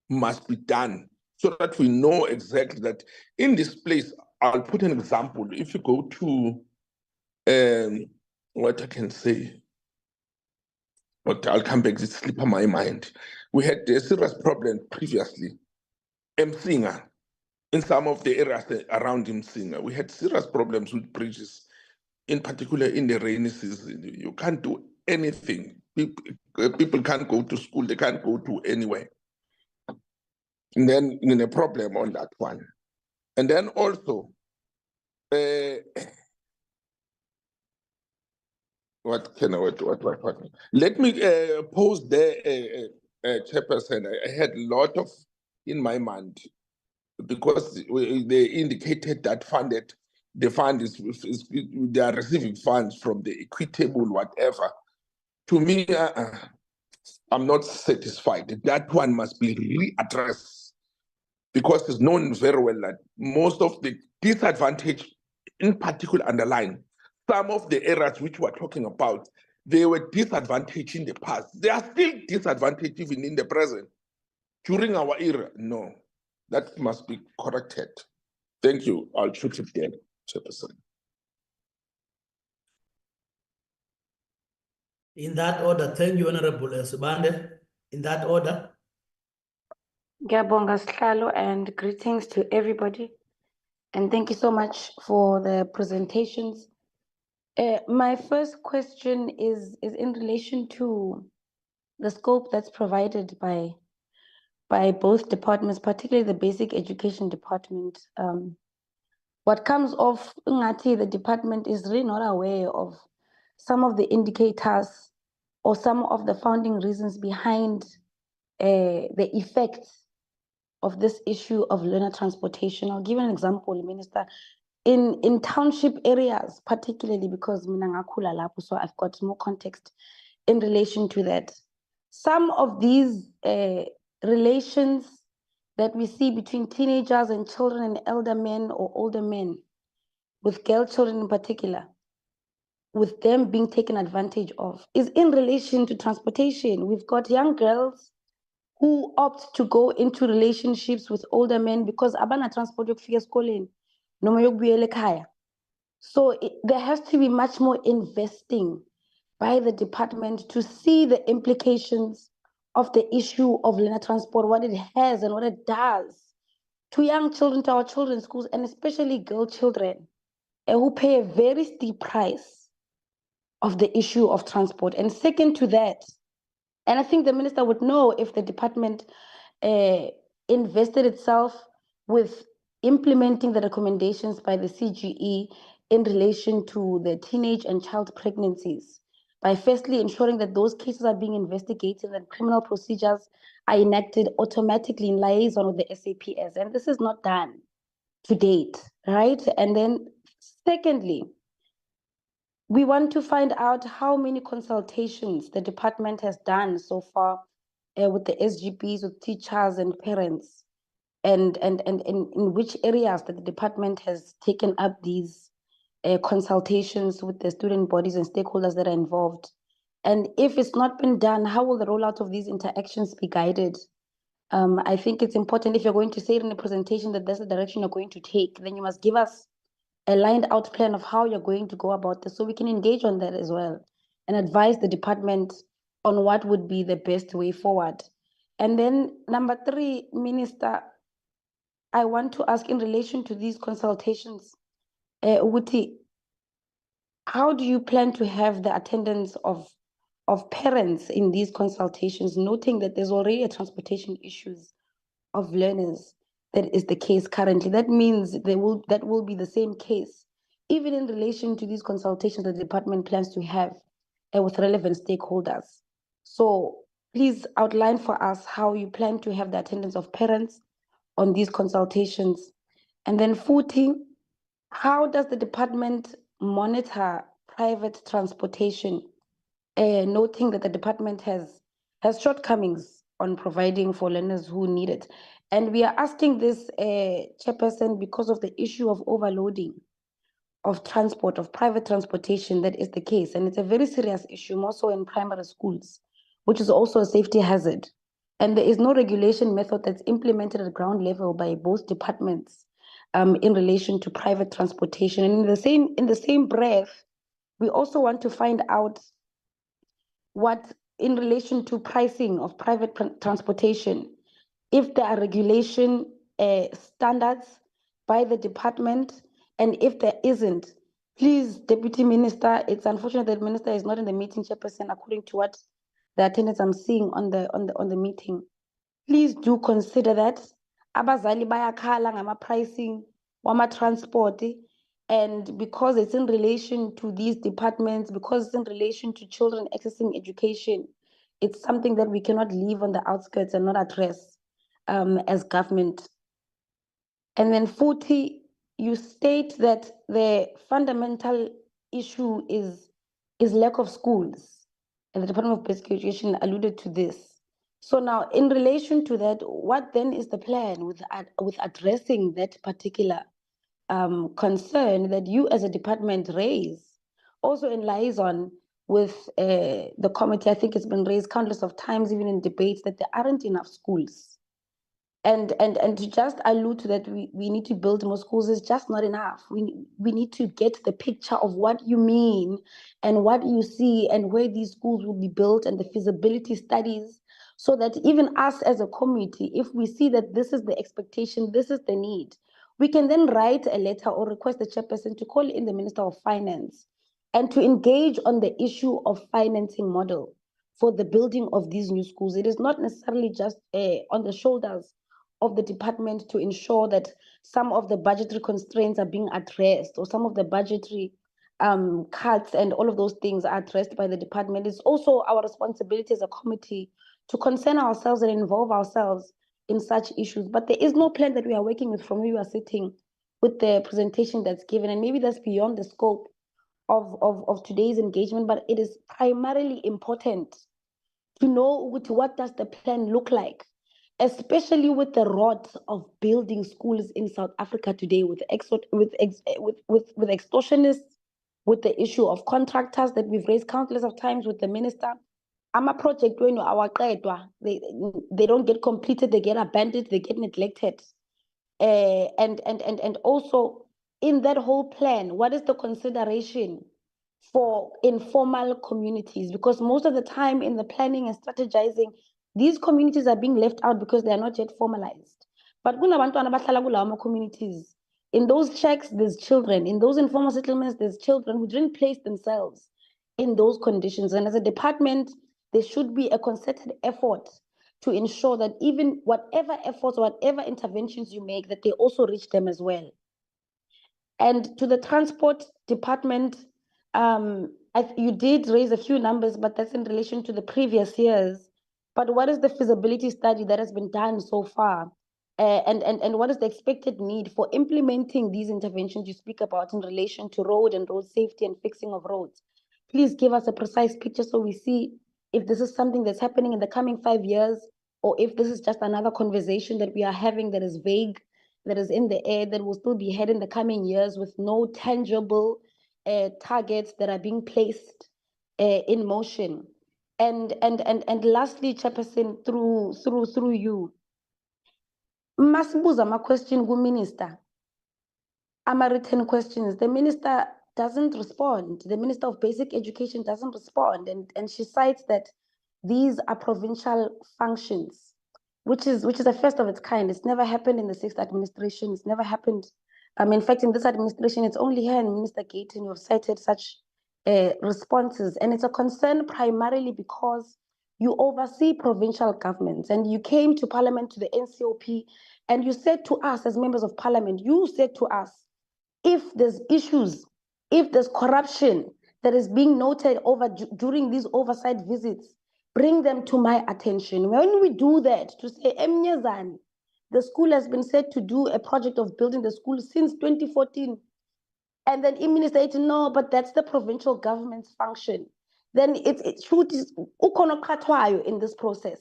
must be done, so that we know exactly that in this place. I'll put an example. If you go to what I can say, but I'll come back, it's slip of my mind. We had a serious problem previously. Msinga, in some of the areas around Msinga, we had serious problems with bridges, in particular in the rainy season. You can't do anything. People can't go to school, they can't go to anywhere. And then in a problem on that one. And then also, what? Let me pose there, Chairperson. I had a lot of in my mind, because they indicated that the fund is they are receiving funds from the equitable whatever. To me, I'm not satisfied. That one must be readdressed, because it's known very well that most of the disadvantage, in particular, underline some of the areas which we're talking about, they were disadvantaged in the past. They are still disadvantaged even in the present. During our era, no, that must be corrected. Thank you. I'll shoot it there, Chairperson. In that order, thank you, Honorable Subande. In that order. Ngiyabonga Sihlalo, and greetings to everybody. And thank you so much for the presentations. My first question is in relation to the scope that's provided by both departments, particularly the Basic Education Department. What comes off, Ngati, the department is really not aware of some of the indicators or some of the founding reasons behind the effects of this issue of learner transportation. I'll give an example, Minister. In township areas, particularly because mina ngakhula lapho, so I've got more context in relation to that. Some of these relations that we see between teenagers and children and elder men or older men, with girl children in particular, with them being taken advantage of is in relation to transportation. We've got young girls who opt to go into relationships with older men because abana transport yokufika esikoleni noma yokubuyela ekhaya. So there has to be much more investing by the department to see the implications of the issue of learner transport, what it has and what it does to young children, to our children's schools, and especially girl children who pay a very steep price of the issue of transport. And second to that, and I think the minister would know if the department invested itself with implementing the recommendations by the CGE in relation to the teenage and child pregnancies, by firstly ensuring that those cases are being investigated and criminal procedures are enacted automatically in liaison with the SAPS. And this is not done to date, right? And then secondly, we want to find out how many consultations the department has done so far with the SGPs, with teachers and parents, and in which areas that the department has taken up these consultations with the student bodies and stakeholders that are involved. And if it's not been done, how will the rollout of these interactions be guided? I think it's important, if you're going to say it in a presentation that that's the direction you're going to take, then you must give us a lined out plan of how you're going to go about this so we can engage on that as well and advise the department on what would be the best way forward. And then number 3, Minister, I want to ask in relation to these consultations, Uguti, how do you plan to have the attendance of parents in these consultations, noting that there's already a transportation issues of learners that is the case currently? That means that will be the same case, even in relation to these consultations that the department plans to have with relevant stakeholders. So please outline for us how you plan to have the attendance of parents on these consultations. And then 14, how does the department monitor private transportation, noting that the department has shortcomings on providing for learners who need it? And we are asking this, Chairperson, because of the issue of overloading of transport, of private transportation, that is the case. And it's a very serious issue, more so in primary schools, which is also a safety hazard. And there is no regulation method that's implemented at ground level by both departments in relation to private transportation. And in the same breath, we also want to find out what, in relation to pricing of private transportation, if there are regulation standards by the department, and if there isn't, please, Deputy Minister, it's unfortunate that the Minister is not in the meeting, Chairperson, according to what the attendance I'm seeing on the meeting. Please do consider that. Abazali bayakhala ngama pricing wama transport, and because it's in relation to these departments, because it's in relation to children accessing education, it's something that we cannot leave on the outskirts and not address as government. And then 40, you state that the fundamental issue is lack of schools, and the Department of Basic Education alluded to this. So now, in relation to that, what then is the plan with addressing that particular concern that you as a department raise? Also in liaison with the committee, I think it's been raised countless of times, even in debates, that there aren't enough schools. And to just allude to that, we need to build more schools is just not enough. We need to get the picture of what you mean and what you see and where these schools will be built and the feasibility studies, so that even us as a committee, if we see that this is the expectation, this is the need, we can then write a letter or request the chairperson to call in the Minister of Finance and to engage on the issue of financing model for the building of these new schools. It is not necessarily just on the shoulders of the department to ensure that some of the budgetary constraints are being addressed, or some of the budgetary cuts and all of those things are addressed by the department. It's also our responsibility as a committee to concern ourselves and involve ourselves in such issues. But there is no plan that we are working with from where we are sitting with the presentation that's given. And maybe that's beyond the scope of today's engagement, but it is primarily important to know what does the plan look like, especially with the rot of building schools in South Africa today, with extortionists with the issue of contractors that we've raised countless of times with the minister. I'm a project when our they don't get completed, they get abandoned, they get neglected. And also in that whole plan, what is the consideration for informal communities? Because most of the time in the planning and strategizing, these communities are being left out because they are not yet formalized. But communities, in those shacks, there's children. In those informal settlements, there's children who didn't place themselves in those conditions. And as a department, there should be a concerted effort to ensure that even whatever efforts, whatever interventions you make, that they also reach them as well. And to the transport department, you did raise a few numbers, but that's in relation to the previous years. But what is the feasibility study that has been done so far? And what is the expected need for implementing these interventions you speak about in relation to road and road safety and fixing of roads? Please give us a precise picture so we see if this is something that's happening in the coming 5 years, or if this is just another conversation that we are having that is vague, that is in the air, that will still be had in the coming years with no tangible targets that are being placed in motion. And lastly, Chairperson, through you, masibuza ama question ku minister, ama written questions. The minister doesn't respond. The Minister of Basic Education doesn't respond, and she cites that these are provincial functions, which is a first of its kind. It's never happened in the 6th administration. It's never happened. In fact, in this administration, it's only her and Minister Gayton who have cited such responses, and it's a concern primarily because you oversee provincial governments, and you came to Parliament, to the NCOP, and you said to us as members of Parliament, you said to us, if there's issues, if there's corruption that is being noted during these oversight visits, bring them to my attention. When we do that, to say, Emnyazani, the school has been said to do a project of building the school since 2014. And then Minister said, no, but that's the provincial government's function. Then it should in this process.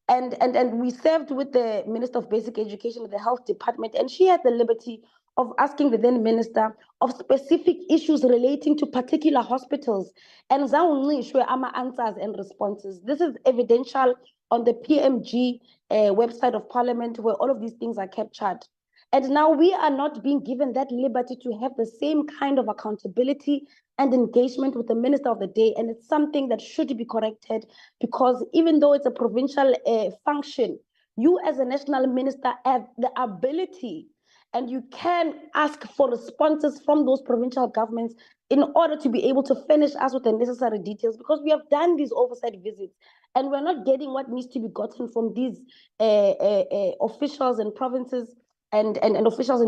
And we served with the Minister of Basic Education in the Health Department, and she had the liberty of asking the then minister of specific issues relating to particular hospitals, and answers and responses. This is evidential on the PMG website of Parliament, where all of these things are captured. And now we are not being given that liberty to have the same kind of accountability and engagement with the minister of the day. And it's something that should be corrected, because even though it's a provincial function, you as a national minister have the ability, and you can ask for responses from those provincial governments in order to be able to furnish us with the necessary details, because we have done these oversight visits and we're not getting what needs to be gotten from these officials and provinces and officials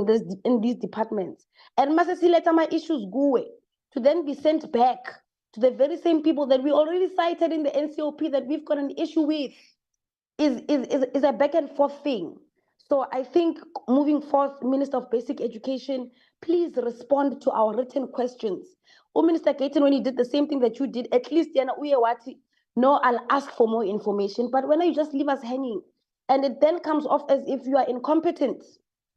in these departments. And Masasi my issues go to then be sent back to the very same people that we already cited in the NCOP that we've got an issue with is a back and forth thing. So I think moving forth, Minister of Basic Education, please respond to our written questions. Minister Gayton, when he did the same thing that you did, at least no, I'll ask for more information. But when you just leave us hanging, and it then comes off as if you are incompetent,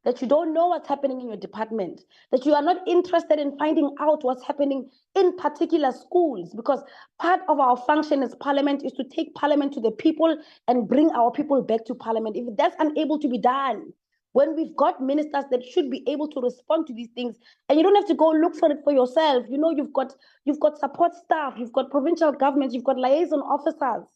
that you don't know what's happening in your department, that you are not interested in finding out what's happening in particular schools, because part of our function as Parliament is to take Parliament to the people and bring our people back to Parliament. If that's unable to be done, when we've got ministers that should be able to respond to these things, and you don't have to go look for it for yourself. You know, you've got support staff, you've got provincial governments, you've got liaison officers.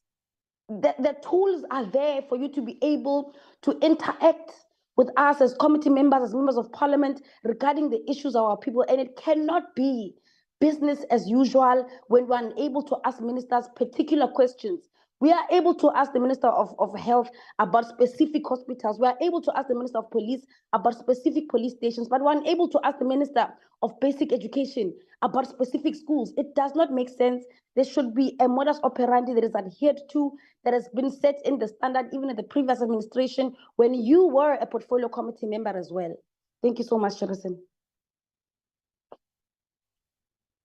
The tools are there for you to be able to interact with us as committee members, as members of Parliament, regarding the issues of our people. And it cannot be business as usual when we're unable to ask ministers particular questions. We are able to ask the Minister of Health about specific hospitals. We are able to ask the Minister of Police about specific police stations, but we're unable to ask the Minister of Basic Education about specific schools. It does not make sense. There should be a modus operandi that is adhered to, that has been set in the standard even in the previous administration when you were a portfolio committee member as well. Thank you so much, Chairperson.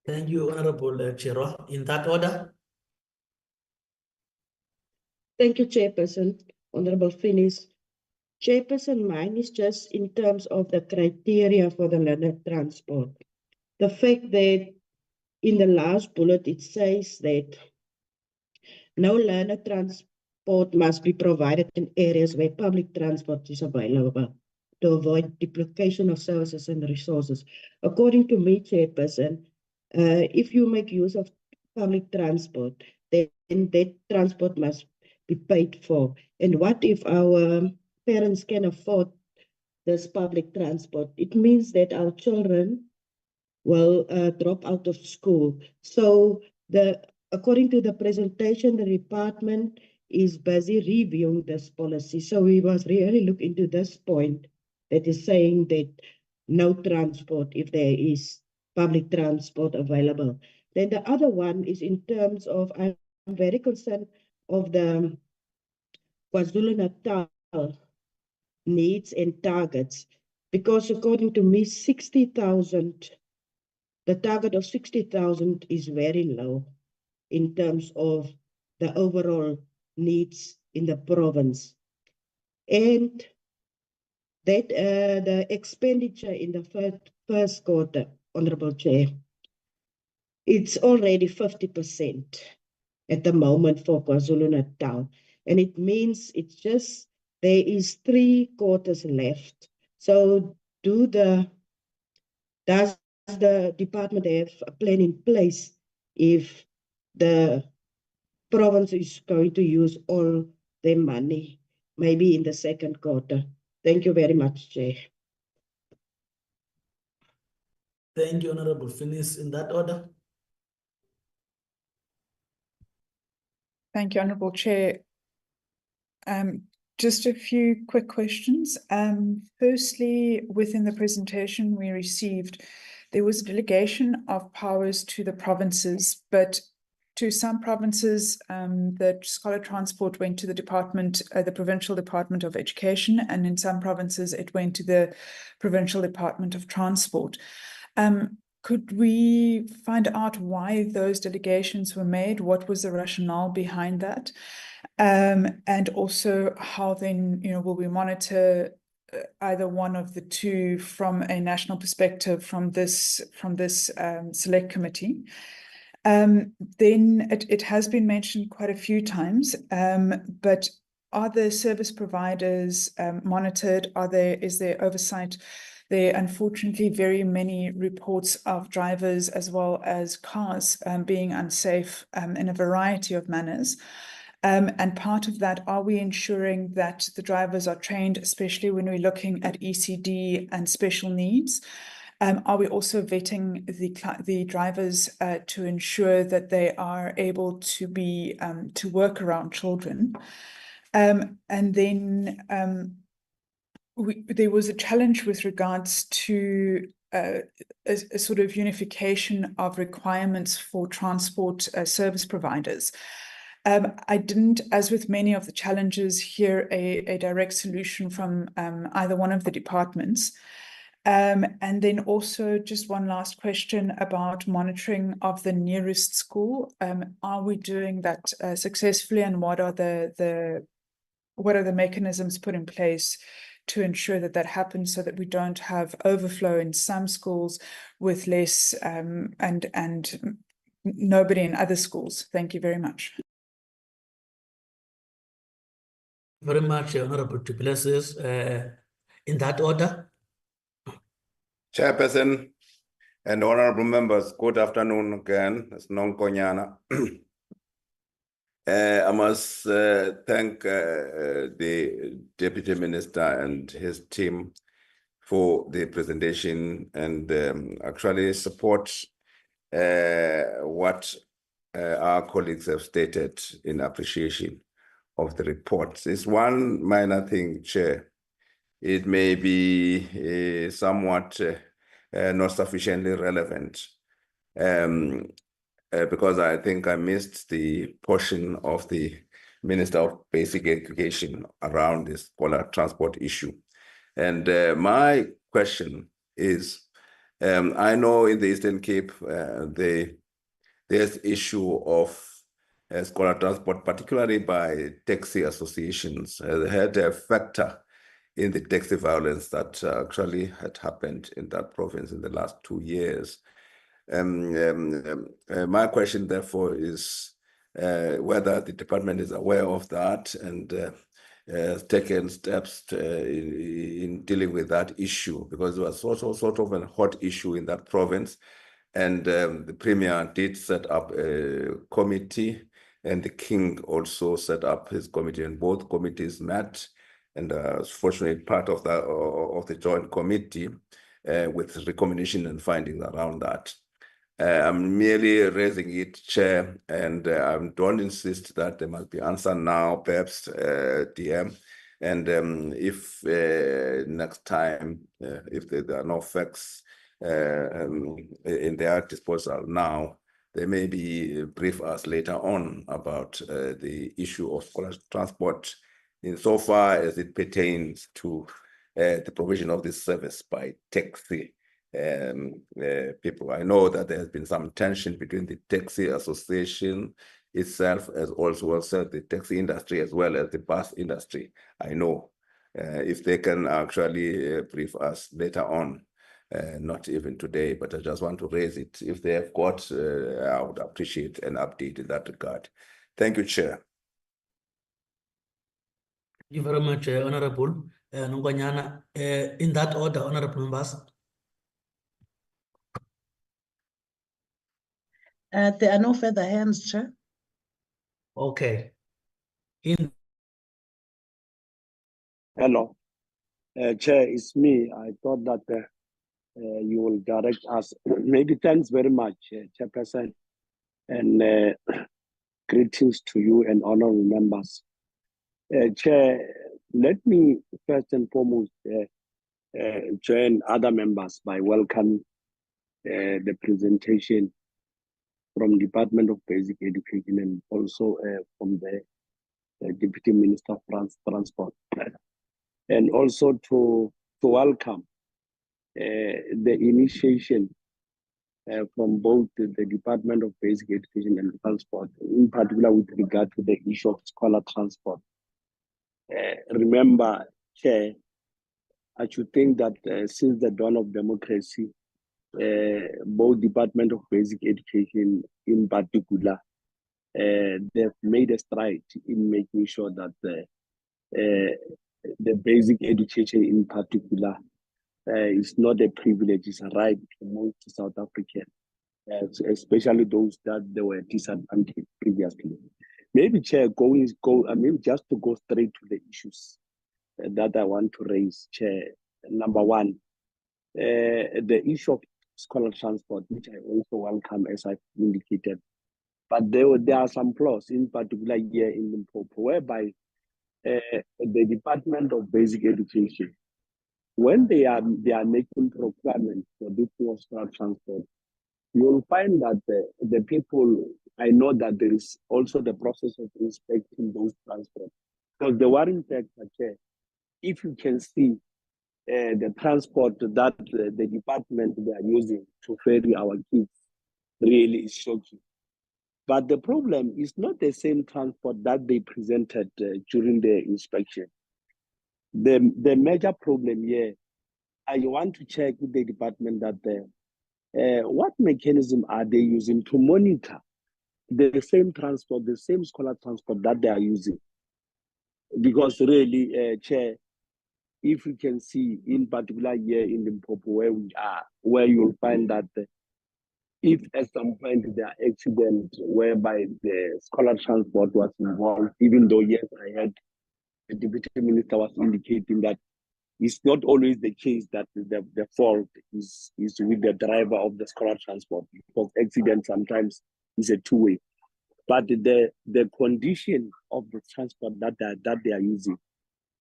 Thank you, Honorable Chiro. In that order. Thank you, Chairperson. Honorable Finis. Chairperson, mine is just in terms of the criteria for the land transport. The fact that in the last bullet, it says that no learner transport must be provided in areas where public transport is available to avoid duplication of services and resources. According to me, Chairperson, if you make use of public transport, then that transport must be paid for. And what if our parents can afford this public transport? It means that our children will drop out of school. So according to the presentation, the department is busy reviewing this policy. So we must really look into this point that is saying that no transport if there is public transport available. Then the other one is in terms of, I'm very concerned of the KwaZulu-Natal needs and targets, because according to me, 60,000, the target of 60,000 is very low in terms of the overall needs in the province. And that the expenditure in the first quarter, Honorable Chair, it's already 50% at the moment for KwaZulu-Natal. And it means it's just, there is 3 quarters left. So does the department have a plan in place if the province is going to use all their money, maybe in the second quarter? Thank you very much, Chair. Thank you, Honorable Phyllis. In that order. Thank you, Honorable Chair. Just a few quick questions. Firstly, within the presentation we received, there was a delegation of powers to the provinces, but to some provinces, the scholar transport went to the department, the Provincial Department of Education, and in some provinces it went to the Provincial Department of Transport. Could we find out why those delegations were made? What was the rationale behind that? And also how then, will we monitor either one of the two from a national perspective from this select committee? Then it has been mentioned quite a few times, but are the service providers monitored? Is there oversight? There are unfortunately very many reports of drivers as well as cars being unsafe in a variety of manners. And part of that, are we ensuring that the drivers are trained, especially when we're looking at ECD and special needs? Are we also vetting the drivers to ensure that they are able to be to work around children? And then there was a challenge with regards to a sort of unification of requirements for transport service providers. I didn't, as with many of the challenges, hear a direct solution from either one of the departments. And then also just one last question about monitoring of the nearest school. Are we doing that successfully, and what are the mechanisms put in place to ensure that that happens, so that we don't have overflow in some schools with less and nobody in other schools? Thank you very much. Very much, Honorable du Plessis. In that order. Chairperson and honorable members, good afternoon again. It's Nonkonyana. I must thank the Deputy Minister and his team for the presentation, and actually support what our colleagues have stated in appreciation of the report. It's one minor thing, Chair. It may be somewhat not sufficiently relevant, because I think I missed the portion of the Minister of Basic Education around this scholar transport issue. And my question is, I know in the Eastern Cape, there's issue of scholar transport, particularly by taxi associations, had a factor in the taxi violence that actually had happened in that province in the last 2 years. My question, therefore, is whether the department is aware of that and has taken steps in dealing with that issue, because it was also sort of a hot issue in that province. And the Premier did set up a committee, and the King also set up his committee, and both committees met. And fortunately, part of the joint committee with recommendation and findings around that. I'm merely raising it, Chair, and I don't insist that there must be answer now, perhaps DM. And if next time, if there are no facts in their disposal now, they may be brief us later on about the issue of scholarship transport insofar as it pertains to the provision of this service by taxi people. I know that there has been some tension between the taxi association itself as also the taxi industry as well as the bus industry. I know if they can actually brief us later on, not even today, but I just want to raise it. If they have got, I would appreciate an update in that regard. Thank you, Chair. Thank you very much, Honorable Nongonyana. In that order, Honorable members. There are no further hands, Chair. Okay. Hello. Chair, it's me. I thought that you will direct us. Maybe thanks very much, Chairperson, and greetings to you and honorable members. Chair, let me first and foremost join other members by welcoming the presentation from Department of Basic Education and also from the Deputy Minister of Transport, and also to welcome the initiation from both the Department of Basic Education and Transport, in particular with regard to the issue of scholar transport. Remember, Chair, I should think that since the dawn of democracy, both Department of Basic Education in particular, they've made a stride in making sure that the basic education in particular is not a privilege, it's a right for most South Africans, especially those that they were disadvantaged previously. Maybe, Chair, maybe just to go straight to the issues that I want to raise, Chair. Number one, the issue of scholar transport, which I also welcome, as I've indicated. But there are some flaws, in particular here in Limpopo, whereby the Department of Basic Education, when they are making procurement for this scholar transport, you will find that the people, I know that there is also the process of inspecting those transports. Because the worrying factor, Chair, if you can see the transport that the department they are using to ferry our kids, really is shocking. But the problem is not the same transport that they presented during the inspection. The major problem here, I want to check with the department that what mechanism are they using to monitor the same transport, the same scholar transport that they are using? Because really, Chair, if you can see, in particular here in Limpopo where we are, where you'll find that if at some point there are accidents whereby the scholar transport was involved, even though, yes, I heard the Deputy Minister was indicating that it's not always the case that the fault is with the driver of the scholar transport, because accident sometimes is a two-way. But the condition of the transport that they are using,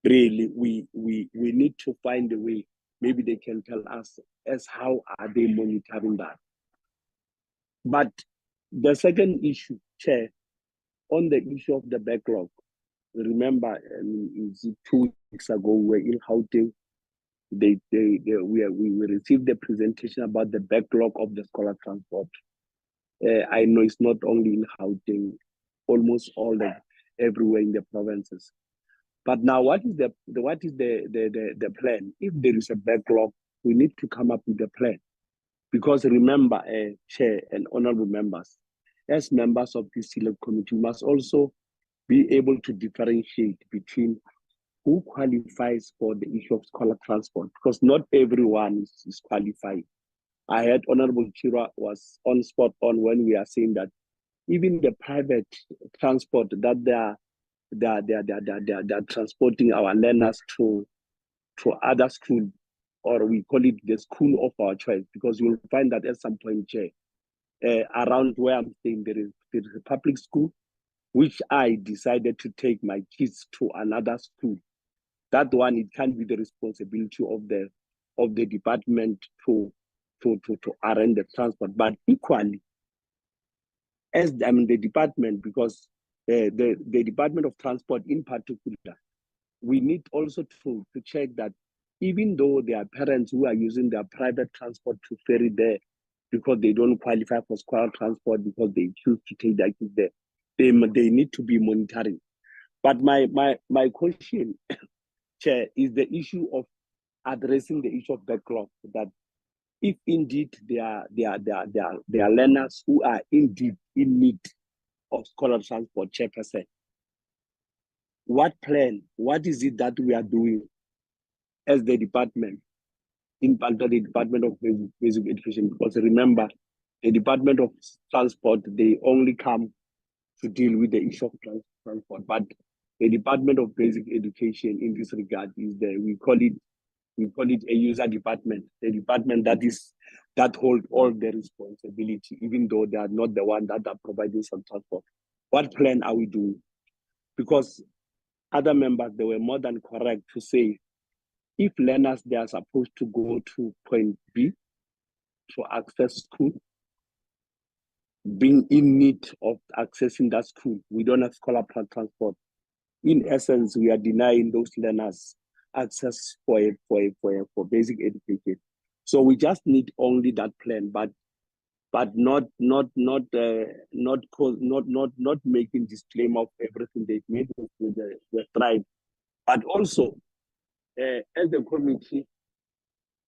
really, we need to find a way. Maybe they can tell us as how are they monitoring that. But the second issue, Chair, on the issue of the backlog, remember, 2 weeks ago we were in Gauteng. We received the presentation about the backlog of the scholar transport. I know it's not only in Gauteng, almost everywhere in the provinces. But now, what is the plan? If there is a backlog, we need to come up with a plan. Because remember, Chair and honorable members, as members of this select committee, we must also be able to differentiate between who qualifies for the issue of scholar transport, because not everyone is qualified. I heard Honorable Chira was on spot on when we are saying that even the private transport that they are transporting our learners to other schools, or we call it the school of our choice, because you'll find that at some point, Chair, around where I'm staying, there is a public school, which I decided to take my kids to another school. That one, it can't be the responsibility of the department to arrange the transport, but equally, as the department, because the Department of Transport in particular, we need also to check that even though there are parents who are using their private transport to ferry there because they don't qualify for school transport because they choose to take their kids there, they need to be monitoring. But my question, Chair, is the issue of addressing the issue of backlog, that if indeed there are learners who are indeed in need of scholar transport, Chairperson, what is it that we are doing as the department, in particular the Department of Basic Education? Because remember, the Department of Transport, they only come to deal with the issue of transport, but the Department of Basic Education in this regard is we call it a user department, the department that hold all the responsibility, even though they are not the one that are providing some transport. What plan are we doing? Because other members, they were more than correct to say, if learners, they are supposed to go to point B to access school, being in need of accessing that school, we don't have scholar transport. In essence, we are denying those learners access for basic education. So we just need only that plan, but not making disclaimer of everything they've made with the tribe. But also, as the committee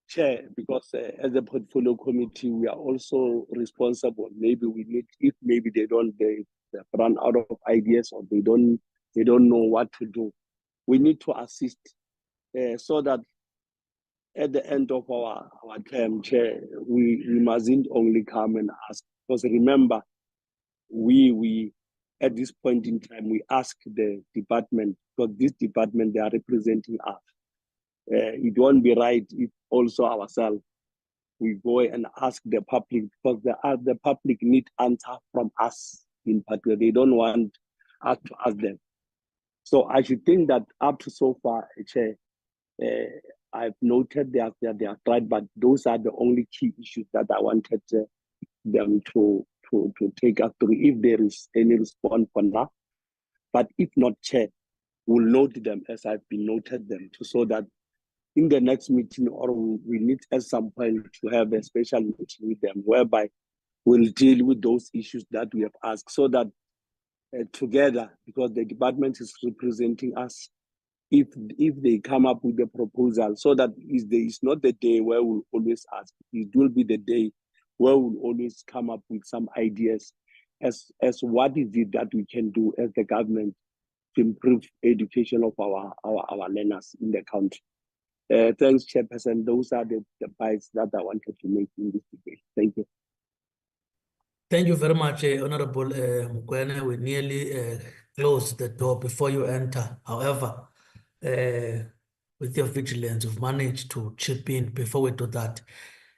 chair, because as a portfolio committee, we are also responsible. Maybe we need, if maybe they run out of ideas, or they don't know what to do, we need to assist so that at the end of our term, Chair, we mustn't only come and ask. Because remember, we at this point in time, we ask the department, because this department, they are representing us. It won't be right if also ourselves, we go and ask the public, because the public need answer from us in particular. They don't want us to ask them. So I should think that up to so far, Chair, I've noted they are tried, but those are the only key issues that I wanted them to take us through, if there is any response for now. But if not, Chair, we'll note them as I've been noted them, so that in the next meeting, or we need at some point to have a special meeting with them, whereby we'll deal with those issues that we have asked, so that together, because the department is representing us, if they come up with a proposal, so that it's not the day where we'll always ask, it will be the day where we'll always come up with some ideas as what is it that we can do as the government to improve education of our learners in the country. Thanks, Chairperson. Those are the points that I wanted to make in this debate. Thank you. Thank you very much, Honorable Mokoena. We nearly closed the door before you enter. However, with your vigilance, you've managed to chip in before we do that.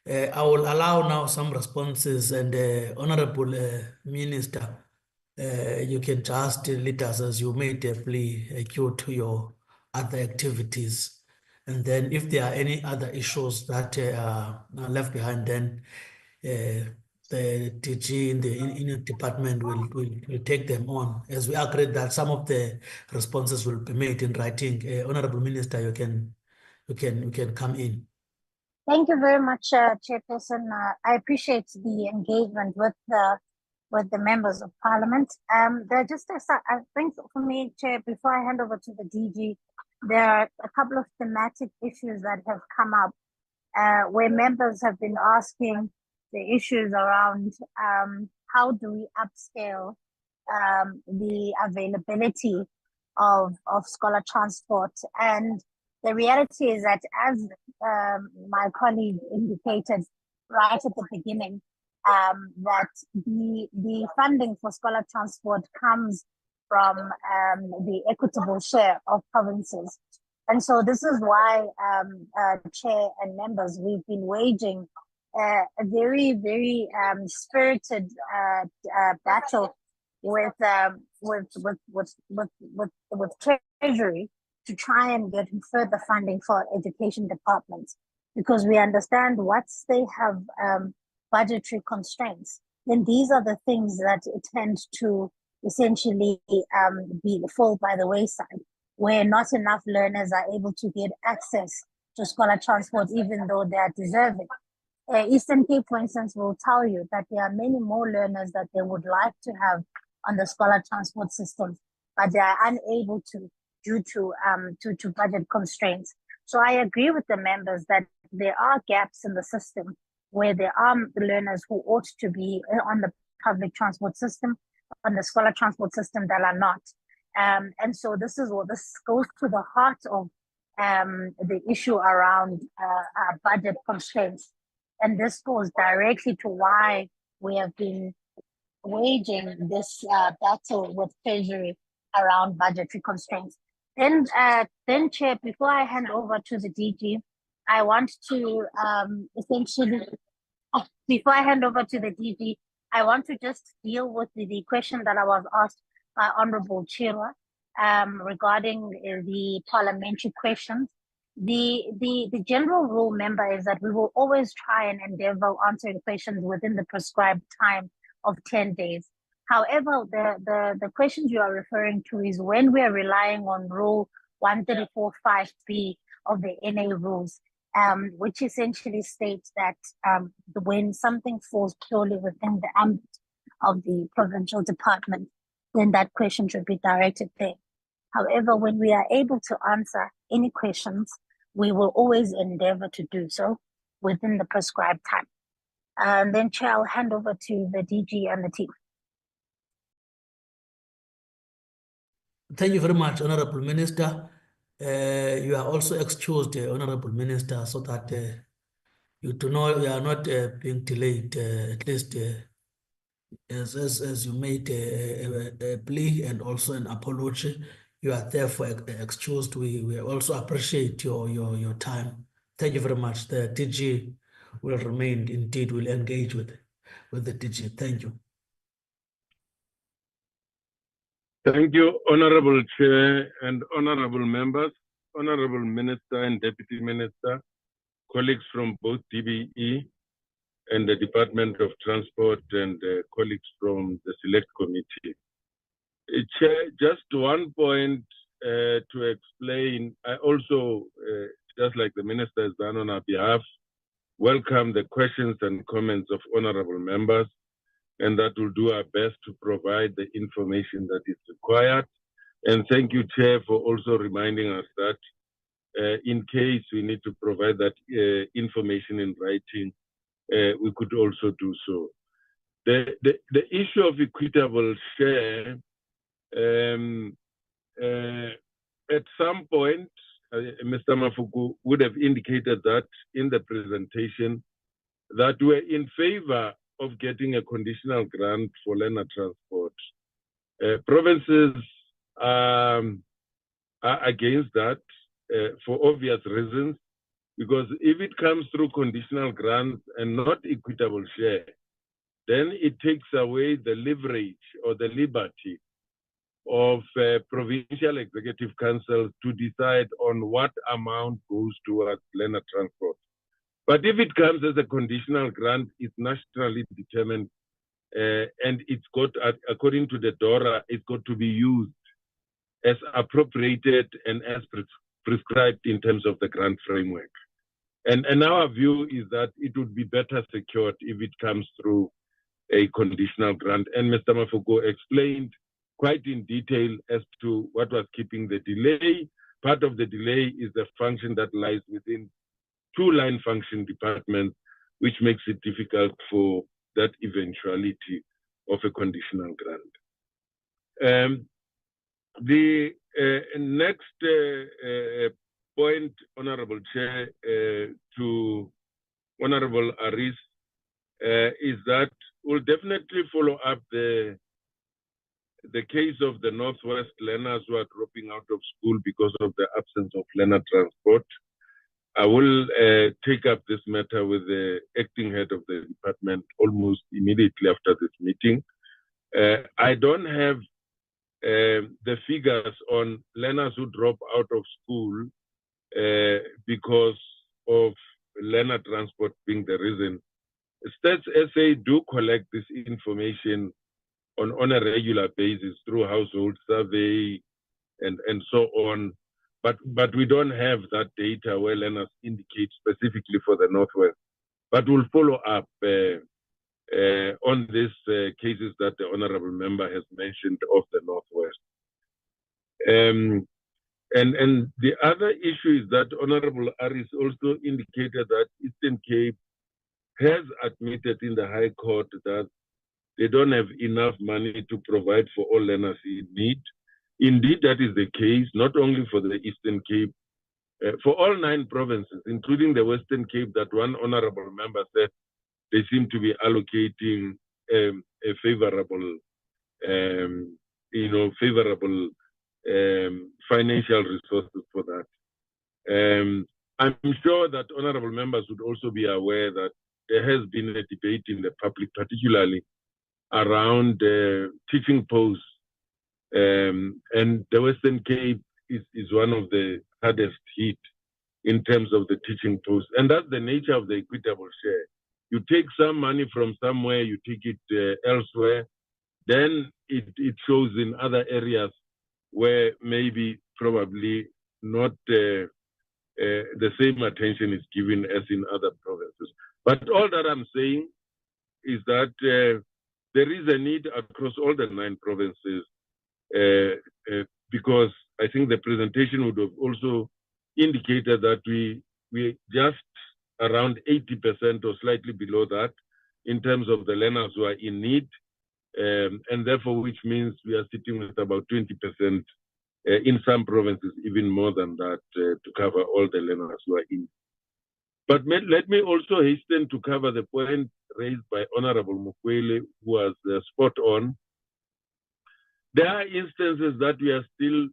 I will allow now some responses, and Honorable Minister, you can just lead us as you may deeply due to your other activities. And then if there are any other issues that are left behind, then the DG in the department will take them on, as we agreed that some of the responses will be made in writing. Honorable Minister, you can come in. Thank you very much, Chairperson. I appreciate the engagement with the members of Parliament. There are just I think for me, Chair, before I hand over to the DG, there are a couple of thematic issues that have come up where members have been asking the issues around how do we upscale the availability of scholar transport. And the reality is that, as my colleague indicated right at the beginning, that the funding for scholar transport comes from the equitable share of provinces. And so this is why, Chair and members, we've been waging a very, very spirited battle with Treasury to try and get further funding for education departments, because we understand once they have budgetary constraints, then these are the things that tend to essentially fall by the wayside, where not enough learners are able to get access to scholar transport, even though they are deserving. Eastern Cape, for instance, will tell you that there are many more learners that they would like to have on the scholar transport system, but they are unable to due to budget constraints. So I agree with the members that there are gaps in the system where there are learners who ought to be on the public transport system, on the scholar transport system, that are not. And so this goes to the heart of the issue around budget constraints. And this goes directly to why we have been waging this battle with Treasury around budgetary constraints. Then, Chair, before I hand over to the DG, I want to before I hand over to the DG, I want to just deal with the question that I was asked by Honorable Chirwa regarding the parliamentary questions. The general rule, member, is that we will always try and endeavor answering questions within the prescribed time of 10 days. However, the questions you are referring to is when we are relying on Rule 134.5b of the NA rules, which essentially states that when something falls purely within the ambit of the provincial department, then that question should be directed there. However, when we are able to answer any questions, we will always endeavor to do so within the prescribed time. And then, Chair, I'll hand over to the DG and the team. Thank you very much, Honorable Minister. You are also excused, Honorable Minister, so that you do know you are not being delayed, at least as you made a plea and also an apology. You are therefore excused. We also appreciate your time. Thank you very much. The DG will remain, indeed, will engage with the DG. Thank you. Thank you, Honorable Chair and Honorable members, Honorable Minister and Deputy Minister, colleagues from both DBE and the Department of Transport, and colleagues from the Select Committee. Chair, just one point to explain. I also, just like the Minister has done on our behalf, welcome the questions and comments of honorable members, and that will do our best to provide the information that is required. And thank you, Chair, for also reminding us that in case we need to provide that information in writing, we could also do so. The issue of equitable share, at some point, Mr. Mafuku would have indicated that in the presentation that we're in favor of getting a conditional grant for learner transport. Provinces are against that for obvious reasons, because if it comes through conditional grants and not equitable share, then it takes away the leverage or the liberty of provincial executive councils to decide on what amount goes towards learner transport. But if it comes as a conditional grant, it's nationally determined, and it's got, according to the DORA, it's got to be used as appropriated and as prescribed in terms of the grant framework. And our view is that it would be better secured if it comes through a conditional grant. And Mr. Mafuku explained quite in detail as to what was keeping the delay. Part of the delay is the function that lies within two line function departments, which makes it difficult for that eventuality of a conditional grant. The next point, Honorable Chair, to Honorable Aris, is that we'll definitely follow up the case of the Northwest learners who are dropping out of school because of the absence of learner transport. I will take up this matter with the acting head of the department almost immediately after this meeting. I don't have the figures on learners who drop out of school because of learner transport being the reason. Stats SA do collect this information on a regular basis through household survey and so on. But we don't have that data where learners indicate specifically for the Northwest. But we'll follow up on these cases that the Honorable Member has mentioned of the Northwest. And the other issue is that Honorable Aris also indicated that Eastern Cape has admitted in the High Court that they don't have enough money to provide for all learners in need. Indeed, that is the case, not only for the Eastern Cape, for all 9 provinces, including the Western Cape, that one Honorable Member said they seem to be allocating a favorable, favorable financial resources for that. I'm sure that honorable members would also be aware that there has been a debate in the public, particularly around teaching posts. And the Western Cape is one of the hardest hit in terms of the teaching posts. And that's the nature of the equitable share. You take some money from somewhere, you take it elsewhere, then it shows in other areas where maybe probably not the same attention is given as in other provinces. But all that I'm saying is that there is a need across all the 9 provinces because I think the presentation would have also indicated that we just around 80% or slightly below that in terms of the learners who are in need, and therefore which means we are sitting with about 20% in some provinces, even more than that, to cover all the learners who are in. But let me also hasten to cover the point raised by Honorable Mukwele, who was spot on. There are instances that we are still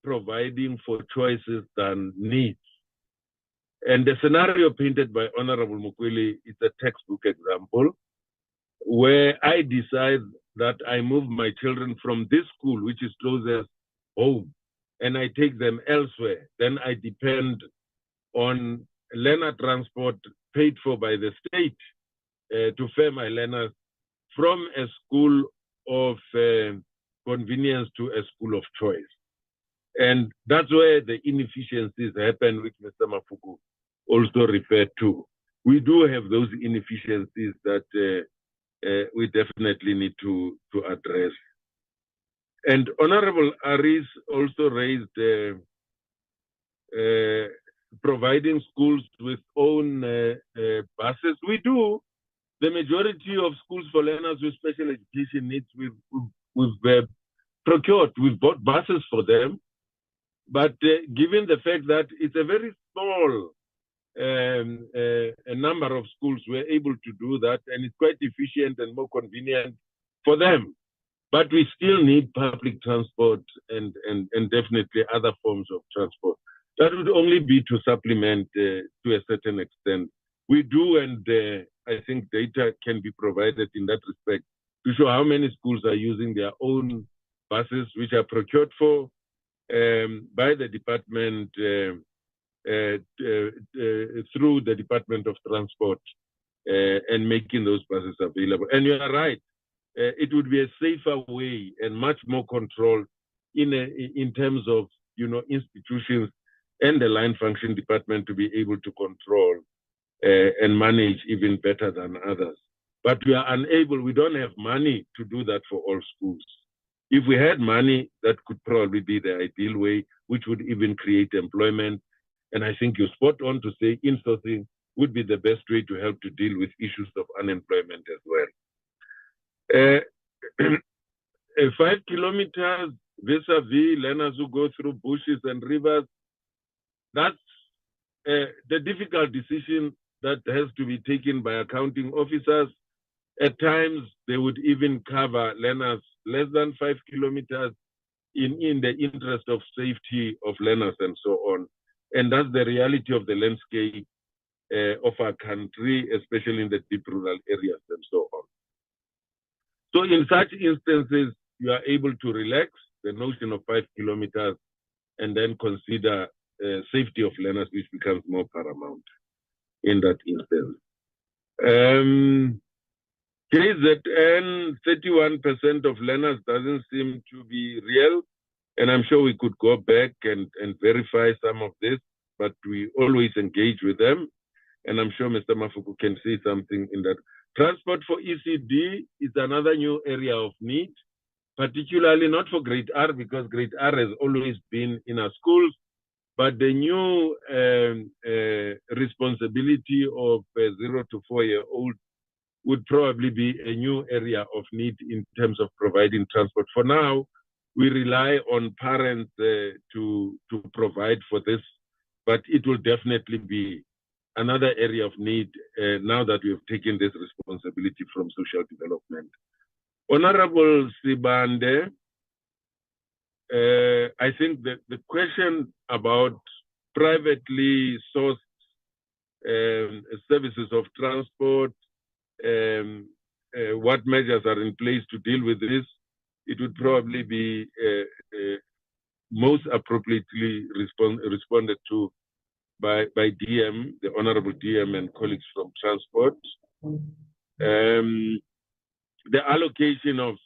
providing for choices than needs. And the scenario painted by Honorable Mukwele is a textbook example where I decide that I move my children from this school, which is closest home, and I take them elsewhere. Then I depend on learner transport paid for by the state to fare my learners from a school of convenience to a school of choice. And that's where the inefficiencies happen, which Mr. Mafuku also referred to. We do have those inefficiencies that we definitely need to address. And Honorable Aris also raised providing schools with own buses. We do. The majority of schools for learners with special education needs, we've procured, we've bought buses for them. But given the fact that it's a very small a number of schools, we're able to do that, and it's quite efficient and more convenient for them. But we still need public transport and definitely other forms of transport. That would only be to supplement to a certain extent. We do, and I think data can be provided in that respect to show how many schools are using their own buses, which are procured for by the department through the Department of Transport and making those buses available. And you are right, it would be a safer way and much more controlled in terms of institutions and the line function department to be able to control and manage even better than others. But we are unable, we don't have money to do that for all schools. If we had money, that could probably be the ideal way, which would even create employment. And I think you're spot on to say insourcing would be the best way to help to deal with issues of unemployment as well. 5 kilometers vis-a-vis learners who go through bushes and rivers, that's the difficult decision that has to be taken by accounting officers. At times, they would even cover learners less than 5 kilometers in the interest of safety of learners and so on. And that's the reality of the landscape of our country, especially in the deep rural areas and so on. So in such instances, you are able to relax the notion of 5 kilometers and then consider safety of learners, which becomes more paramount in that instance. KZN, 31% of learners doesn't seem to be real, and I'm sure we could go back and verify some of this, but we always engage with them, and I'm sure Mr. Mafuku can see something in that. Transport for ECD is another new area of need, particularly not for grade R, because grade R has always been in our schools, but the new responsibility of 0 to 4-year-old would probably be a new area of need in terms of providing transport. For now, we rely on parents to provide for this, but it will definitely be another area of need now that we have taken this responsibility from social development. Honorable Sibande, I think that the question about privately sourced services of transport, what measures are in place to deal with this, it would probably be most appropriately responded to by DM, the Honorable DM and colleagues from Transport. The allocation of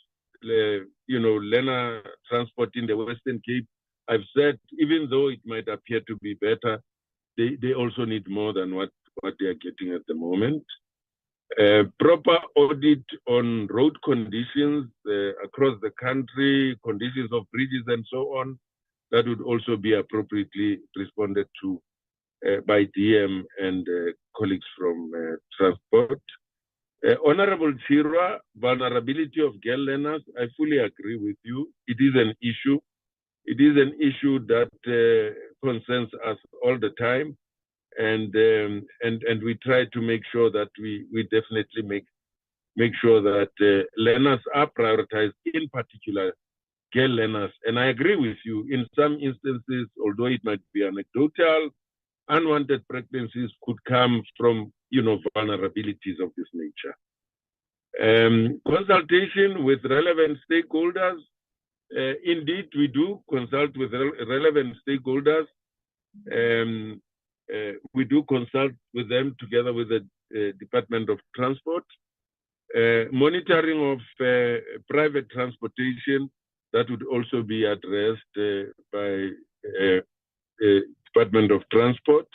learner transport in the Western Cape, I've said, even though it might appear to be better, they also need more than what they are getting at the moment. Proper audit on road conditions across the country, conditions of bridges and so on, that would also be appropriately responded to by DM and colleagues from Transport. Honorable Chirwa, vulnerability of girl learners, I fully agree with you. It is an issue. It is an issue that concerns us all the time. And we try to make sure that we definitely make sure that learners are prioritized, in particular girl learners. And I agree with you, in some instances, although it might be anecdotal, unwanted pregnancies could come from vulnerabilities of this nature. Consultation with relevant stakeholders. Indeed, we do consult with relevant stakeholders. We do consult with them together with the Department of Transport. Monitoring of private transportation, that would also be addressed by Department of Transport.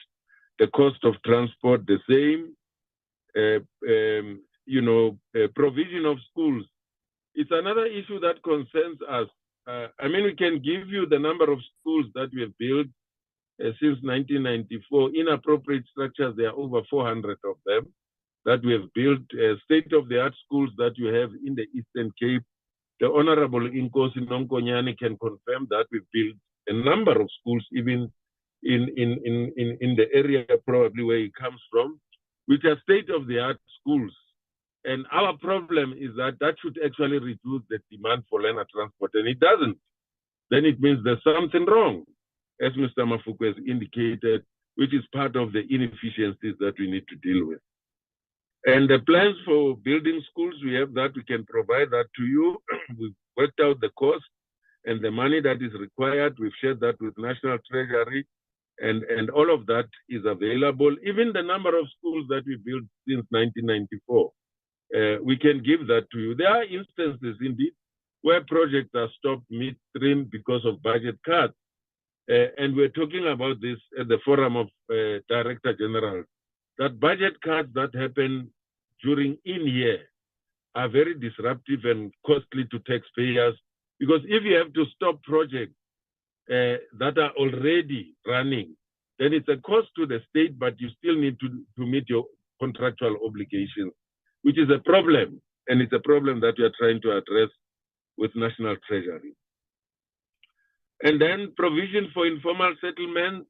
The cost of transport, the same. Provision of schools. It's another issue that concerns us. I mean, we can give you the number of schools that we have built since 1994. Inappropriate structures, there are over 400 of them that we have built. State-of-the-art schools that you have in the Eastern Cape. The Honorable Inkosi Nonkonyane can confirm that we've built a number of schools, even in the area probably where he comes from, which are state-of-the-art schools. And our problem is that should actually reduce the demand for learner transport, and it doesn't. Then it means there's something wrong, as Mr. Mafuku has indicated, which is part of the inefficiencies that we need to deal with. And the plans for building schools, we have that, we can provide that to you. We've worked out the cost and the money that is required. We've shared that with National Treasury, and all of that is available. Even the number of schools that we built since 1994, we can give that to you. There are instances, indeed, where projects are stopped midstream because of budget cuts. And we're talking about this at the Forum of Director General, that budget cuts that happen during in-year are very disruptive and costly to taxpayers, because if you have to stop projects that are already running, then it's a cost to the state, but you still need to meet your contractual obligations, which is a problem. And it's a problem that we are trying to address with National Treasury. And then provision for informal settlement,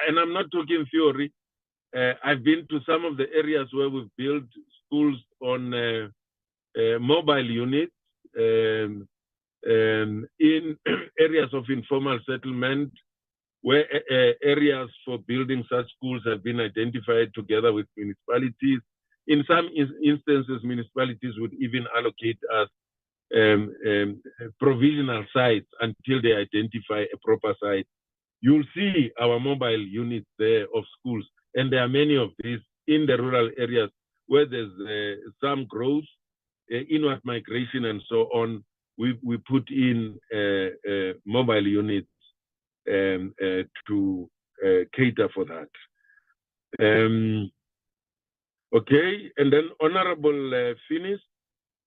and I'm not talking theory. I've been to some of the areas where we've built schools on mobile units in areas of informal settlement, where areas for building such schools have been identified together with municipalities. In some instances, municipalities would even allocate us provisional sites until they identify a proper site. You'll see our mobile units there of schools, and there are many of these in the rural areas where there's some growth, inward migration, and so on. We put in mobile units to cater for that. Okay, and then Honorable Finis,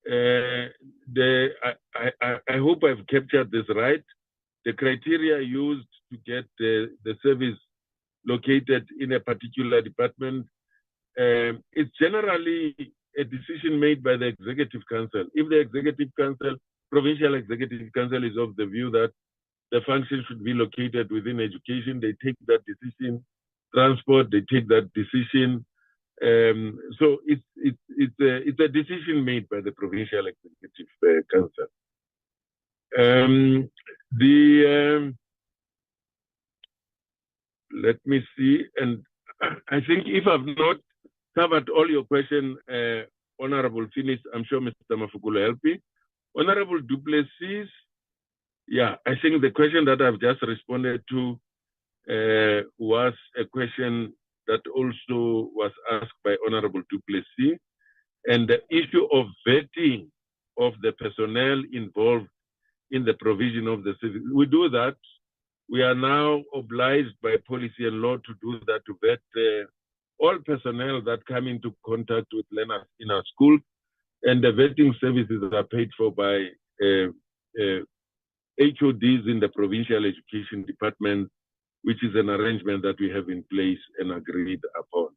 I hope I've captured this right. The criteria used to get the service located in a particular department, it's generally a decision made by the Executive Council. If the Executive Council, Provincial Executive Council is of the view that the function should be located within education, they take that decision. Transport, they take that decision. So it's a decision made by the Provincial Executive Council. Let me see, and I think if I've not covered all your questions, Honorable Finis, I'm sure Mr. Mafuku will help me. Honorable Du Plessis, yeah, I think the question that I've just responded to was a question that also was asked by Honorable Du Plessis, and the issue of vetting of the personnel involved in the provision of the service. We do that. We are now obliged by policy and law to do that, to vet all personnel that come into contact with learners in our school, and the vetting services are paid for by HODs in the Provincial Education Department, which is an arrangement that we have in place and agreed upon.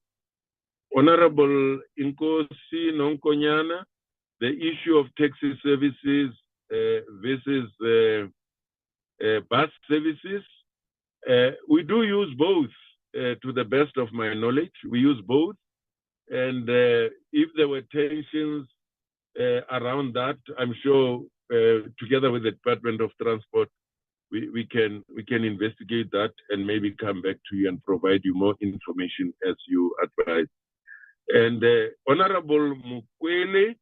Honorable Inkosi Nonkonyana, the issue of taxi services versus bus services, we do use both. To the best of my knowledge, we use both. And if there were tensions around that, I'm sure together with the Department of Transport, we can investigate that and maybe come back to you and provide you more information as you advise. And Honorable Mukwele,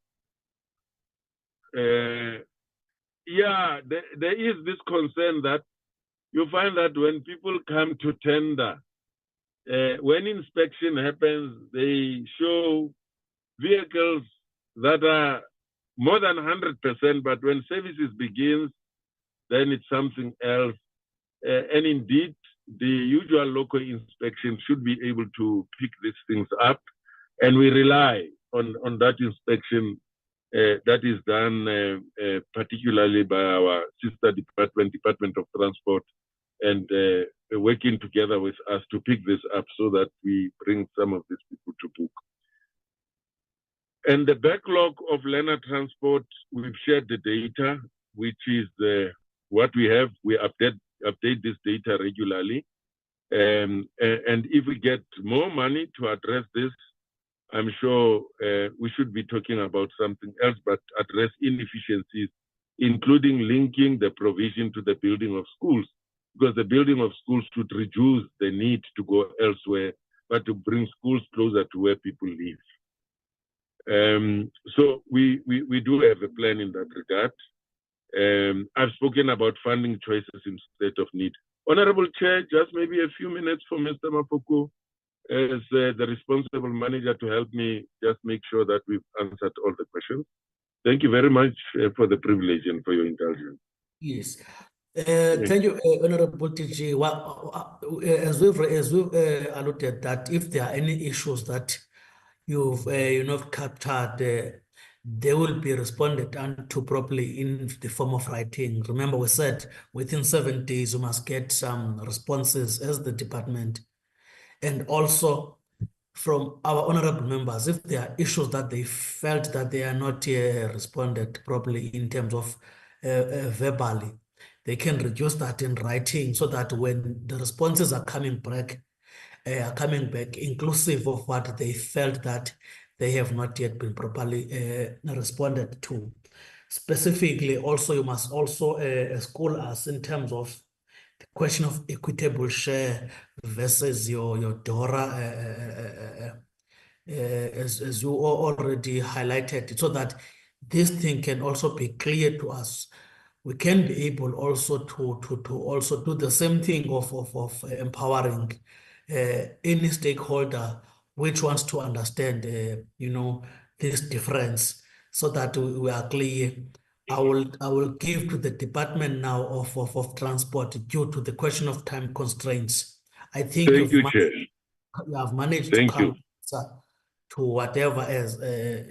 yeah, there is this concern that you find that when people come to tender, when inspection happens, they show vehicles that are more than 100%, but when services begins, then it's something else. And indeed, the usual local inspection should be able to pick these things up. And we rely on that inspection that is done particularly by our sister department, Department of Transport, and working together with us to pick this up so that we bring some of these people to book. And the backlog of learner transport, we've shared the data, which is what we have. We update this data regularly. And if we get more money to address this, I'm sure we should be talking about something else, but address inefficiencies, including linking the provision to the building of schools, because the building of schools should reduce the need to go elsewhere, but to bring schools closer to where people live. So we do have a plan in that regard. I've spoken about funding choices instead of need. Honorable Chair, just maybe a few minutes for Mr. Mafuku as the responsible manager to help me just make sure that we've answered all the questions. Thank you very much for the privilege and for your indulgence. Yes. Thank you, Honorable TG. Well, as we've alluded that if there are any issues that you've captured, they will be responded to properly in the form of writing. Remember, we said within 7 days you must get some responses as the department and also from our honorable members, if there are issues that they felt that they are not responded properly in terms of verbally, they can reduce that in writing so that when the responses are coming back, inclusive of what they felt that they have not yet been properly responded to. Specifically, also, you must also school us in terms of the question of equitable share versus your DORA, as you already highlighted, so that this thing can also be clear to us. We can be able also to also do the same thing of empowering any stakeholder which wants to understand, this difference, so that we are clear. I will give to the Department now of Transport due to the question of time constraints. I think Thank you, Chair. you have managed Thank to you. come to whatever as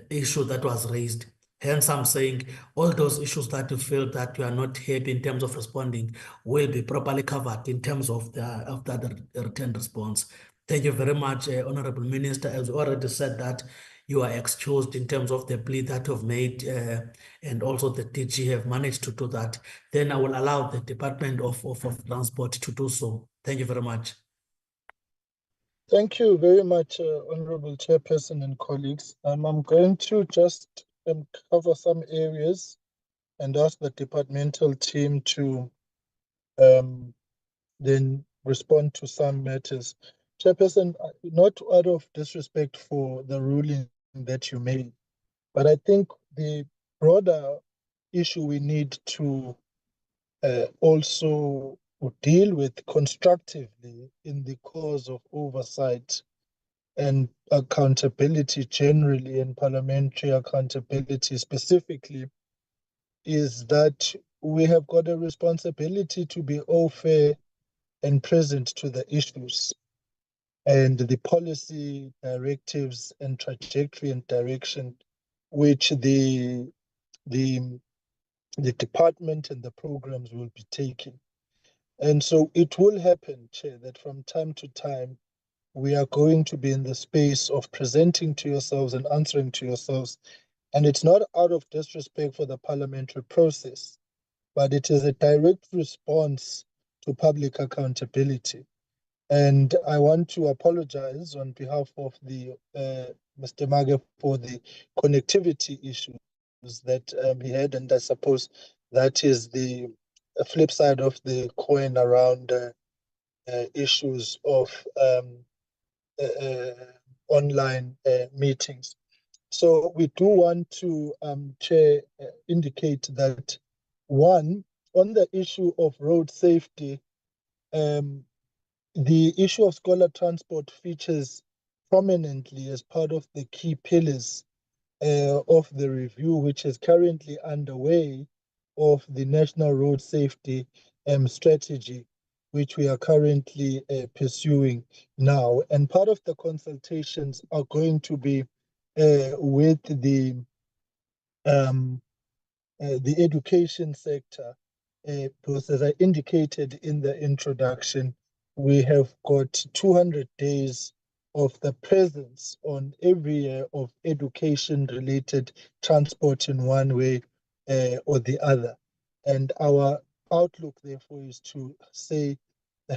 issue that was raised. Hence, I'm saying all those issues that you feel that you are not happy in terms of responding will be properly covered in terms of the written response. Thank you very much, Honorable Minister. As you already said that you are excused in terms of the plea that you've made, and also the DG have managed to do that. Then I will allow the Department of Transport to do so. Thank you very much. Thank you very much, Honorable Chairperson and colleagues. I'm going to just cover some areas and ask the departmental team to then respond to some matters. Chairperson, not out of disrespect for the ruling that you made, but I think the broader issue we need to also deal with constructively in the cause of oversight and accountability generally, and parliamentary accountability specifically, is that we have got a responsibility to be all fair and present to the issues and the policy directives and trajectory and direction which the department and the programs will be taking. And so it will happen, Chair, that from time to time, we are going to be in the space of presenting to yourselves and answering to yourselves. And it's not out of disrespect for the parliamentary process, but it is a direct response to public accountability. And I want to apologize on behalf of the Mr. Mage for the connectivity issues that he had, and I suppose that is the flip side of the coin around issues of online meetings. So we do want to, Chair, indicate that, one, on the issue of road safety, the issue of scholar transport features prominently as part of the key pillars of the review, which is currently underway, of the National Road Safety Strategy, which we are currently pursuing now. And part of the consultations are going to be with the education sector, because as I indicated in the introduction, we have got 200 days of the presence on every year of education-related transport in one way or the other. And our outlook, therefore, is to say,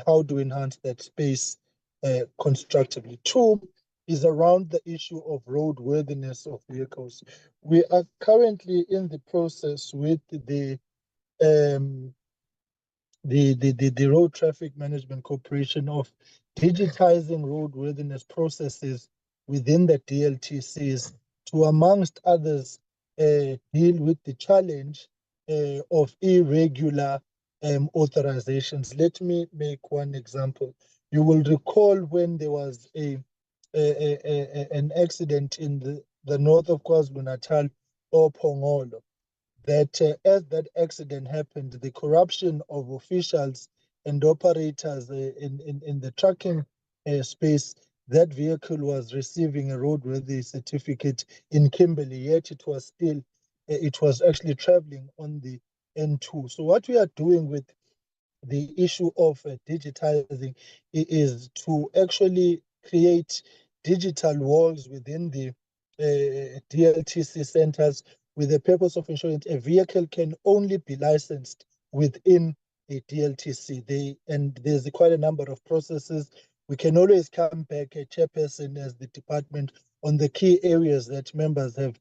how do we enhance that space constructively? Two is around the issue of roadworthiness of vehicles. We are currently in the process with the Road Traffic Management Corporation of digitizing roadworthiness processes within the DLTCs to, amongst others, deal with the challenge of irregular authorizations. Let me make one example. You will recall when there was an accident in the north of KwaZulu-Natal or Phongolo, that as that accident happened, the corruption of officials and operators in the trucking space, that vehicle was receiving a roadworthy certificate in Kimberley, yet it was actually traveling on the N2. So what we are doing with the issue of digitizing is to actually create digital walls within the DLTC centers with the purpose of ensuring a vehicle can only be licensed within a DLTC. And there's quite a number of processes. We can always come back, a chairperson as the department, on the key areas that members have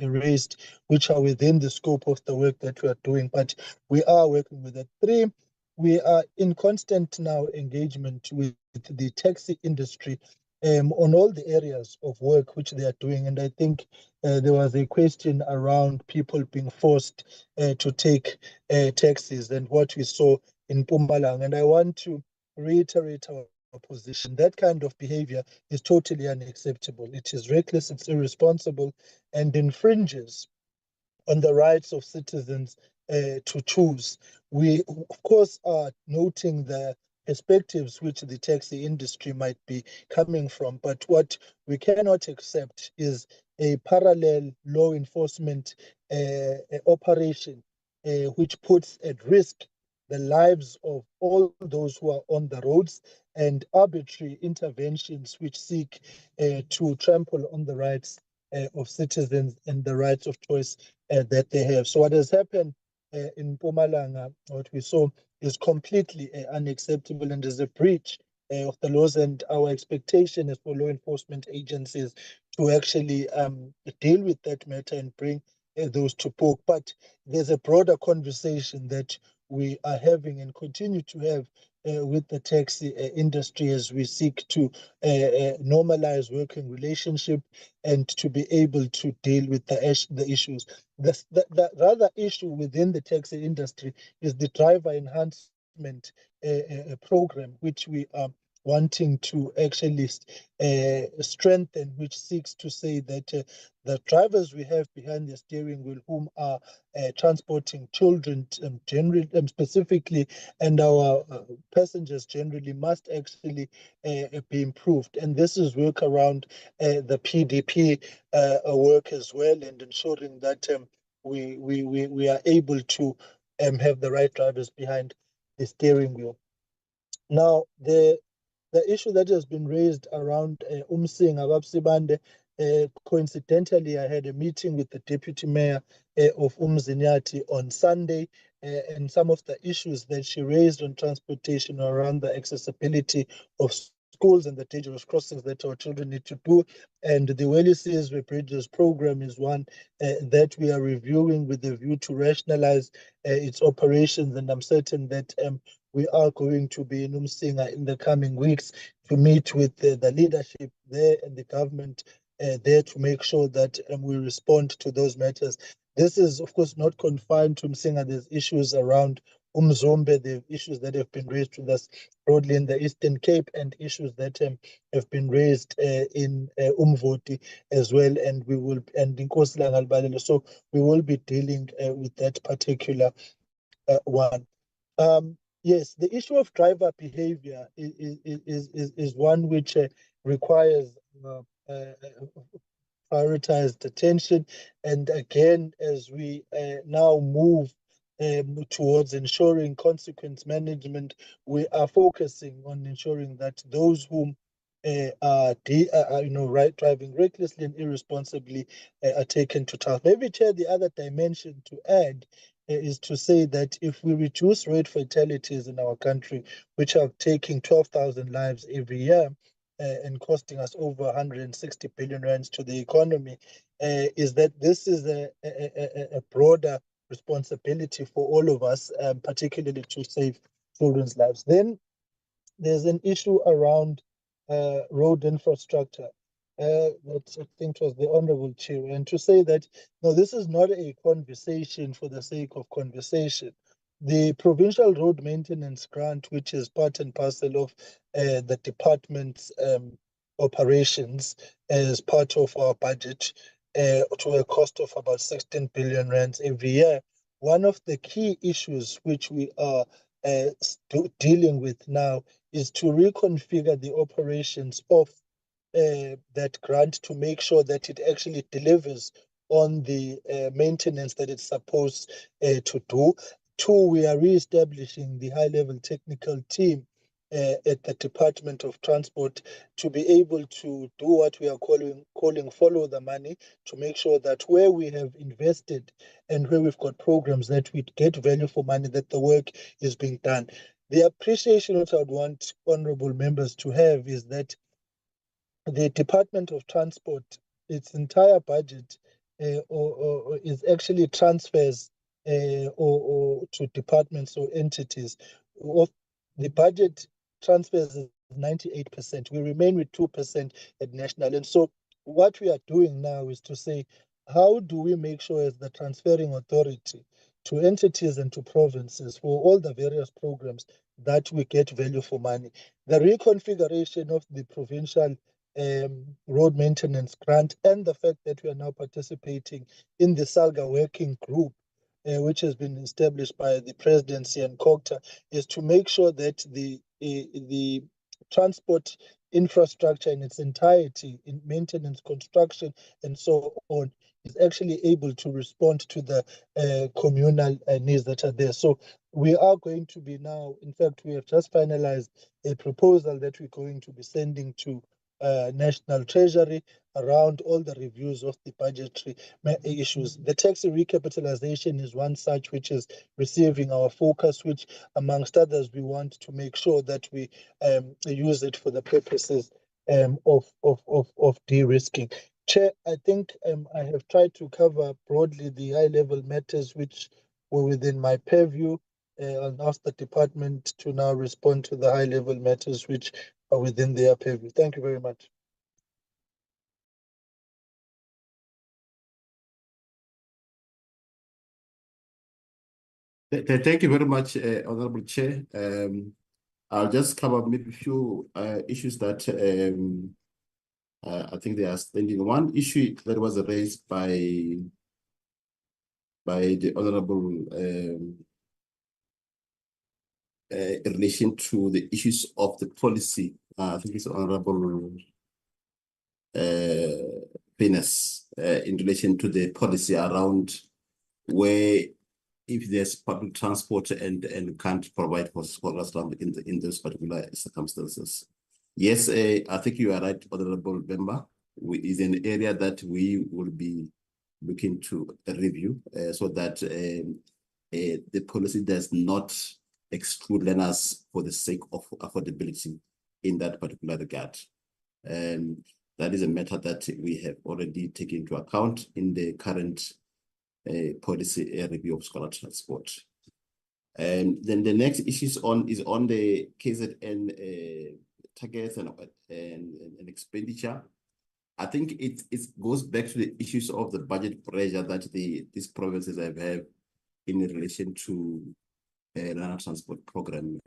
raised, which are within the scope of the work that we are doing. But we are working with it. 3, we are in constant now engagement with the taxi industry on all the areas of work which they are doing. And I think there was a question around people being forced to take taxis and what we saw in Mpumalanga. And I want to reiterate our position. That kind of behavior is totally unacceptable. It is reckless, it's irresponsible, and infringes on the rights of citizens to choose. We, of course, are noting the perspectives which the taxi industry might be coming from, but what we cannot accept is a parallel law enforcement operation which puts at risk the lives of all those who are on the roads, and arbitrary interventions which seek to trample on the rights of citizens and the rights of choice that they have. So what has happened in Mpumalanga, what we saw, is completely unacceptable and is a breach of the laws. And our expectation is for law enforcement agencies to actually deal with that matter and bring those to book. But there's a broader conversation that we are having and continue to have with the taxi industry as we seek to normalize working relationship and to be able to deal with the issues. The other issue within the taxi industry is the driver enhancement program, which we are wanting to actually strengthen, which seeks to say that the drivers we have behind the steering wheel, whom are transporting children generally, specifically, and our passengers generally, must actually be improved. And this is work around the PDP work as well, and ensuring that we are able to have the right drivers behind the steering wheel. Now, the issue that has been raised around Umsinga Babsibande, coincidentally, I had a meeting with the deputy mayor of Umzinyati on Sunday, and some of the issues that she raised on transportation around the accessibility of schools and the dangerous crossings that our children need to do. And the Wellises Bridges program is one that we are reviewing with the view to rationalize its operations. And I'm certain that we are going to be in Umsinga in the coming weeks to meet with the leadership there and the government there to make sure that we respond to those matters. This is, of course, not confined to Umsinga. There's issues around Umzombe, the issues that have been raised with us broadly in the Eastern Cape, and issues that have been raised in Umvoti as well, and we will, and in Nkosi Langalbalele. So we will be dealing with that particular one. Yes, the issue of driver behavior is one which requires prioritized attention. And again, as we now move towards ensuring consequence management, we are focusing on ensuring that those whom are driving recklessly and irresponsibly are taken to task. Maybe, Chair, the other dimension to add is to say that if we reduce road fatalities in our country, which are taking 12,000 lives every year and costing us over 160 billion rands to the economy, is that this is a broader responsibility for all of us, particularly to save children's lives. Then there's an issue around road infrastructure. That I think was the Honorable Chair, and to say that no, this is not a conversation for the sake of conversation. The provincial road maintenance grant, which is part and parcel of the department's operations as part of our budget, to a cost of about 16 billion rands every year. One of the key issues which we are dealing with now is to reconfigure the operations of that grant to make sure that it actually delivers on the maintenance that it's supposed to do. Two, we are re-establishing the high-level technical team at the Department of Transport to be able to do what we are calling follow the money, to make sure that where we have invested and where we've got programs that we get value for money, that the work is being done. The appreciation that I would want honorable members to have is that the Department of Transport, its entire budget or is actually transfers or to departments or entities. Of the budget transfers is 98%. We remain with 2% at national. And so what we are doing now is to say, how do we make sure as the transferring authority to entities and to provinces for all the various programs that we get value for money? The reconfiguration of the provincial road maintenance grant and the fact that we are now participating in the SALGA working group, which has been established by the presidency and COGTA, is to make sure that the transport infrastructure in its entirety, in maintenance, construction, and so on, is actually able to respond to the communal needs that are there. So we are going to be now, in fact, we have just finalized a proposal that we're going to be sending to National Treasury around all the reviews of the budgetary issues. The taxi recapitalization is one such which is receiving our focus, which amongst others we want to make sure that we use it for the purposes of de-risking. Chair, I think I have tried to cover broadly the high-level matters which were within my purview. I'll ask the department to now respond to the high-level matters which are within their purview. Thank you very much. Thank you very much, Honorable Chair. I'll just cover maybe a few issues that I think they are standing. One issue that was raised by the Honorable in relation to the issues of the policy. I think it's Honorable Venus in relation to the policy around where if there's public transport and can't provide for scholars in those particular circumstances. Yes, I think you are right, Honorable Member. Is an area that we will be looking to review so that the policy does not exclude learners for the sake of affordability in that particular regard. That is a matter that we have already taken into account in the current policy review of scholar transport. And then the next issue is on the KZN targets and expenditure. I think it goes back to the issues of the budget pressure that these provinces have in relation to learner transport program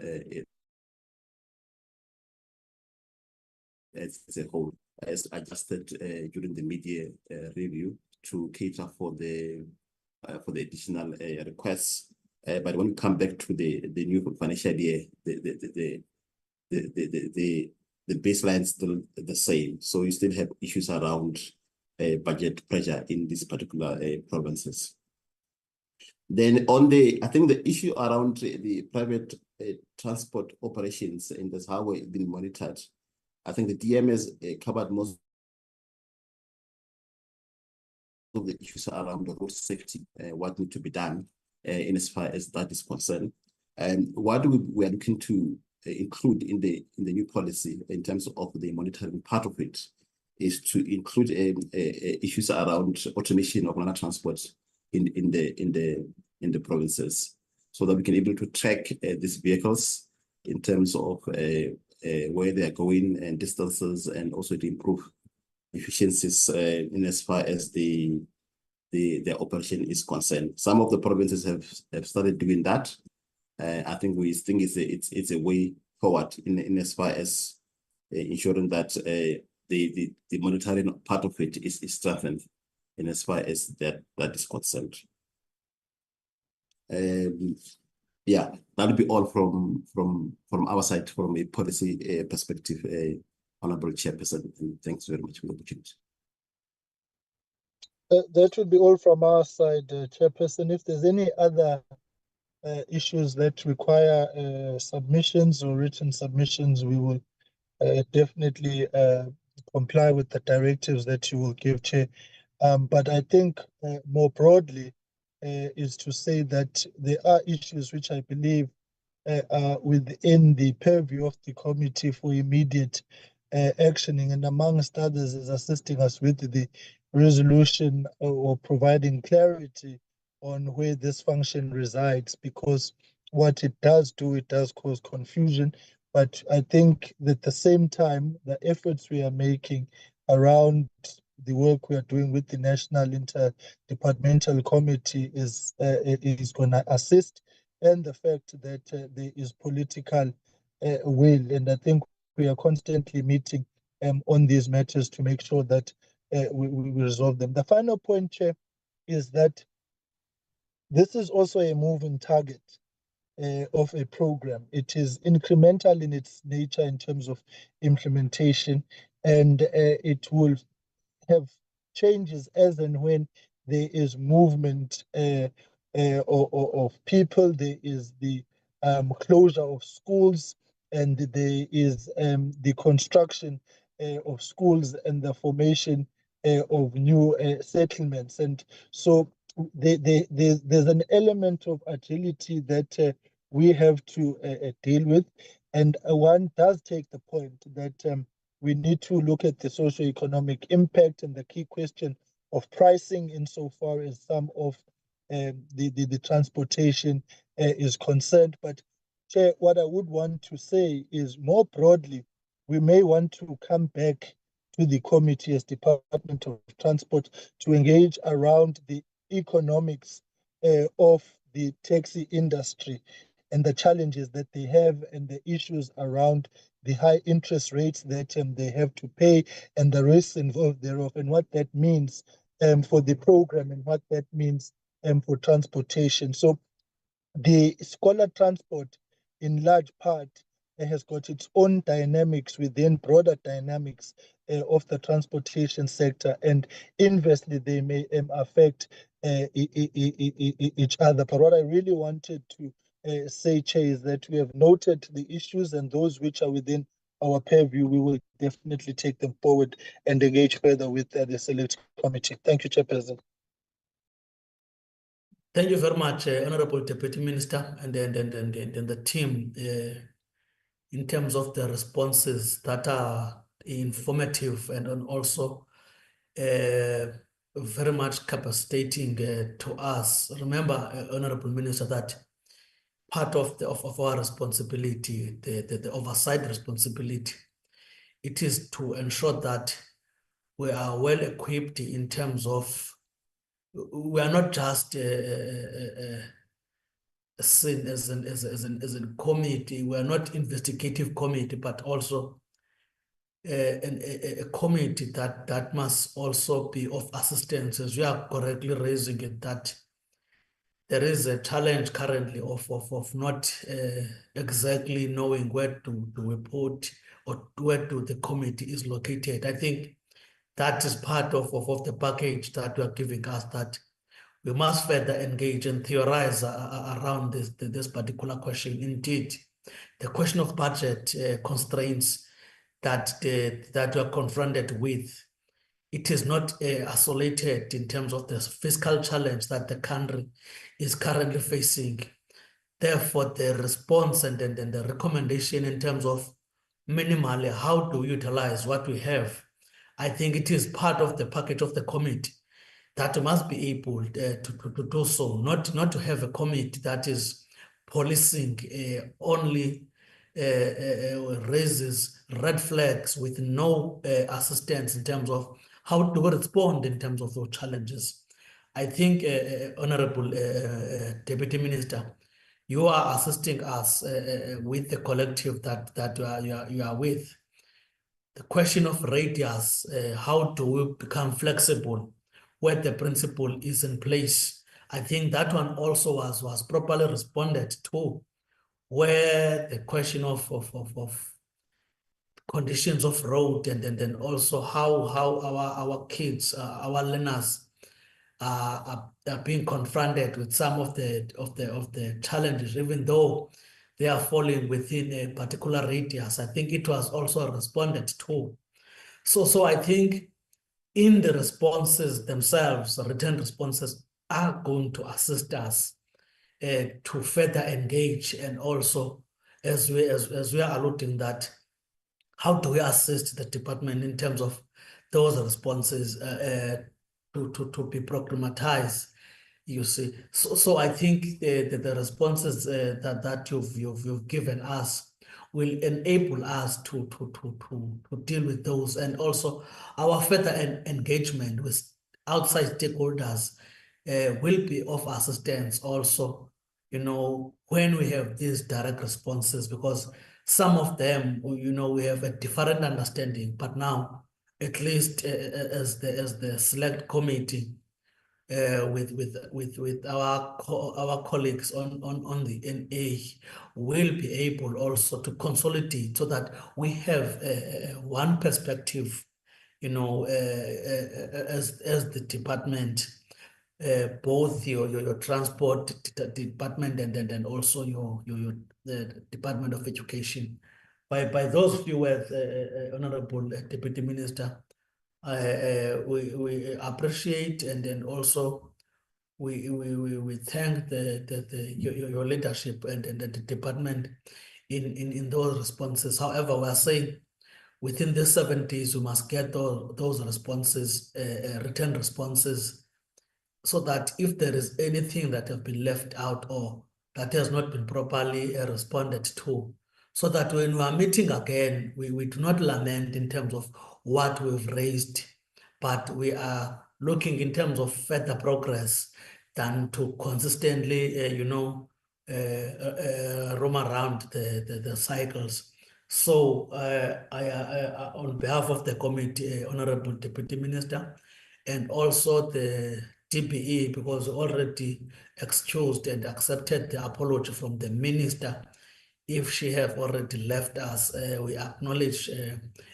as a whole, as adjusted during the mid-year review to cater for the additional requests. But when we come back to the new financial year, the baseline is still the same. So you still have issues around budget pressure in these particular provinces. Then I think the issue around the private transport operations and that's how it's been monitored. I think the DMS covered most of the issues around the road safety, what needs to be done in as far as that is concerned. And what we are looking to include in the new policy in terms of the monitoring part of it is to include issues around automation of learner transport in the provinces, so that we can be able to track these vehicles in terms of where they are going and distances, and also to improve efficiencies in as far as the operation is concerned. Some of the provinces have started doing that. I think we think it's a way forward in as far as ensuring that the monitoring part of it is strengthened in as far as that is concerned. Yeah, that'll be all from our side, from a policy perspective, Honorable Chairperson, and thanks very much for the opportunity. That would be all from our side, Chairperson. If there's any other issues that require submissions or written submissions, we will definitely comply with the directives that you will give, Chair. But I think more broadly is to say that there are issues which I believe are within the purview of the committee for immediate actioning, and amongst others is assisting us with the resolution or providing clarity on where this function resides, because what it does do, it does cause confusion. But I think that at the same time, the efforts we are making around the work we are doing with the National Interdepartmental Committee is going to assist, and the fact that there is political will. And I think we are constantly meeting on these matters to make sure that we resolve them. The final point, Chair, is that this is also a moving target of a program. It is incremental in its nature in terms of implementation, and it will have changes as and when there is movement of people, there is the closure of schools, and there is the construction of schools and the formation of new settlements. And so there's an element of agility that we have to deal with. And one does take the point that we need to look at the socioeconomic impact and the key question of pricing insofar as some of the transportation is concerned. But Chair, what I would want to say is more broadly, we may want to come back to the committee as Department of Transport to engage around the economics of the taxi industry and the challenges that they have and the issues around the high interest rates that they have to pay and the risks involved thereof, and what that means for the program and what that means for transportation. So the scholar transport in large part has got its own dynamics within broader dynamics of the transportation sector, and inversely they may affect each other. But what I really wanted to say, Chair, is that we have noted the issues, and those which are within our purview, we will definitely take them forward and engage further with the Select Committee. Thank you, Chairperson. Thank you very much, Honorable Deputy Minister, and the team in terms of the responses that are informative and also very much capacitating to us. Remember, Honorable Minister, that part of our responsibility, the oversight responsibility, it is to ensure that we are well equipped in terms of, we are not just seen as a committee, we are not investigative committee, but also a committee that must also be of assistance, as you are correctly raising it, that there is a challenge currently of not exactly knowing where to report or where the committee is located. I think that is part of the package that you are giving us, that we must further engage and theorize around this particular question. Indeed, the question of budget constraints that we are confronted with, it is not isolated in terms of the fiscal challenge that the country is currently facing. Therefore, the response and the recommendation in terms of minimally how to utilize what we have, I think it is part of the package of the committee that must be able to do so, not to have a committee that is policing only raises red flags with no assistance in terms of how to respond in terms of those challenges. I think, Honorable Deputy Minister, you are assisting us with the collective that you are with. The question of radius, how do we become flexible where the principle is in place? I think that one also was properly responded to, where the question of conditions of road and then also how our kids, our learners are being confronted with some of the challenges, even though they are falling within a particular radius. I think it was also responded to. So I think in the responses themselves, written responses are going to assist us to further engage, and also as we are alluding that, how do we assist the department in terms of those responses to be programmatized, you see. So I think the responses that you've given us will enable us to deal with those, and also our further engagement with outside stakeholders will be of assistance also, you know, when we have these direct responses, because some of them, you know, we have a different understanding, but now at least as the select committee with our colleagues on the NA will be able also to consolidate so that we have one perspective, you know, as the department, both your transport department and then also the Department of Education. By those few words, Honorable Deputy Minister, we appreciate, and then also we thank your leadership and the department in those responses. However, we are saying within the 7 days we must get those responses, written responses, so that if there is anything that have been left out or that has not been properly responded to, so that when we are meeting again, we do not lament in terms of what we've raised, but we are looking in terms of further progress than to consistently, you know, roam around the cycles. So on behalf of the committee, Honorable Deputy Minister, and also the DBE, because already excused and accepted the apology from the minister, if she have already left us, we acknowledge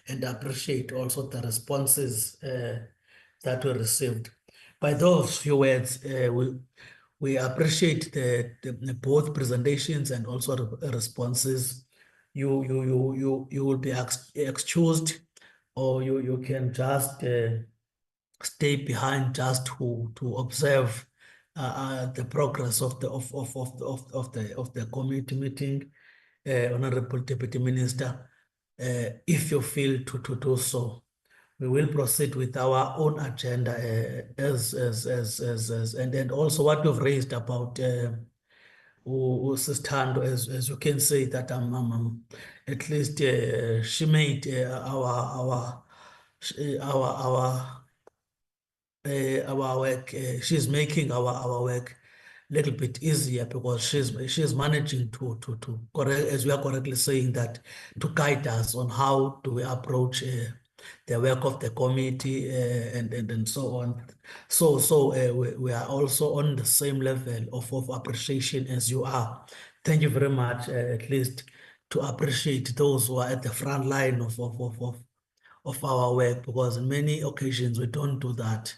and appreciate also the responses that we received. By those few words, we appreciate the both presentations and also responses. You will be excused, or you can just stay behind just to observe the progress of the committee meeting, Honorable Deputy Minister. If you feel to do so, we will proceed with our own agenda and then also what you've raised about Sistando, as you can say that at least she made our work. She's making our work a little bit easier, because she's managing to correct, as we are correctly saying, that to guide us on how do we approach the work of the committee and so on. So we are also on the same level of appreciation as you are. Thank you very much, at least to appreciate those who are at the front line of our work, because on many occasions we don't do that.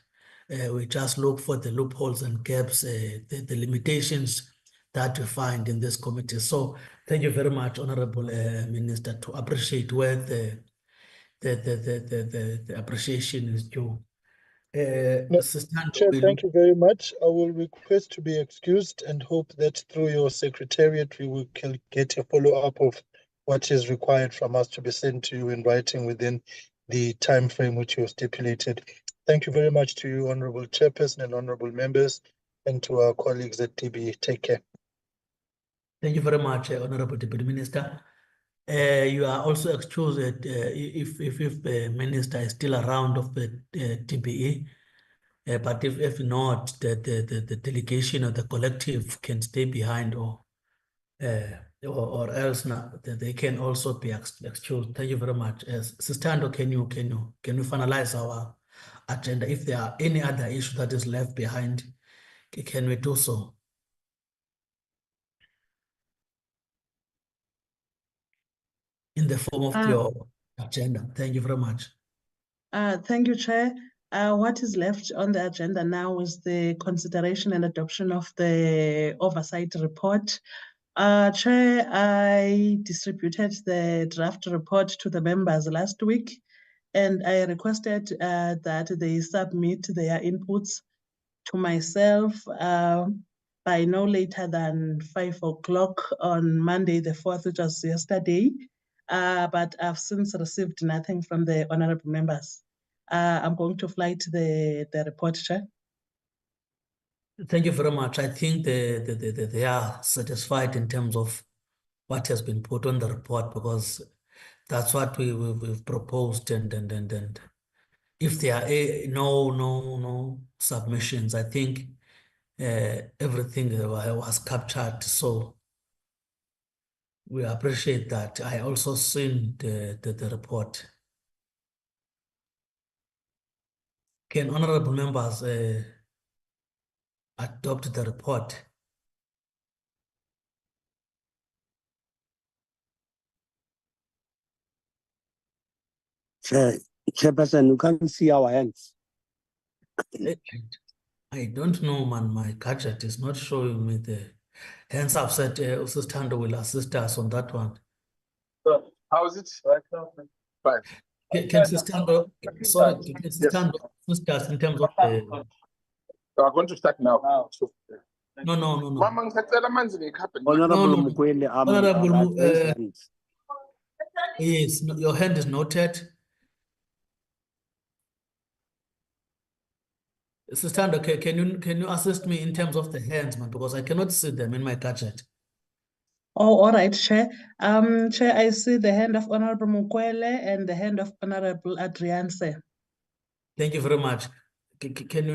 We just look for the loopholes and gaps, the limitations that we find in this committee. So thank you very much, Honorable Minister, to appreciate where the appreciation is due. Chair, thank you very much. I will request to be excused and hope that through your secretariat we will get a follow-up of what is required from us to be sent to you in writing within the time frame which you have stipulated. Thank you very much to you, Honorable Chairperson and Honorable Members, and to our colleagues at DB. Take care. Thank you very much, Honorable Deputy Minister. You are also excused if the minister is still around of the DBE, but if not, the delegation or the collective can stay behind, or else not, they can also be excused. Thank you very much. Sistando, can you finalize our agenda? If there are any other issue that is left behind, can we do so? In the form of your agenda. Thank you very much. Thank you, Chair. What is left on the agenda now is the consideration and adoption of the oversight report. Chair, I distributed the draft report to the members last week, and I requested that they submit their inputs to myself by no later than 5 o'clock on Monday the 4th, which was yesterday. But I've since received nothing from the honorable members. I'm going to flight the report, Chair. Thank you very much. I think they are satisfied in terms of what has been put on the report, because that's what we've proposed, and if there are no submissions, I think everything was captured. So we appreciate that. I also seen the report. Can honorable members adopt the report? Chairperson, you can't see our hands. I don't know, man. My gadget is not showing me the hands up. Said Sister will assist us on that one. So how is it right now? Fine. Can Sister sorry, can Sister assist us in terms of the... So I'm going to start now. No. Mama, ngicela manzi ngikhaphe. Honorable No. Mukwele, Honorable, raised yes, your hand is noted. Sister Stando, can you assist me in terms of the hands, man, because I cannot see them in my gadget. Oh, all right, Chair. Chair, I see the hand of Honorable Mukwele and the hand of Honorable Adrianse. Thank you very much. Can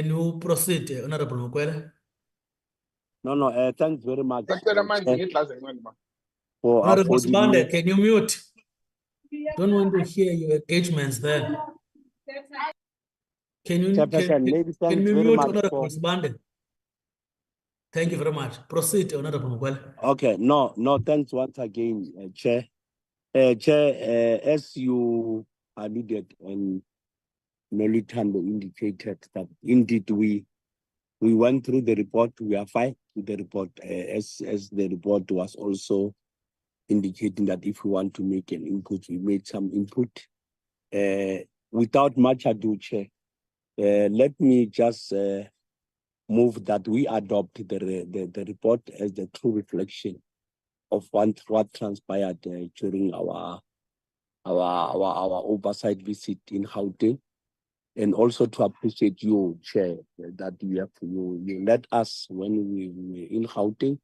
you proceed, Honorable Mukwele? No, thanks very much. Ngicela manzi ngidlaze ngani ma. Honorable Sibande, can you mute? Don't want to hear your engagements there. Can you mute Honorable Sibande? Thank you very much. Proceed, Honorable Mukwele. Okay, no, thanks once again, Chair. Chair, as you alluded and Nolitando indicated that indeed we went through the report, we are fine with the report, as the report was also indicating that if we want to make an input, we made some input. Without much ado, Chair, let me just move that we adopt the report as the true reflection of what transpired during our oversight visit in Gauteng, and also to appreciate you, Chair, that you led us when we were in Gauteng,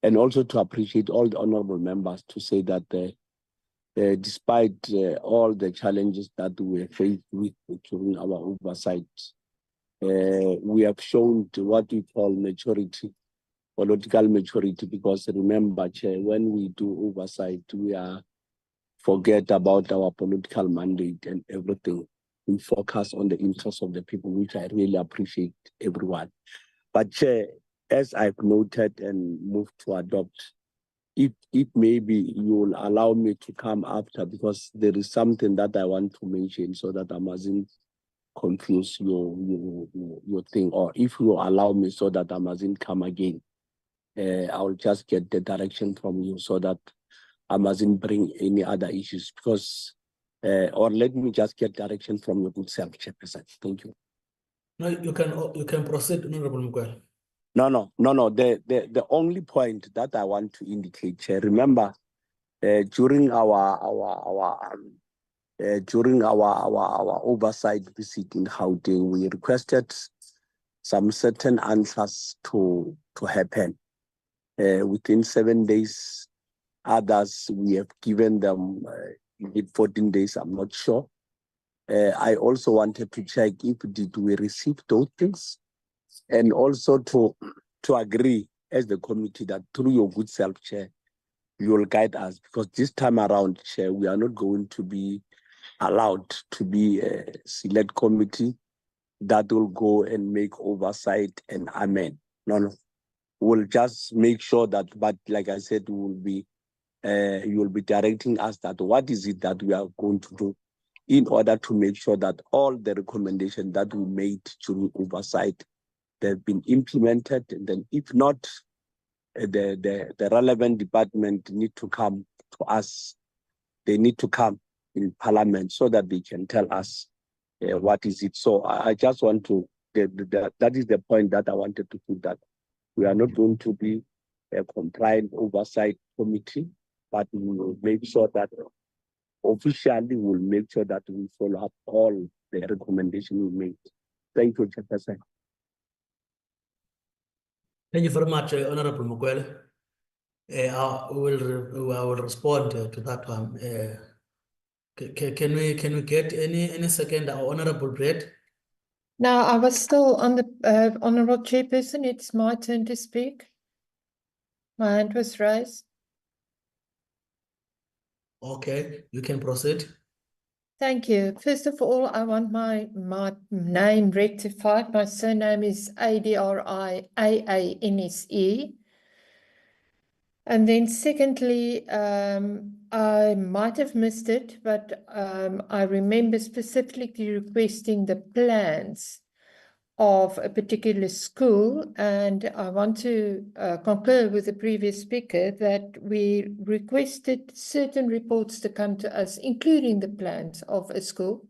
and also to appreciate all the honorable members to say that despite all the challenges that we were faced with during our oversight, we have shown what we call maturity, political maturity, because remember, Chair, when we do oversight, we forget about our political mandate and everything. We focus on the interests of the people, which I really appreciate everyone. But Chair, as I've noted and moved to adopt, if maybe you will allow me to come after, because there is something that I want to mention so that I mustn't confuse your thing, or if you allow me so that I mustn't come again, I'll just get the direction from you so that I mustn't bring any other issues, because or let me just get direction from your good self, Chairperson. Thank you. No, you can proceed, Honorable Mukwele. No. The only point that I want to indicate, Chair, remember, during our oversight visit in Gauteng, we requested some certain answers to happen within 7 days. Others we have given them 14 days. I'm not sure. I also wanted to check if did we receive those things, and also to agree as the committee that through your good self, Chair, you will guide us, because this time around, Chair, we are not going to be allowed to be a select committee that will go and make oversight and amend. No. We'll just make sure that, but like I said, you will be directing us that what is it that we are going to do in order to make sure that all the recommendations that we made during oversight, they've been implemented. And then if not, the relevant department need to come to us. They need to come in Parliament so that they can tell us what is it. So I just want to, that is the point that I wanted to put, that we are not going to be a compliant oversight committee, but we will make sure that officially we'll make sure that we follow up all the recommendations we made. Thank you, Chairperson. Thank you very much, Honorable Mukwele. I will respond to that one. Can we get any second, Honorable Brett? Now, I was still on the Honorable Chairperson. It's my turn to speak. My hand was raised. Okay, you can proceed. Thank you. First of all, I want my name rectified. My surname is Adriaanse. And then secondly, I might have missed it, but I remember specifically requesting the plans of a particular school, and I want to concur with the previous speaker that we requested certain reports to come to us, including the plans of a school,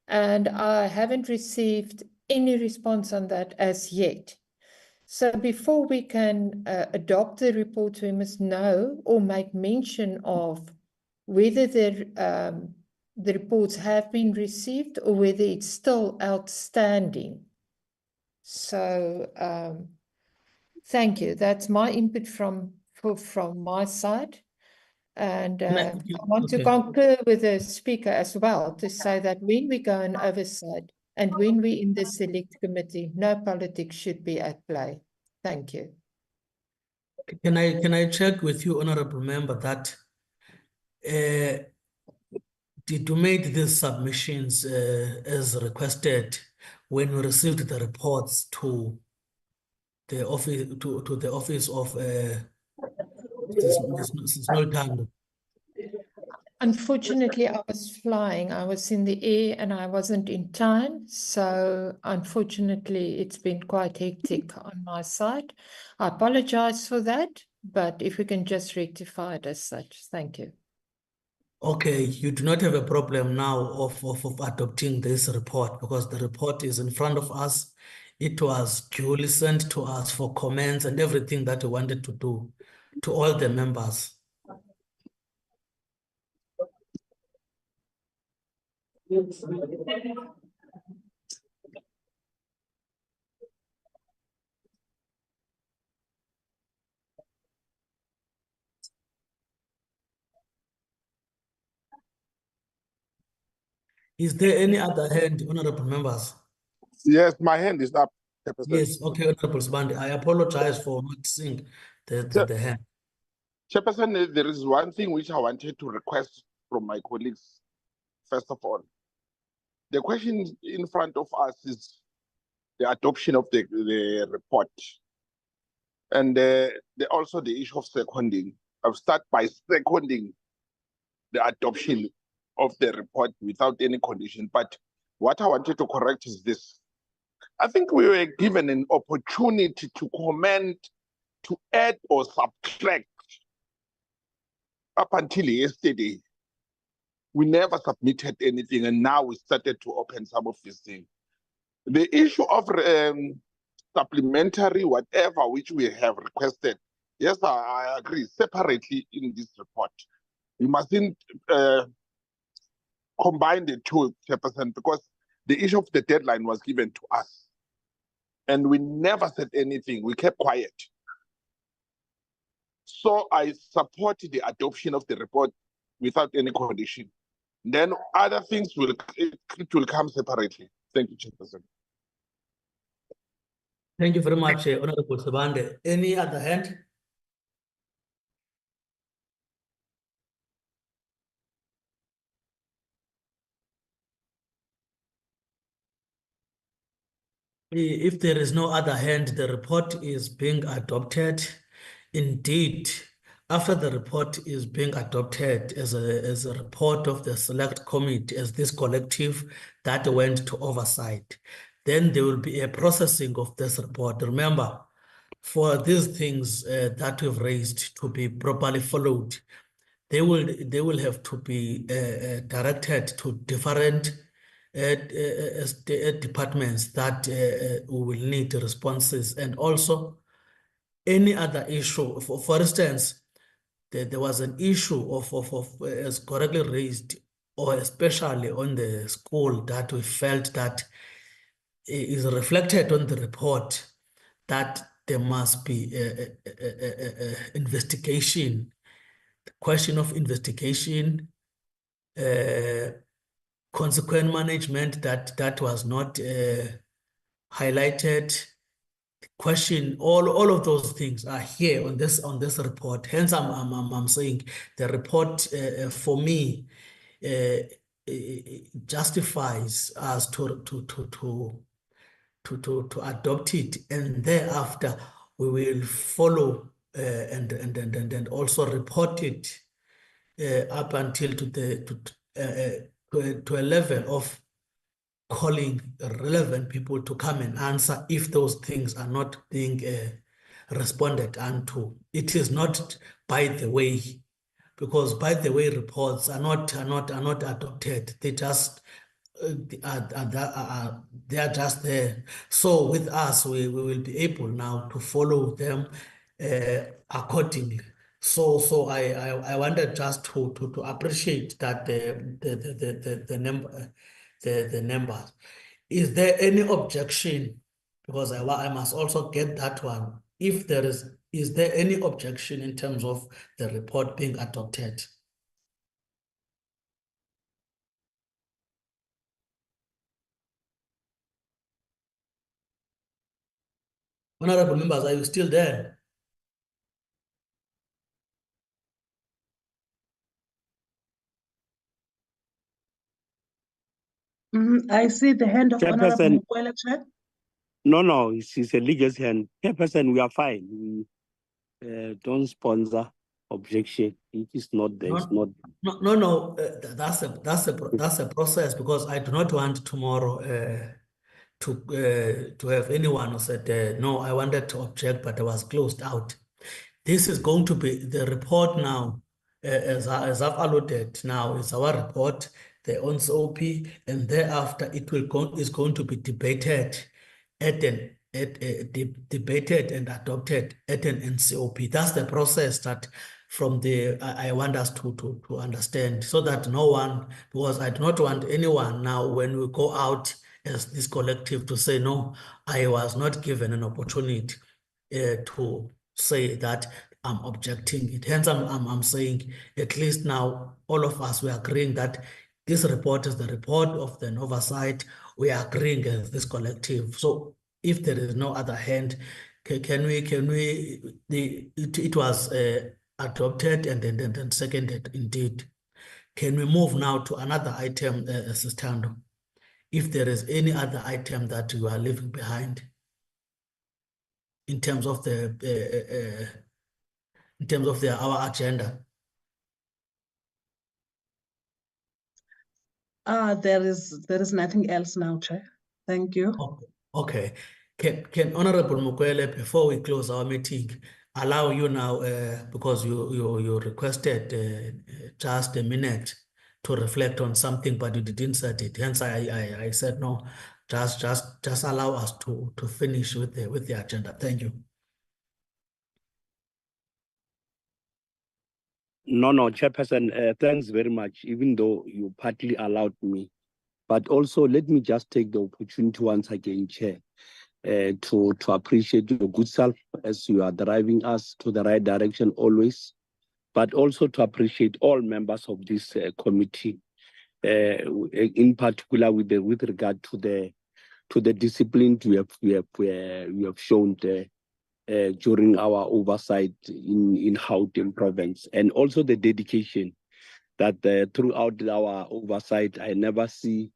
and I haven't received any response on that as yet. So before we can adopt the report, we must know or make mention of whether the reports have been received or whether it's still outstanding. So thank you. That's my input from my side. And I want to concur with the speaker as well to say that when we go on oversight and when we in the select committee, no politics should be at play. Thank you. Can I check with you, Honorable Member, that did you make these submissions as requested when we received the reports to the office to the office of Small? Unfortunately, I was flying. I was in the air and I wasn't in time. So unfortunately, it's been quite hectic on my side. I apologize for that, but if we can just rectify it as such. Thank you. Okay, you do not have a problem now of adopting this report because the report is in front of us. It was duly sent to us for comments and everything that we wanted to do to all the members. Is there any other hand, honorable members? Yes, my hand is up. Yes, okay, Honorable Sibande. I apologize for not seeing the hand. Chairperson, there is one thing which I wanted to request from my colleagues. First of all, the question in front of us is the adoption of the report. And also the issue of seconding. I've started by seconding the adoption of the report without any condition. But what I wanted to correct is this. I think we were given an opportunity to comment, to add or subtract. Up until yesterday, we never submitted anything, and now we started to open some of these things. The issue of supplementary, whatever which we have requested, yes, I agree, separately in this report. We mustn't combine the two, Chairperson, because the issue of the deadline was given to us. And we never said anything, we kept quiet. So I support the adoption of the report without any condition. Then other things will come separately. Thank you, Chairperson. Thank you very much, Honorable Sibande. Any other hand? If there is no other hand, the report is being adopted. Indeed, after the report is being adopted as a report of the select committee, as this collective that went to oversight, then there will be a processing of this report. Remember, for these things that we've raised to be properly followed, they will have to be directed to different departments that will need responses, and also any other issue. For instance, there was an issue of as correctly raised, or especially on the school, that we felt that is reflected on the report, that there must be a investigation, question of investigation, consequent management that was not highlighted. Question, all of those things are here on this report. Hence, I'm saying the report for me justifies us to adopt it, and thereafter we will follow and also report it up until to a level of calling relevant people to come and answer if those things are not being responded unto. It is not by the way, because by the way reports are not adopted. They just they are just there. So with us, we will be able now to follow them accordingly. So I wanted just to appreciate that the numbers. Is there any objection? Because I must also get that one. If there is there any objection in terms of the report being adopted? Honorable members, are you still there? I see the hand of Honorable Chairperson. Mukwele, Chair. No, it's a legal hand. Chairperson, we are fine. We don't sponsor objection. It is not there. It's not. No. That's a process, because I do not want tomorrow to have anyone who said no, I wanted to object, but I was closed out. This is going to be the report now, as I've alluded now, is our report, the ONCOP, and thereafter is going to be debated debated and adopted at an NCOP. That's the process that I want us to understand, so that no one, because I do not want anyone now when we go out as this collective to say, no, I was not given an opportunity to say that I'm objecting it. Hence, I'm saying, at least now, all of us, we're agreeing that this report is the report of the oversight. We are agreeing as this collective. So if there is no other hand, it was adopted and then seconded indeed. Can we move now to another item, Sistando? If there is any other item that you are leaving behind in terms of our agenda. There is nothing else now, Chair. Thank you. Okay. Can Honorable Mukwele, before we close our meeting, allow you now, because you requested just a minute to reflect on something, but you didn't say it. Hence, I said no. Just allow us to finish with the agenda. Thank you. No, Chairperson, thanks very much, even though you partly allowed me. But also, let me just take the opportunity once again, Chair, to appreciate your good self as you are driving us to the right direction always, but also to appreciate all members of this committee, in particular with regard to the discipline we have shown during our oversight in Gauteng province, and also the dedication that throughout our oversight, I never see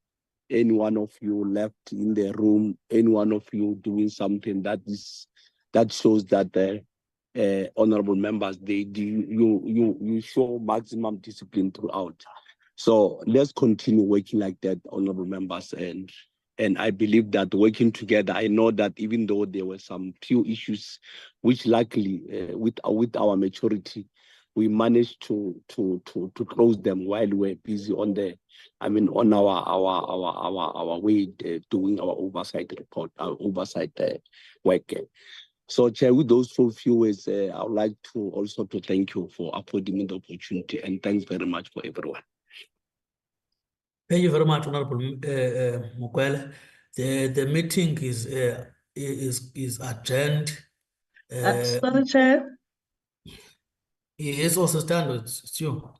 any one of you left in the room, any one of you doing something that shows that honorable members, you show maximum discipline throughout. So let's continue working like that, honorable members, and I believe that working together, I know that even though there were some few issues, which luckily with our maturity, we managed to close them while we're busy on our way doing our oversight report, our oversight work. So, Chair, with those few words, I would like to also to thank you for affording me the opportunity, and thanks very much for everyone. Thank you very much, Honorable Mukwele. The meeting is adjourned. Sorry, Chair. Yes, also stand. It's you.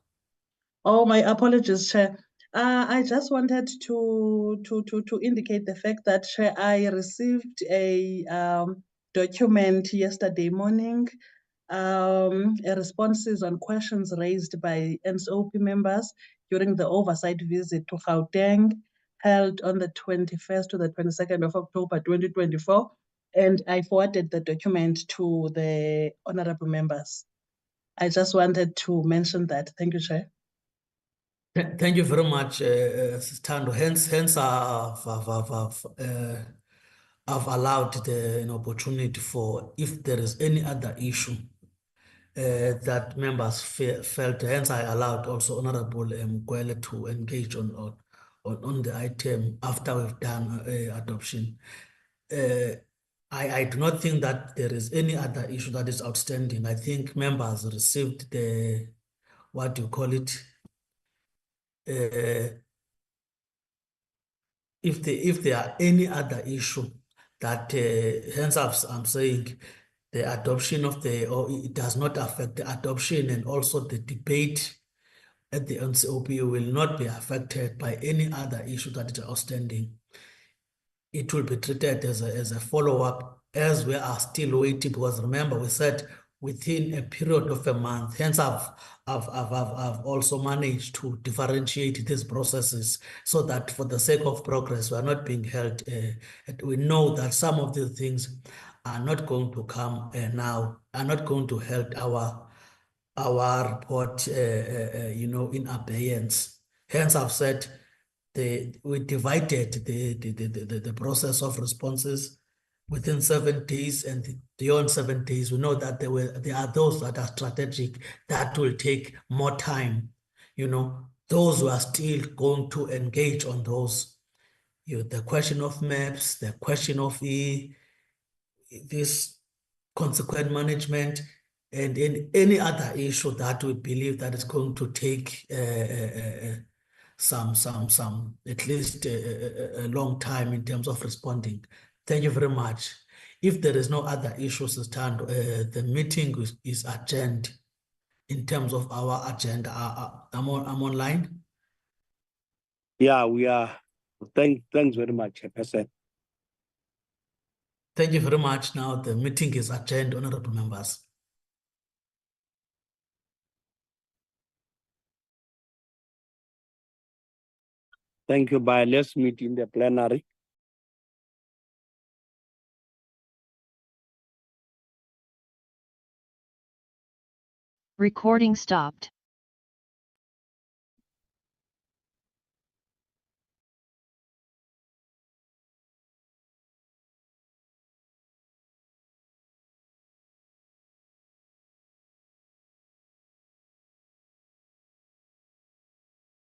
Oh, my apologies, Chair. I just wanted to indicate the fact that, Chair, I received a document yesterday morning, responses on questions raised by NSOP members during the oversight visit to Gauteng, held on the 21st to the 22nd of October 2024, and I forwarded the document to the honorable members. I just wanted to mention that. Thank you, Chair. Thank you very much, Stando. Hence, I've allowed an opportunity for, if there is any other issue that members felt, hence I allowed also Honorable Mukwele to engage on the item after we've done adoption. I do not think that there is any other issue that is outstanding. I think members received the, what do you call it? If there are any other issue that hence I'm saying the adoption of or it does not affect the adoption, and also the debate at the NCOP will not be affected by any other issue that is outstanding. It will be treated as a follow-up, as we are still waiting, because remember we said within a period of a month. Hence, I've also managed to differentiate these processes so that for the sake of progress, we are not being held. We know that some of the things are not going to come now, are not going to help our report, in abeyance. Hence, I've said we divided the process of responses within 7 days, and beyond 7 days, we know that there are those that are strategic that will take more time. Those who are still going to engage on those. The question of maps, the question of this consequent management, and in any other issue that we believe that is going to take some at least a long time in terms of responding. Thank you very much. If there is no other issues to stand, the meeting is adjourned in terms of our agenda. I'm online. Yeah, we are. Thanks very much, Chairperson. Thank you very much. Now the meeting is adjourned, honorable members. Thank you. Bye. Let's meet in the plenary. Recording stopped.